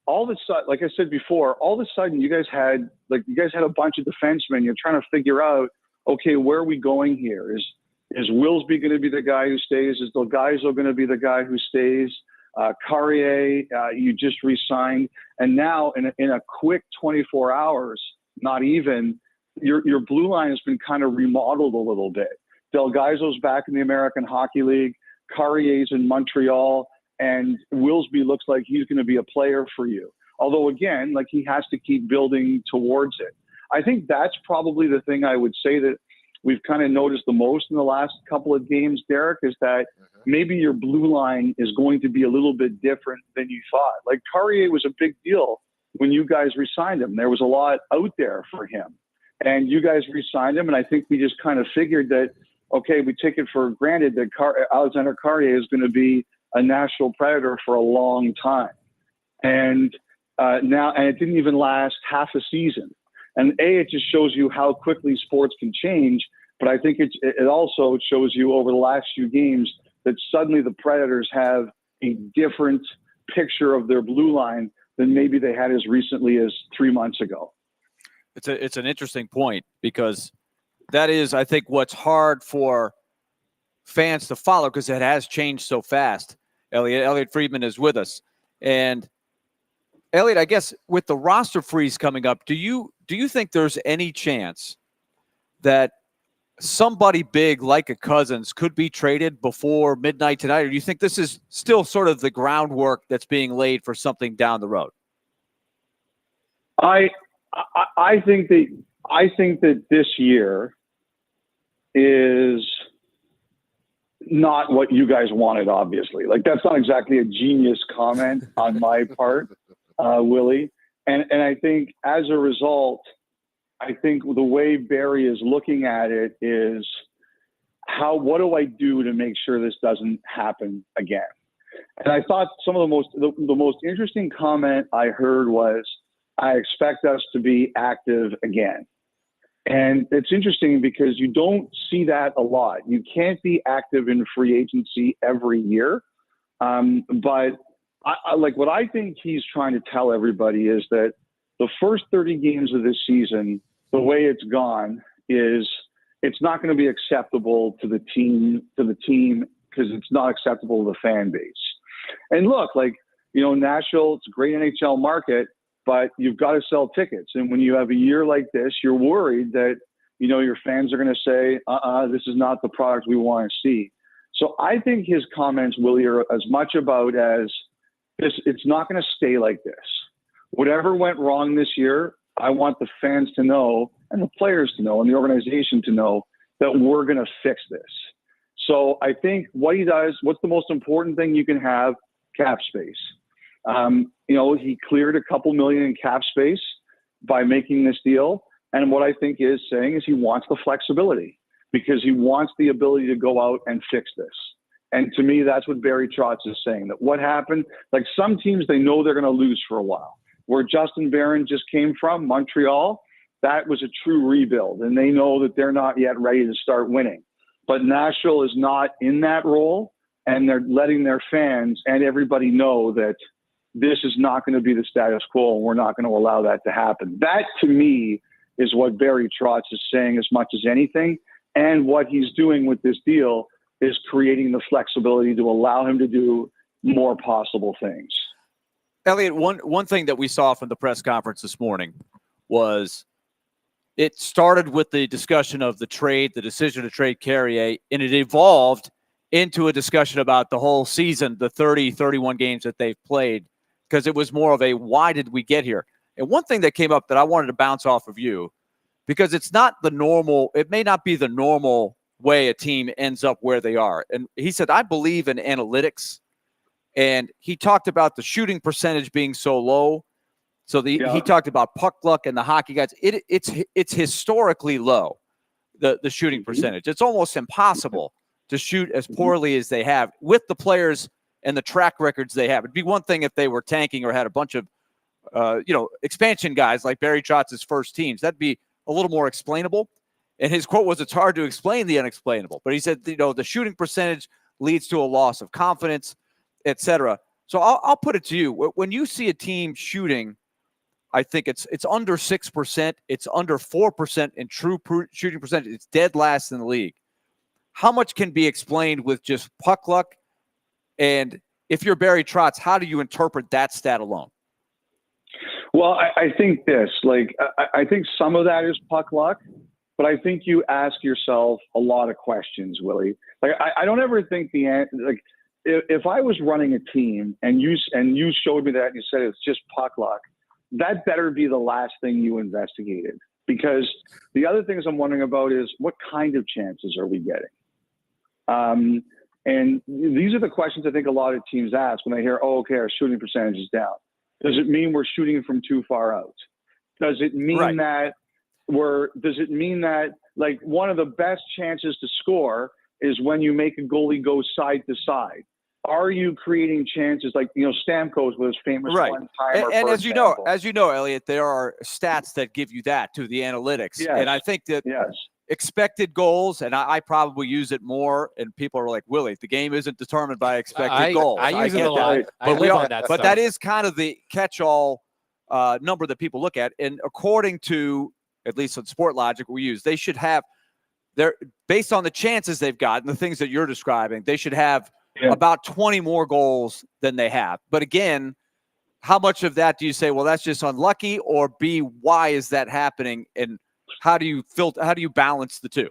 all of a sudden, like I said before, all of a sudden you guys had a bunch of defensemen. You're trying to figure out, okay, where are we going here? Is Willsby going to be the guy who stays? Is Delgaiso going to be the guy who stays? Carrier, you just re-signed, and now in a quick 24 hours, not even, your blue line has been kind of remodeled a little bit. Delgaiso's back in the American Hockey League, Carrier's in Montreal, and Willsby looks like he's going to be a player for you. Although, again, like, he has to keep building towards it. I think that's probably the thing I would say that we've kind of noticed the most in the last couple of games, Derek, is that maybe your blue line is going to be a little bit different than you thought. Like, Carrier was a big deal when you guys re-signed him. There was a lot out there for him. And you guys re-signed him, and I think we just kind of figured that, okay, we take it for granted that Alexander Carrier is going to be a Nashville Predator for a long time. And now it didn't even last half a season. And it just shows you how quickly sports can change. But I think it also shows you over the last few games that suddenly the Predators have a different picture of their blue line than maybe they had as recently as 3 months ago. It's an interesting point, because that is, I think, what's hard for fans to follow, because it has changed so fast. Elliot Friedman is with us. And Elliot, I guess with the roster freeze coming up, do you think there's any chance that somebody big like a Cousins could be traded before midnight tonight? Or do you think this is still sort of the groundwork that's being laid for something down the road? I think that this year is not what you guys wanted, obviously. Like, that's not exactly a genius comment on my part, Willie. And I think as a result, I think the way Barry is looking at it is, what do I do to make sure this doesn't happen again? And I thought some of the most interesting comment I heard was, I expect us to be active again. And it's interesting because you don't see that a lot. You can't be active in free agency every year. But what I think he's trying to tell everybody is that the first 30 games of this season, the way it's gone is it's not going to be acceptable to the team because it's not acceptable to the fan base. And look, Nashville, it's a great NHL market, but you've got to sell tickets. And when you have a year like this, you're worried that, your fans are going to say, this is not the product we want to see. So I think his comments, Willie, are as much about as this, it's not going to stay like this. Whatever went wrong this year, I want the fans to know, and the players to know, and the organization to know that we're going to fix this. So I think what he does, what's the most important thing you can have? Cap space. He cleared a couple million in cap space. by making this deal. And what I think is saying is he wants the flexibility because he wants the ability to go out and fix this. And to me, that's what Barry Trotz is saying, that what happened, like some teams, they know they're going to lose for a while. Where Justin Barron just came from, Montreal, that was a true rebuild. And they know that they're not yet ready to start winning. But Nashville is not in that role. And they're letting their fans and everybody know that this is not going to be the status quo. And we're not going to allow that to happen. That, to me, is what Barry Trotz is saying as much as anything. And what he's doing with this deal is creating the flexibility to allow him to do more possible things. Elliot, one thing that we saw from the press conference this morning was it started with the discussion of the trade, the decision to trade Carrier, and it evolved into a discussion about the whole season, the 30, 31 games that they've played, because it was more of a why did we get here? And one thing that came up that I wanted to bounce off of you, because it's not the normal, it may not be the normal way a team ends up where they are. And he said, I believe in analytics. And he talked about the shooting percentage being so low. So he talked about puck luck and the hockey guys. It's historically low, the shooting percentage. It's almost impossible to shoot as poorly as they have with the players and the track records they have. It'd be one thing if they were tanking or had a bunch of expansion guys like Barry Trotz's first teams. That'd be a little more explainable. And his quote was, it's hard to explain the unexplainable. But he said, the shooting percentage leads to a loss of confidence, et cetera. So I'll put it to you. When you see a team shooting, I think it's under 6%. It's under 4% in true shooting percentage. It's dead last in the league. How much can be explained with just puck luck? And if you're Barry Trotz, how do you interpret that stat alone? Well, I think this, I think some of that is puck luck. But I think you ask yourself a lot of questions, Willie. I don't ever think if I was running a team and you showed me that and you said it's just puck luck, that better be the last thing you investigated. Because the other things I'm wondering about is what kind of chances are we getting? And these are the questions I think a lot of teams ask when they hear, oh, okay, our shooting percentage is down. Does it mean we're shooting from too far out? Does it mean that like one of the best chances to score is when you make a goalie go side to side? Are you creating chances like, Stamkos was famous one-timer? And as you know, Elliot, there are stats that give you that to the analytics. Yes. And I think that expected goals, and I probably use it more, and people are like, Willie, the game isn't determined by expected goals. I use it a lot. But that is kind of the catch-all number that people look at. And according to, at least on Sport Logic we use, they should have, based on the chances they've got and the things that you're describing, they should have about 20 more goals than they have. But again, how much of that do you say, well, that's just unlucky, or B, why is that happening? And how do you balance the two?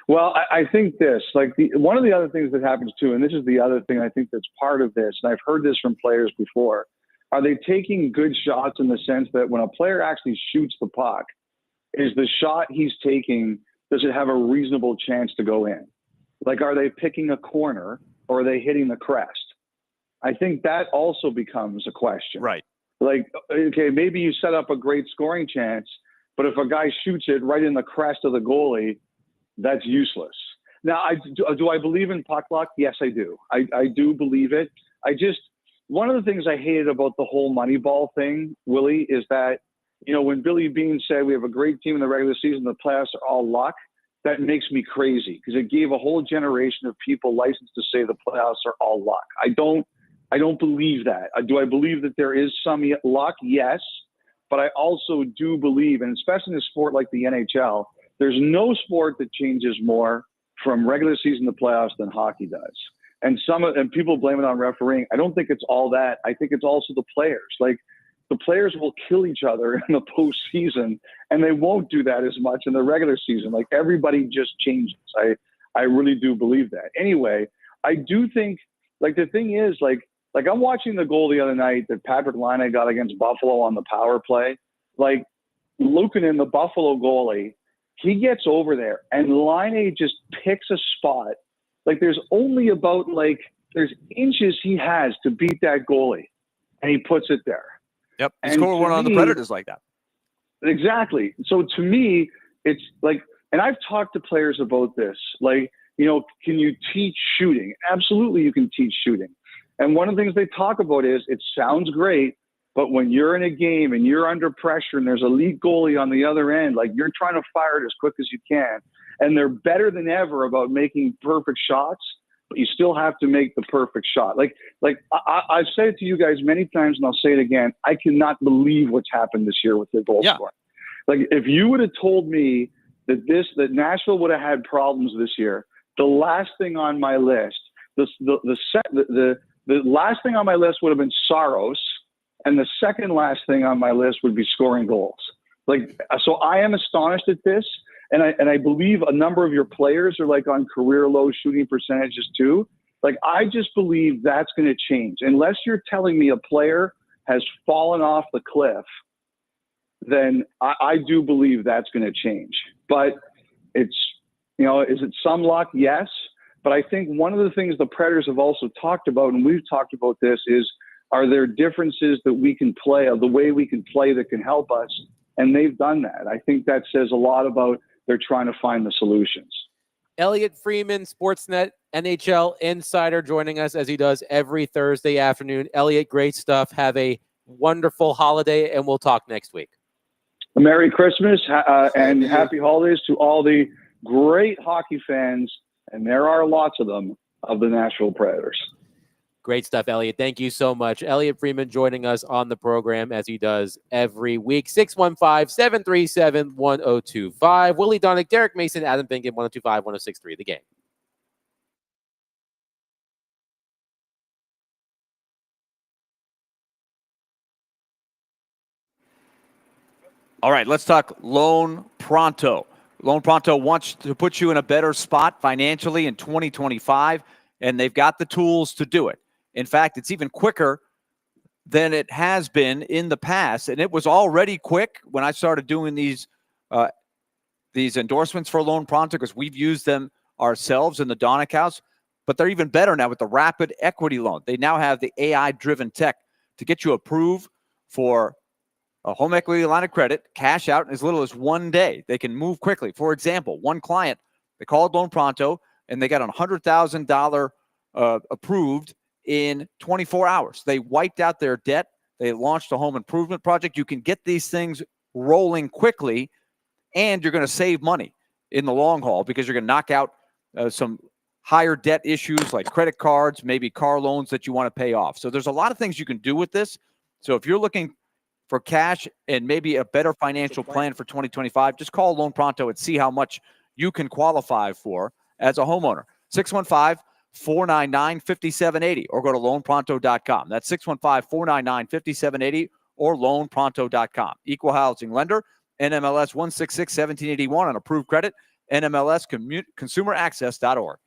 Well, I think this, one of the other things that happens too, and this is the other thing I think that's part of this, and I've heard this from players before, are they taking good shots in the sense that when a player actually shoots the puck, is the shot he's taking, does it have a reasonable chance to go in? Are they picking a corner or are they hitting the crest? I think that also becomes a question. Right. Okay, maybe you set up a great scoring chance, but if a guy shoots it right in the crest of the goalie, that's useless. Now, do I believe in puck luck? Yes, I do. I do believe it. One of the things I hated about the whole Moneyball thing, Willie, is that, when Billy Beane said we have a great team in the regular season, the playoffs are all luck, that makes me crazy because it gave a whole generation of people license to say the playoffs are all luck. I don't believe that. Do I believe that there is some luck? Yes. But I also do believe, and especially in a sport like the NHL, there's no sport that changes more from regular season to playoffs than hockey does. And people blame it on refereeing. I don't think it's all that. I think it's also the players. The players will kill each other in the postseason, and they won't do that as much in the regular season. Everybody just changes. I really do believe that. Anyway, I do think, the thing is, I'm watching the goal the other night that Patrick Laine got against Buffalo on the power play. Luukkonen, the Buffalo goalie, he gets over there, and Laine just picks a spot. There's only about, there's inches he has to beat that goalie, and he puts it there. Yep, he scored one on the Predators like that. Exactly. So to me, it's like, and I've talked to players about this, like, you know, can you teach shooting? Absolutely, you can teach shooting. And one of the things they talk about is it sounds great, but when you're in a game and you're under pressure and there's a lead goalie on the other end, like you're trying to fire it as quick as you can. And they're better than ever about making perfect shots, but you still have to make the perfect shot. I've said it to you guys many times, and I'll say it again. I cannot believe what's happened this year with the goal scoring. Like, if you would have told me that Nashville would have had problems this year, the last thing on my list, the last thing on my list would have been Saros, and the second last thing on my list would be scoring goals. So I am astonished at this. And I believe a number of your players are like on career low shooting percentages too. Like, I just believe that's going to change. Unless you're telling me a player has fallen off the cliff, then I do believe that's going to change. But it's, you know, is it some luck? Yes. But I think one of the things the Predators have also talked about, and we've talked about this, is are there differences that we can play, the way we can play that can help us? And they've done that. I think that says a lot about they're trying to find the solutions. Elliot Freeman, Sportsnet NHL insider, joining us as he does every Thursday afternoon. Elliot, great stuff. Have a wonderful holiday, and we'll talk next week. Merry Christmas and happy holidays to all the great hockey fans, and there are lots of them, of the Nashville Predators. Great stuff, Elliot. Thank you so much. Elliot Freeman joining us on the program as he does every week. 615-737-1025. Willie Donick, Derek Mason, Adam Finken, 1025-1063. The Game. All right, let's talk Loan Pronto. Loan Pronto wants to put you in a better spot financially in 2025, and they've got the tools to do it. In fact, it's even quicker than it has been in the past, and it was already quick when I started doing these endorsements for Loan Pronto, because we've used them ourselves in the Donick House, but they're even better now with the Rapid Equity Loan. They now have the AI-driven tech to get you approved for a home equity line of credit, cash out in as little as 1 day. They can move quickly. For example, one client, they called Loan Pronto, and they got a $100,000 approved in 24 hours. They wiped out their debt. They launched a home improvement project. You can get these things rolling quickly, and you're going to save money in the long haul because you're going to knock out some higher debt issues like credit cards, maybe car loans that you want to pay off. So there's a lot of things you can do with this. So if you're looking for cash and maybe a better financial plan for 2025, just call Loan Pronto and see how much you can qualify for as a homeowner. 615-499-5780 or go to loanpronto.com. That's 615-499-5780 or loanpronto.com. Equal housing lender, NMLS 166-1781 on approved credit, NMLS consumeraccess.org.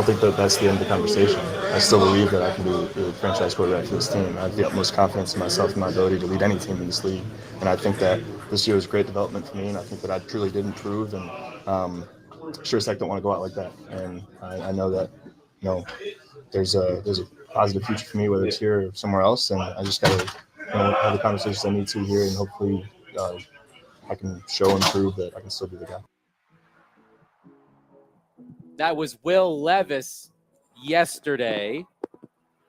think that that's the end of the conversation. I still believe that I can be the franchise quarterback for this team. I have the utmost confidence in myself and my ability to lead any team in this league. And I think that this year was great development for me, and I think that I truly did improve. And sure as heck don't want to go out like that. And I know that, there's a positive future for me, whether it's here or somewhere else. And I just got to have the conversations I need to here, and hopefully I can show and prove that I can still be the guy. That was Will Levis yesterday.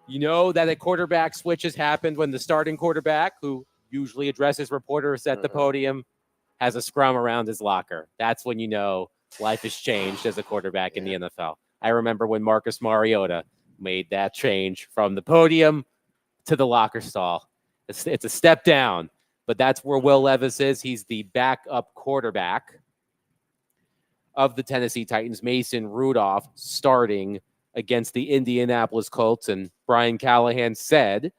You know that a quarterback switch has happened when the starting quarterback, who usually addresses reporters at the podium, has a scrum around his locker. That's when you know life has changed as a quarterback in the NFL. I remember when Marcus Mariota made that change from the podium to the locker stall. It's a step down, but that's where Will Levis is. He's the backup quarterback of the Tennessee Titans. Mason Rudolph starting against the Indianapolis Colts, and Brian Callahan said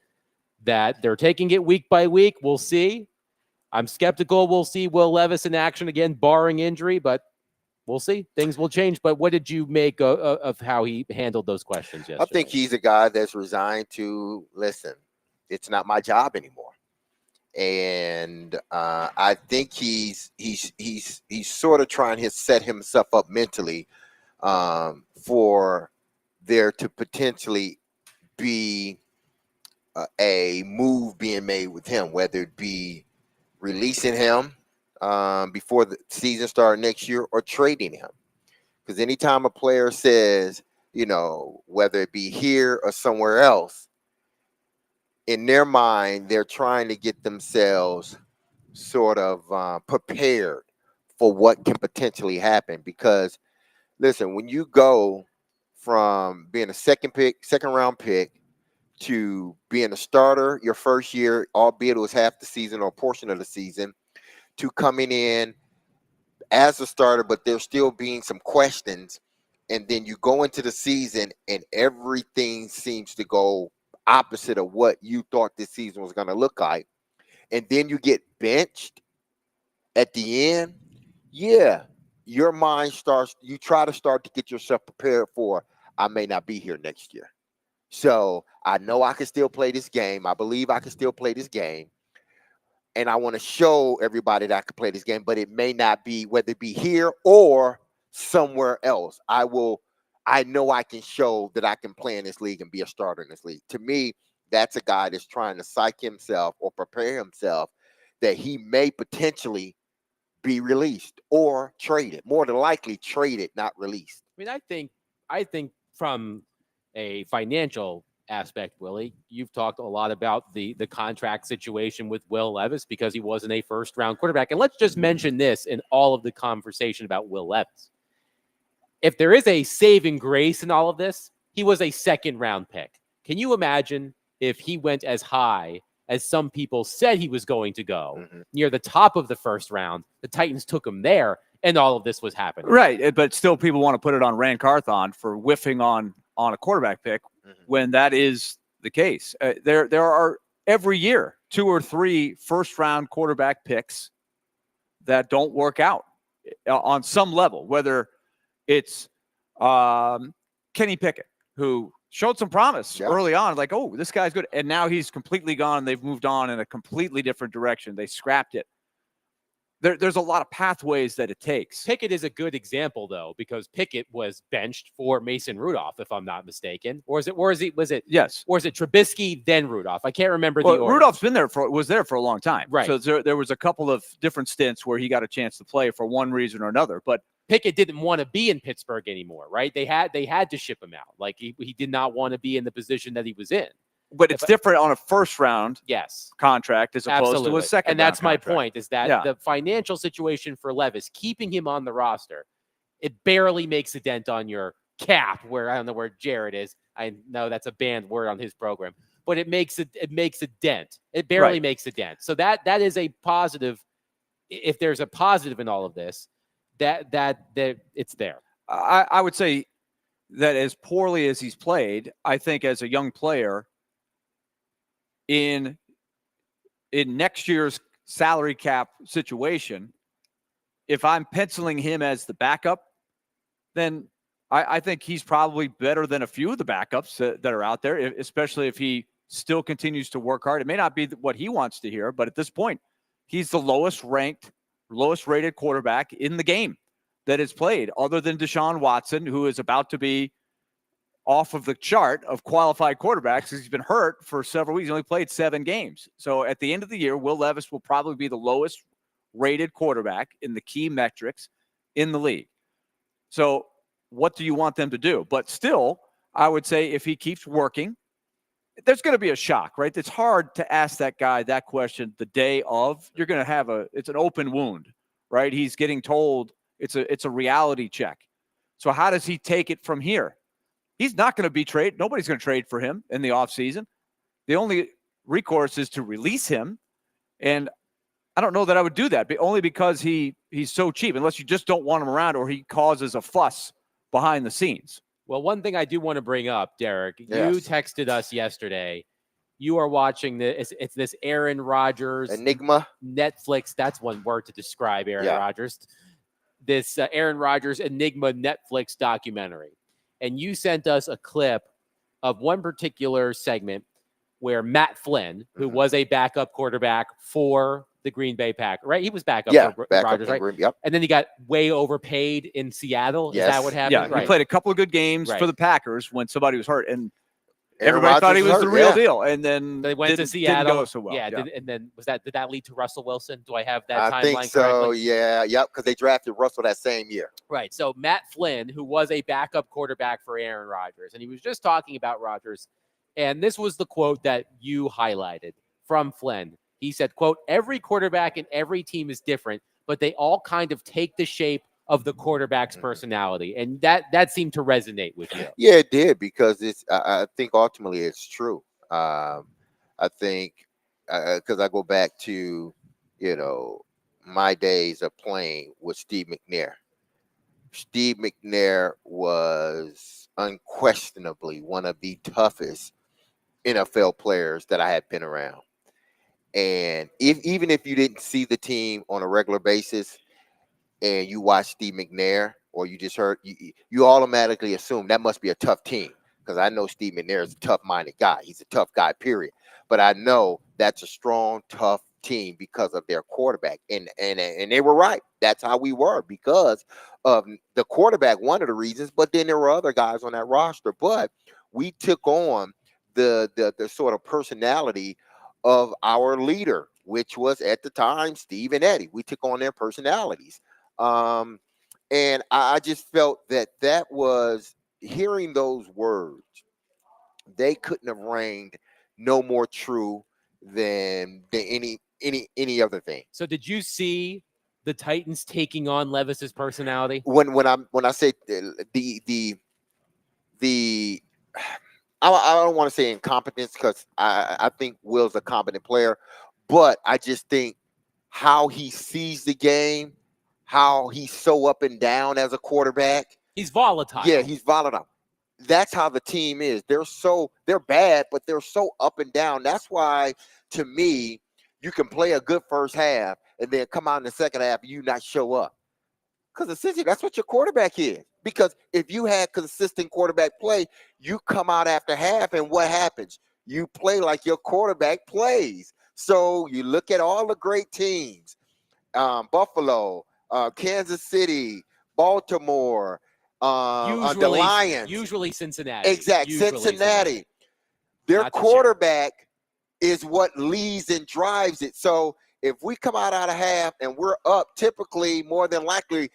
that they're taking it week by week. We'll see. I'm skeptical we'll see Will Levis in action again, barring injury, but we'll see. Things will change. But what did you make of how he handled those questions yesterday? I think he's a guy that's resigned to, listen, it's not my job anymore. And I think he's sort of trying to set himself up mentally for there to potentially be a move being made with him, whether it be releasing him before the season starts next year or trading him. Because anytime a player says, whether it be here or somewhere else, in their mind, they're trying to get themselves sort of prepared for what can potentially happen. Because, listen, when you go from being a second round pick to being a starter your first year, albeit it was half the season or a portion of the season, to coming in as a starter, but there still being some questions, and then you go into the season and everything seems to go opposite of what you thought this season was going to look like, and then you get benched at the end, your mind starts, you try to start to get yourself prepared for, I may not be here next year. So I know I can still play this game. I believe I can still play this game. And I want to show everybody that I can play this game, but it may not be, whether it be here or somewhere else. I know I can show that I can play in this league and be a starter in this league. To me, that's a guy that's trying to psych himself or prepare himself that he may potentially be released or traded. More than likely traded, not released. I mean, I think from a financial aspect, Willie, you've talked a lot about the contract situation with Will Levis because he wasn't a first-round quarterback. And let's just mention this in all of the conversation about Will Levis. If there is a saving grace in all of this, he was a second-round pick. Can you imagine if he went as high as some people said he was going to go, near the top of the first round, the Titans took him there, and all of this was happening? Right, but still people want to put it on Rand Carthon for whiffing on a quarterback pick when that is the case. There are every year 2 or 3 first-round quarterback picks that don't work out on some level, whether it's Kenny Pickett, who showed some promise early on, like, oh, this guy's good. And now he's completely gone. They've moved on in a completely different direction. They scrapped it. There's a lot of pathways that it takes. Pickett is a good example, though, because Pickett was benched for Mason Rudolph, if I'm not mistaken. Or was it Yes. Or is it Trubisky, then Rudolph? I can't remember the order. Rudolph's was there for a long time. Right. So there was a couple of different stints where he got a chance to play for one reason or another. But Pickett didn't want to be in Pittsburgh anymore, right? They had to ship him out. Like he did not want to be in the position that he was in. But it's different on a first round contract as opposed to a second. And that's my contract. point, is that the financial situation for Levis, keeping him on the roster, it barely makes a dent on your cap, where I don't know where Jared is. I know that's a banned word on his program, but it makes a dent. It barely makes a dent. So that is a positive. If there's a positive in all of this, that it's there. I would say that as poorly as he's played, I think as a young player, in next year's salary cap situation, if I'm penciling him as the backup, then I think he's probably better than a few of the backups that are out there, especially if he still continues to work hard. It may not be what he wants to hear, but at this point, he's the lowest rated quarterback in the game that is played, other than Deshaun Watson, who is about to be off of the chart of qualified quarterbacks because he's been hurt for several weeks. He only played 7 games. So at the end of the year, Will Levis will probably be the lowest rated quarterback in the key metrics in the league. So what do you want them to do? But still, I would say if he keeps working, there's going to be a shock, right? It's hard to ask that guy that question the day of. You're going to have it's an open wound, right? He's getting told it's a reality check. So how does he take it from here? He's not going to be traded. Nobody's going to trade for him in the offseason. The only recourse is to release him. And I don't know that I would do that, but only because he's so cheap, unless you just don't want him around or he causes a fuss behind the scenes. Well, one thing I do want to bring up, Derek, Yes. you texted us yesterday. You are watching it's this Aaron Rodgers Enigma. Netflix. That's one word to describe Aaron Yeah. Rodgers. This Aaron Rodgers Enigma Netflix documentary. And you sent us a clip of one particular segment where Matt Flynn, who was a backup quarterback for the Green Bay Packers, right? He was backup for Rodgers, right? Yep. And then he got way overpaid in Seattle. Yes. Is that what happened? Yeah, Right. he played a couple of good games Right. for the Packers when somebody was hurt, and Aaron everybody thought he Rodgers was the hurt, real yeah. deal. And then They went to didn't Seattle. go so well. Yeah, and then did that lead to Russell Wilson? Do I have that I timeline think so. correctly? Yeah. Yep. Because they drafted Russell that same year. Right. So Matt Flynn, who was a backup quarterback for Aaron Rodgers, and he was just talking about Rodgers, and this was the quote that you highlighted from Flynn. He said, quote, "Every quarterback in every team is different, but they all kind of take the shape of the quarterback's personality." And that seemed to resonate with you. Yeah, it did because I think ultimately it's true. I think because I go back to my days of playing with Steve McNair. Steve McNair was unquestionably one of the toughest NFL players that I had been around. And even if you didn't see the team on a regular basis and you watch Steve McNair or you just heard, you automatically assume that must be a tough team because I know Steve McNair is a tough-minded guy. He's a tough guy, period. But I know that's a strong, tough team because of their quarterback. And they were right. That's how we were because of the quarterback, one of the reasons, but then there were other guys on that roster. But we took on the sort of personality of our leader, which was at the time Steve and Eddie. We took on their personalities. And I just felt that was hearing those words, they couldn't have rang no more true than any other thing. So did you see the Titans taking on Levis's personality? When I say I don't want to say incompetence because I think Will's a competent player, but I just think how he sees the game, how he's so up and down as a quarterback. He's volatile. Yeah, he's volatile. That's how the team is. They're bad, but they're so up and down. That's why, to me, you can play a good first half and then come out in the second half and you not show up. Because essentially, that's what your quarterback is. Because if you had consistent quarterback play, you come out after half, and what happens? You play like your quarterback plays. So you look at all the great teams, Buffalo, Kansas City, Baltimore, the Lions. Usually Cincinnati. Exactly, Usually Cincinnati. Their Not the quarterback is what leads and drives it. So if we come out of half and we're up, typically, more than likely,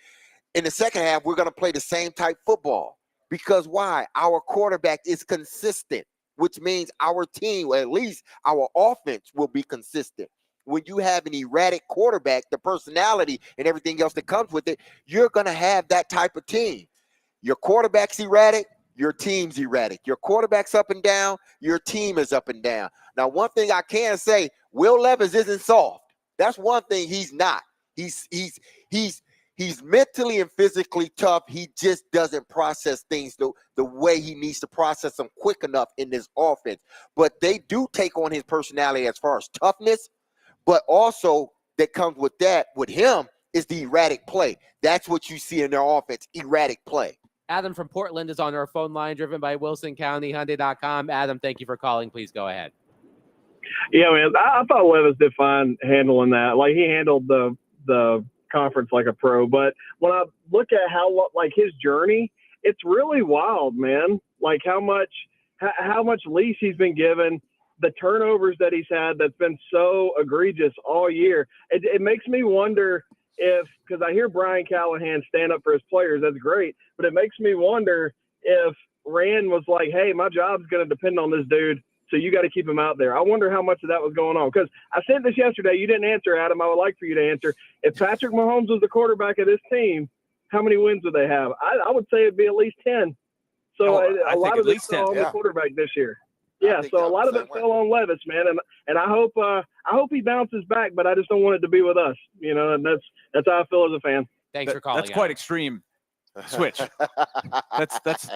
in the second half, we're going to play the same type football. Because why? Our quarterback is consistent, which means our team, or at least our offense, will be consistent. When you have an erratic quarterback, the personality and everything else that comes with it, you're going to have that type of team. Your quarterback's erratic, your team's erratic. Your quarterback's up and down, your team is up and down. Now, one thing I can say, Will Levis isn't soft. That's one thing he's not. He's mentally and physically tough. He just doesn't process things the way he needs to process them quick enough in this offense. But they do take on his personality as far as toughness, but also that comes with that, with him, is the erratic play. That's what you see in their offense, erratic play. Adam from Portland is on our phone line, driven by WilsonCountyHyundai.com. Adam, thank you for calling. Please go ahead. Yeah, man, I thought Levis did fine handling that. Like, he handled the conference like a pro. But when I look at how, like, his journey, it's really wild, man. Like, how much leash he's been given, the turnovers that he's had that's been so egregious all year. It makes me wonder if, because I hear Brian Callahan stand up for his players, that's great, but it makes me wonder if Rand was like, hey, my job's going to depend on this dude, so you got to keep him out there. I wonder how much of that was going on, because I said this yesterday. You didn't answer, Adam. I would like for you to answer. If Patrick Mahomes was the quarterback of this team, how many wins would they have? I would say it'd be at least 10. So a lot of this fell on the quarterback this year. Yeah, so a lot of it fell on Levis, man, and I hope he bounces back, but I just don't want it to be with us, you know, and that's how I feel as a fan. Thanks for calling. That's quite extreme switch. that's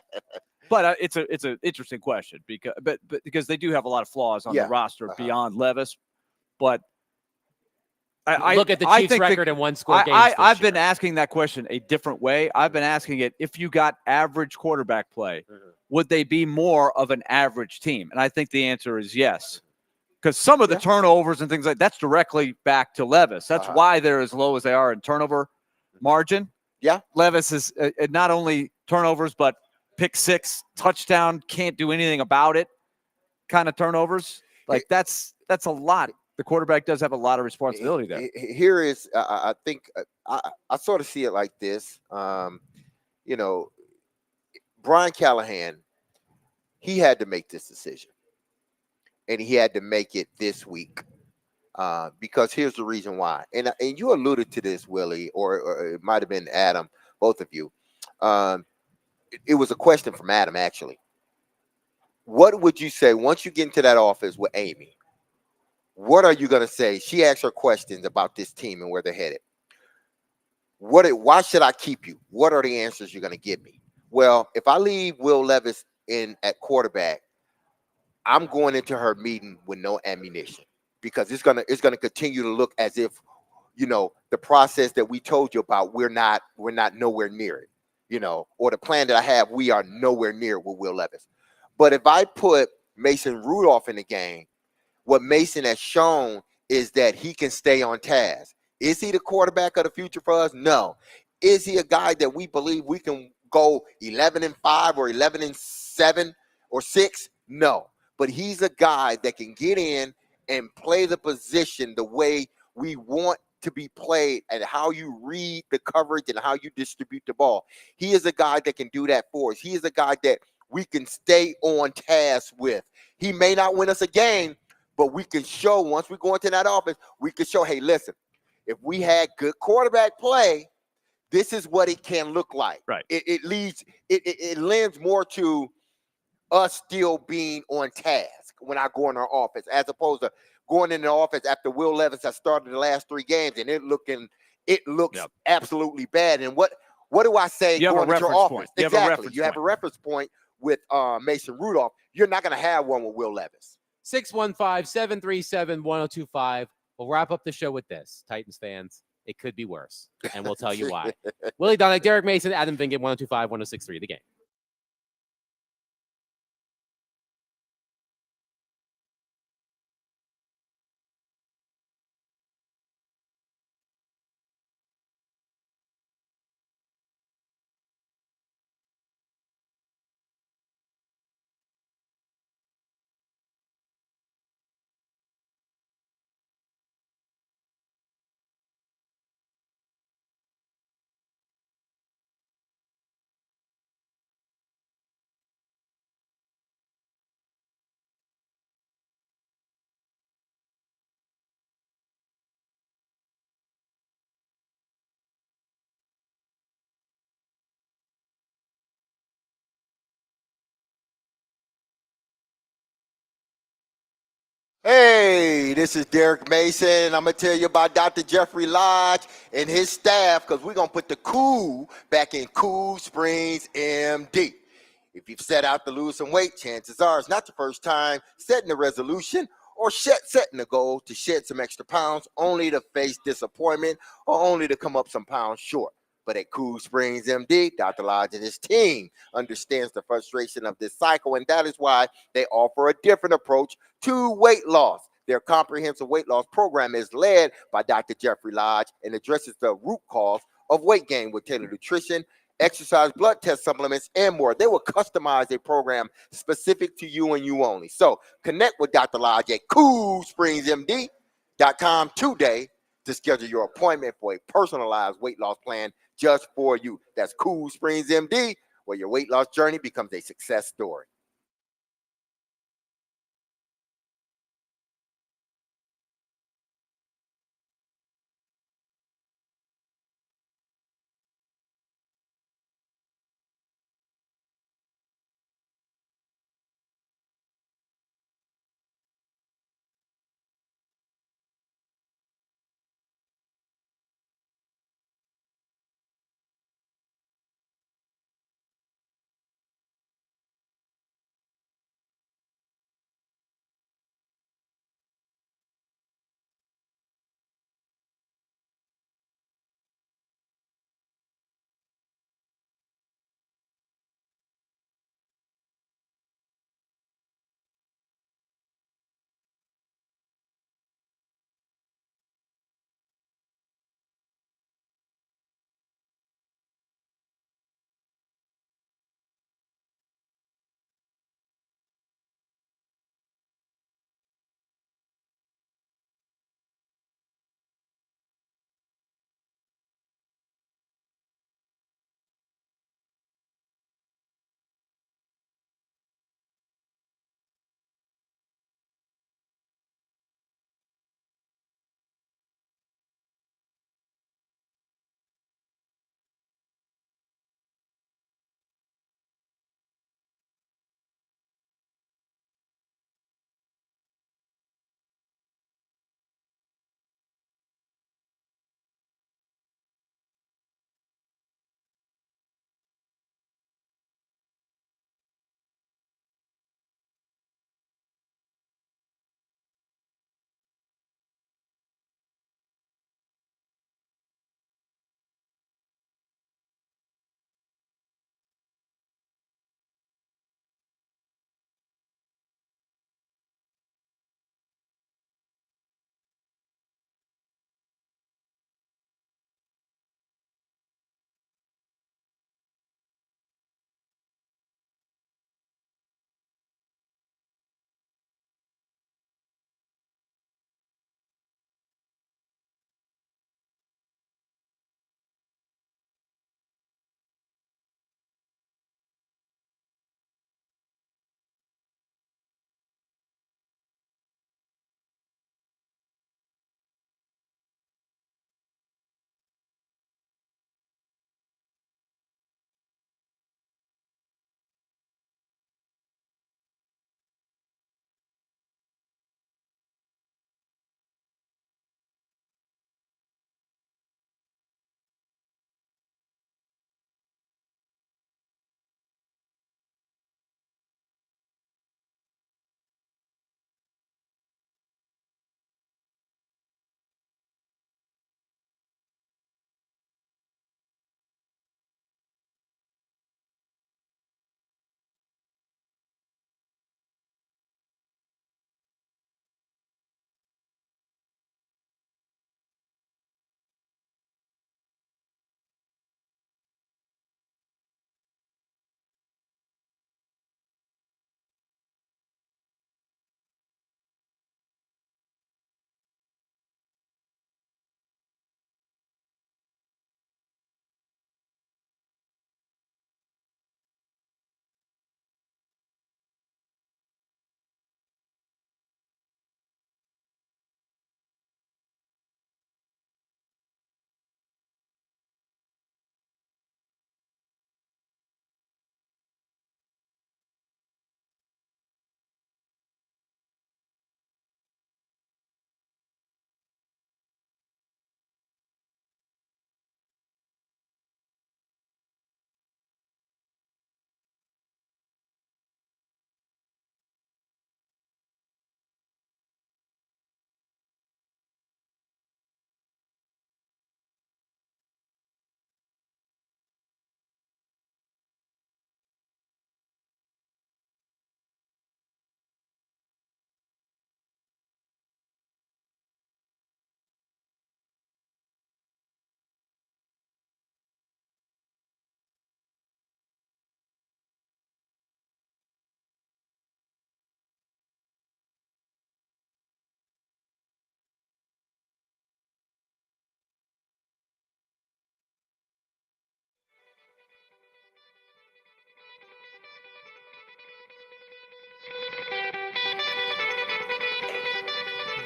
but it's an interesting question because they do have a lot of flaws on the roster beyond Levis, but I look at the Chiefs' record and one-score games. I've been asking that question a different way. I've been asking it, if you got average quarterback play, would they be more of an average team? And I think the answer is yes. Because some of the turnovers and things like that's directly back to Levis. That's why they're as low as they are in turnover margin. Yeah. Levis is not only turnovers, but pick six, touchdown, can't do anything about it kind of turnovers. Like that's a lot. The quarterback does have a lot of responsibility there. Here is, I think, I sort of see it like this. You know, Brian Callahan, he had to make this decision. And he had to make it this week. Because here's the reason why. And you alluded to this, Willie, or it might have been Adam, both of you. It was a question from Adam, actually. What would you say once you get into that office with Amy? What are you going to say? She asked her questions about this team and where they're headed. Why should I keep you? What are the answers you're going to give me? Well, if I leave Will Levis in at quarterback, I'm going into her meeting with no ammunition because it's gonna continue to look as if, you know, the process that we told you about, we're not nowhere near it, you know, or the plan that I have, we are nowhere near with Will Levis. But if I put Mason Rudolph in the game, what Mason has shown is that he can stay on task. Is he the quarterback of the future for us? No. Is he a guy that we believe we can go 11-5 or 11-7 or 6? No. But he's a guy that can get in and play the position the way we want to be played and how you read the coverage and how you distribute the ball. He is a guy that can do that for us. He is a guy that we can stay on task with. He may not win us a game, but we can show once we go into that office, we can show, hey, listen, if we had good quarterback play, this is what it can look like. Right. It lends more to us still being on task when I go in our office, as opposed to going in the office after Will Levis has started the last 3 games and it looks absolutely bad. And what do I say going into your office? Exactly. You have a reference point with Mason Rudolph. You're not going to have one with Will Levis. 615-737-1025. We'll wrap up the show with this. Titans fans, it could be worse, and we'll tell you why. Willie Donick, Derek Mason, Adam Vingan, 1025-1063, The Game. Hey, this is Derek Mason. I'm going to tell you about Dr. Jeffrey Lodge and his staff because we're going to put the cool back in Cool Springs MD. If you've set out to lose some weight, chances are it's not the first time setting a resolution or setting a goal to shed some extra pounds only to face disappointment or only to come up some pounds short. But at Cool Springs MD, Dr. Lodge and his team understands the frustration of this cycle, and that is why they offer a different approach to weight loss. Their comprehensive weight loss program is led by Dr. Jeffrey Lodge and addresses the root cause of weight gain with tailored nutrition, exercise, blood test supplements, and more. They will customize a program specific to you and you only. So connect with Dr. Lodge at CoolSpringsMD.com today to schedule your appointment for a personalized weight loss plan just for you. That's Cool Springs MD, where your weight loss journey becomes a success story.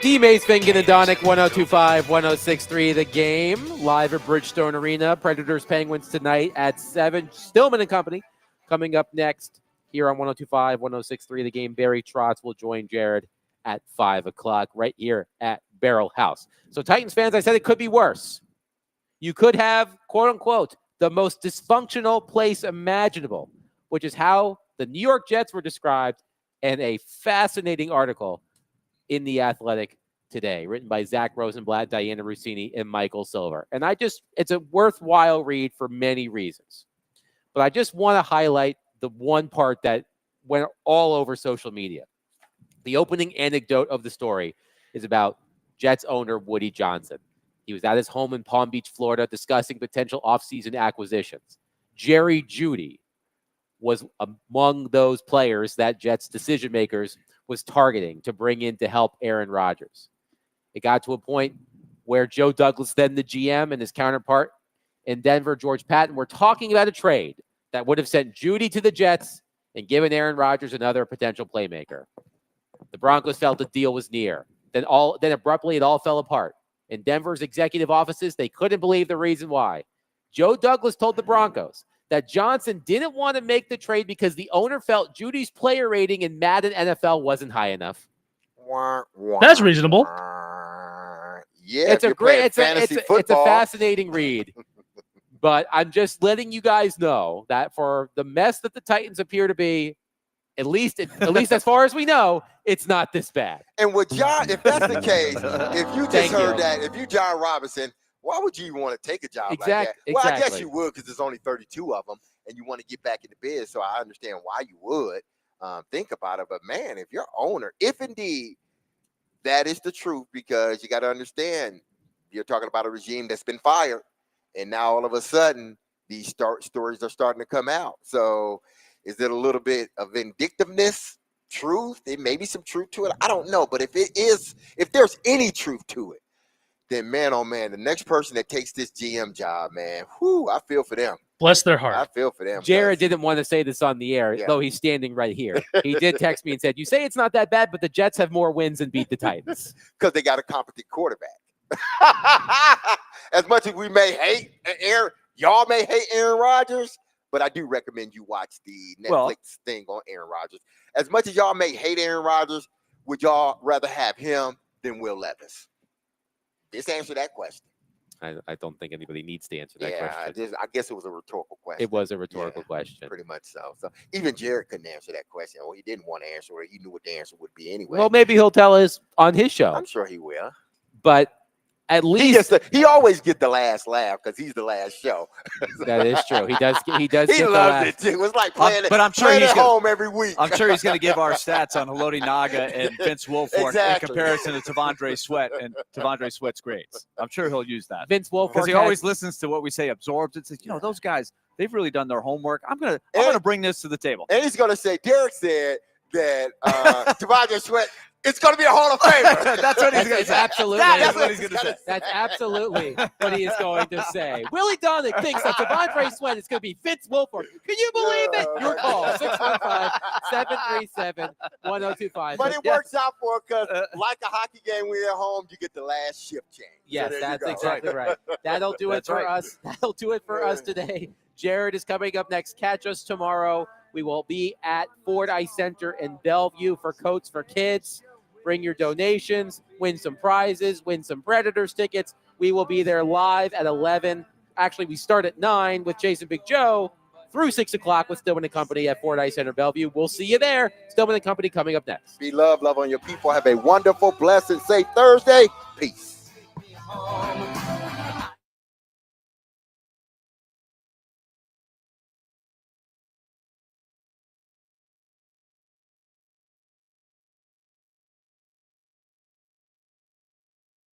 D. Mace, Finken, and Donick, 102.5, 106.3 The Game. Live at Bridgestone Arena. Predators, Penguins tonight at 7. Stillman and Company coming up next here on 102.5, 106.3 The Game. Barry Trotz will join Jared at 5 o'clock right here at Barrel House. So Titans fans, I said it could be worse. You could have, quote unquote, the most dysfunctional place imaginable, which is how the New York Jets were described in a fascinating article in The Athletic today, written by Zach Rosenblatt, Diana Rossini, and Michael Silver. And it's a worthwhile read for many reasons. But I just want to highlight the one part that went all over social media. The opening anecdote of the story is about Jets owner Woody Johnson. He was at his home in Palm Beach, Florida, discussing potential offseason acquisitions. Jerry Jeudy was among those players that Jets decision makers was targeting to bring in to help Aaron Rodgers. It got to a point where Joe Douglas, then the GM, and his counterpart in Denver, George Patton, were talking about a trade that would have sent Jeudy to the Jets and given Aaron Rodgers another potential playmaker. The Broncos felt the deal was near. Then abruptly it all fell apart. In Denver's executive offices, they couldn't believe the reason why. Joe Douglas told the Broncos that Johnson didn't want to make the trade because the owner felt Judy's player rating in Madden NFL wasn't high enough. That's reasonable. Yeah, it's a fascinating read. But I'm just letting you guys know that for the mess that the Titans appear to be, at least as far as we know, it's not this bad. And with John, if that's the case, if you just heard that, if you John Robinson, why would you even want to take a job like that? Well, I guess you would because there's only 32 of them, and you want to get back into biz. So I understand why you would think about it. But man, if your owner, if indeed that is the truth, because you got to understand, you're talking about a regime that's been fired, and now all of a sudden these stories are starting to come out. So is it a little bit of vindictiveness, truth? There may be some truth to it. I don't know. But if there's any truth to it, then man, oh man, the next person that takes this GM job, man, I feel for them. Bless their heart. I feel for them. Jared didn't want to say this on the air, though he's standing right here. He did text me and said, you say it's not that bad, but the Jets have more wins and beat the Titans. Because they got a competent quarterback. As much as we may hate y'all may hate Aaron Rodgers, but I do recommend you watch the Netflix thing on Aaron Rodgers. As much as y'all may hate Aaron Rodgers, would y'all rather have him than Will Levis? Just answer that question. I don't think anybody needs to answer that question. I guess it was a rhetorical question. It was a rhetorical question. Pretty much so. So even Jared couldn't answer that question. Well, he didn't want to answer it. He knew what the answer would be anyway. Well, maybe he'll tell us on his show. I'm sure he will. But at least he always get the last laugh because he's the last show. That is true. He does. He loves it too. It's like playing, but I'm sure he's home every week. I'm sure he's going to give our stats on Haloti Naga and Vince Wilfork in comparison to T'Vondre Sweat and T'Vondre Sweat's grades. I'm sure he'll use that. Vince Wilfork, because he always listens to what we say, absorbs it. Says, those guys, they've really done their homework. I'm gonna bring this to the table. And he's gonna say, Derek said that T'Vondre Sweat. It's going to be a Hall of Famer. That's what he's going to say. Absolutely. That's what he's going to say. That's absolutely what he is going to say. Willie Donick thinks that T'Vondre Sweat is going to be Vince Wilfork. Can you believe it? Your call, 615-737-1025. But it works out for because like a hockey game when you're at home, you get the last shift change. Yes, that's exactly right. That'll do it for us. That'll do it for us today. Jared is coming up next. Catch us tomorrow. We will be at Ford Ice Center in Bellevue for Coats for Kids. Bring your donations, win some prizes, win some Predators tickets. We will be there live at 11. Actually, we start at 9 with Jason Big Joe through 6 o'clock with Stillman & Company at Ford Ice Center Bellevue. We'll see you there. Stillman & Company coming up next. Be love on your people. Have a wonderful, blessed, safe Thursday. Peace.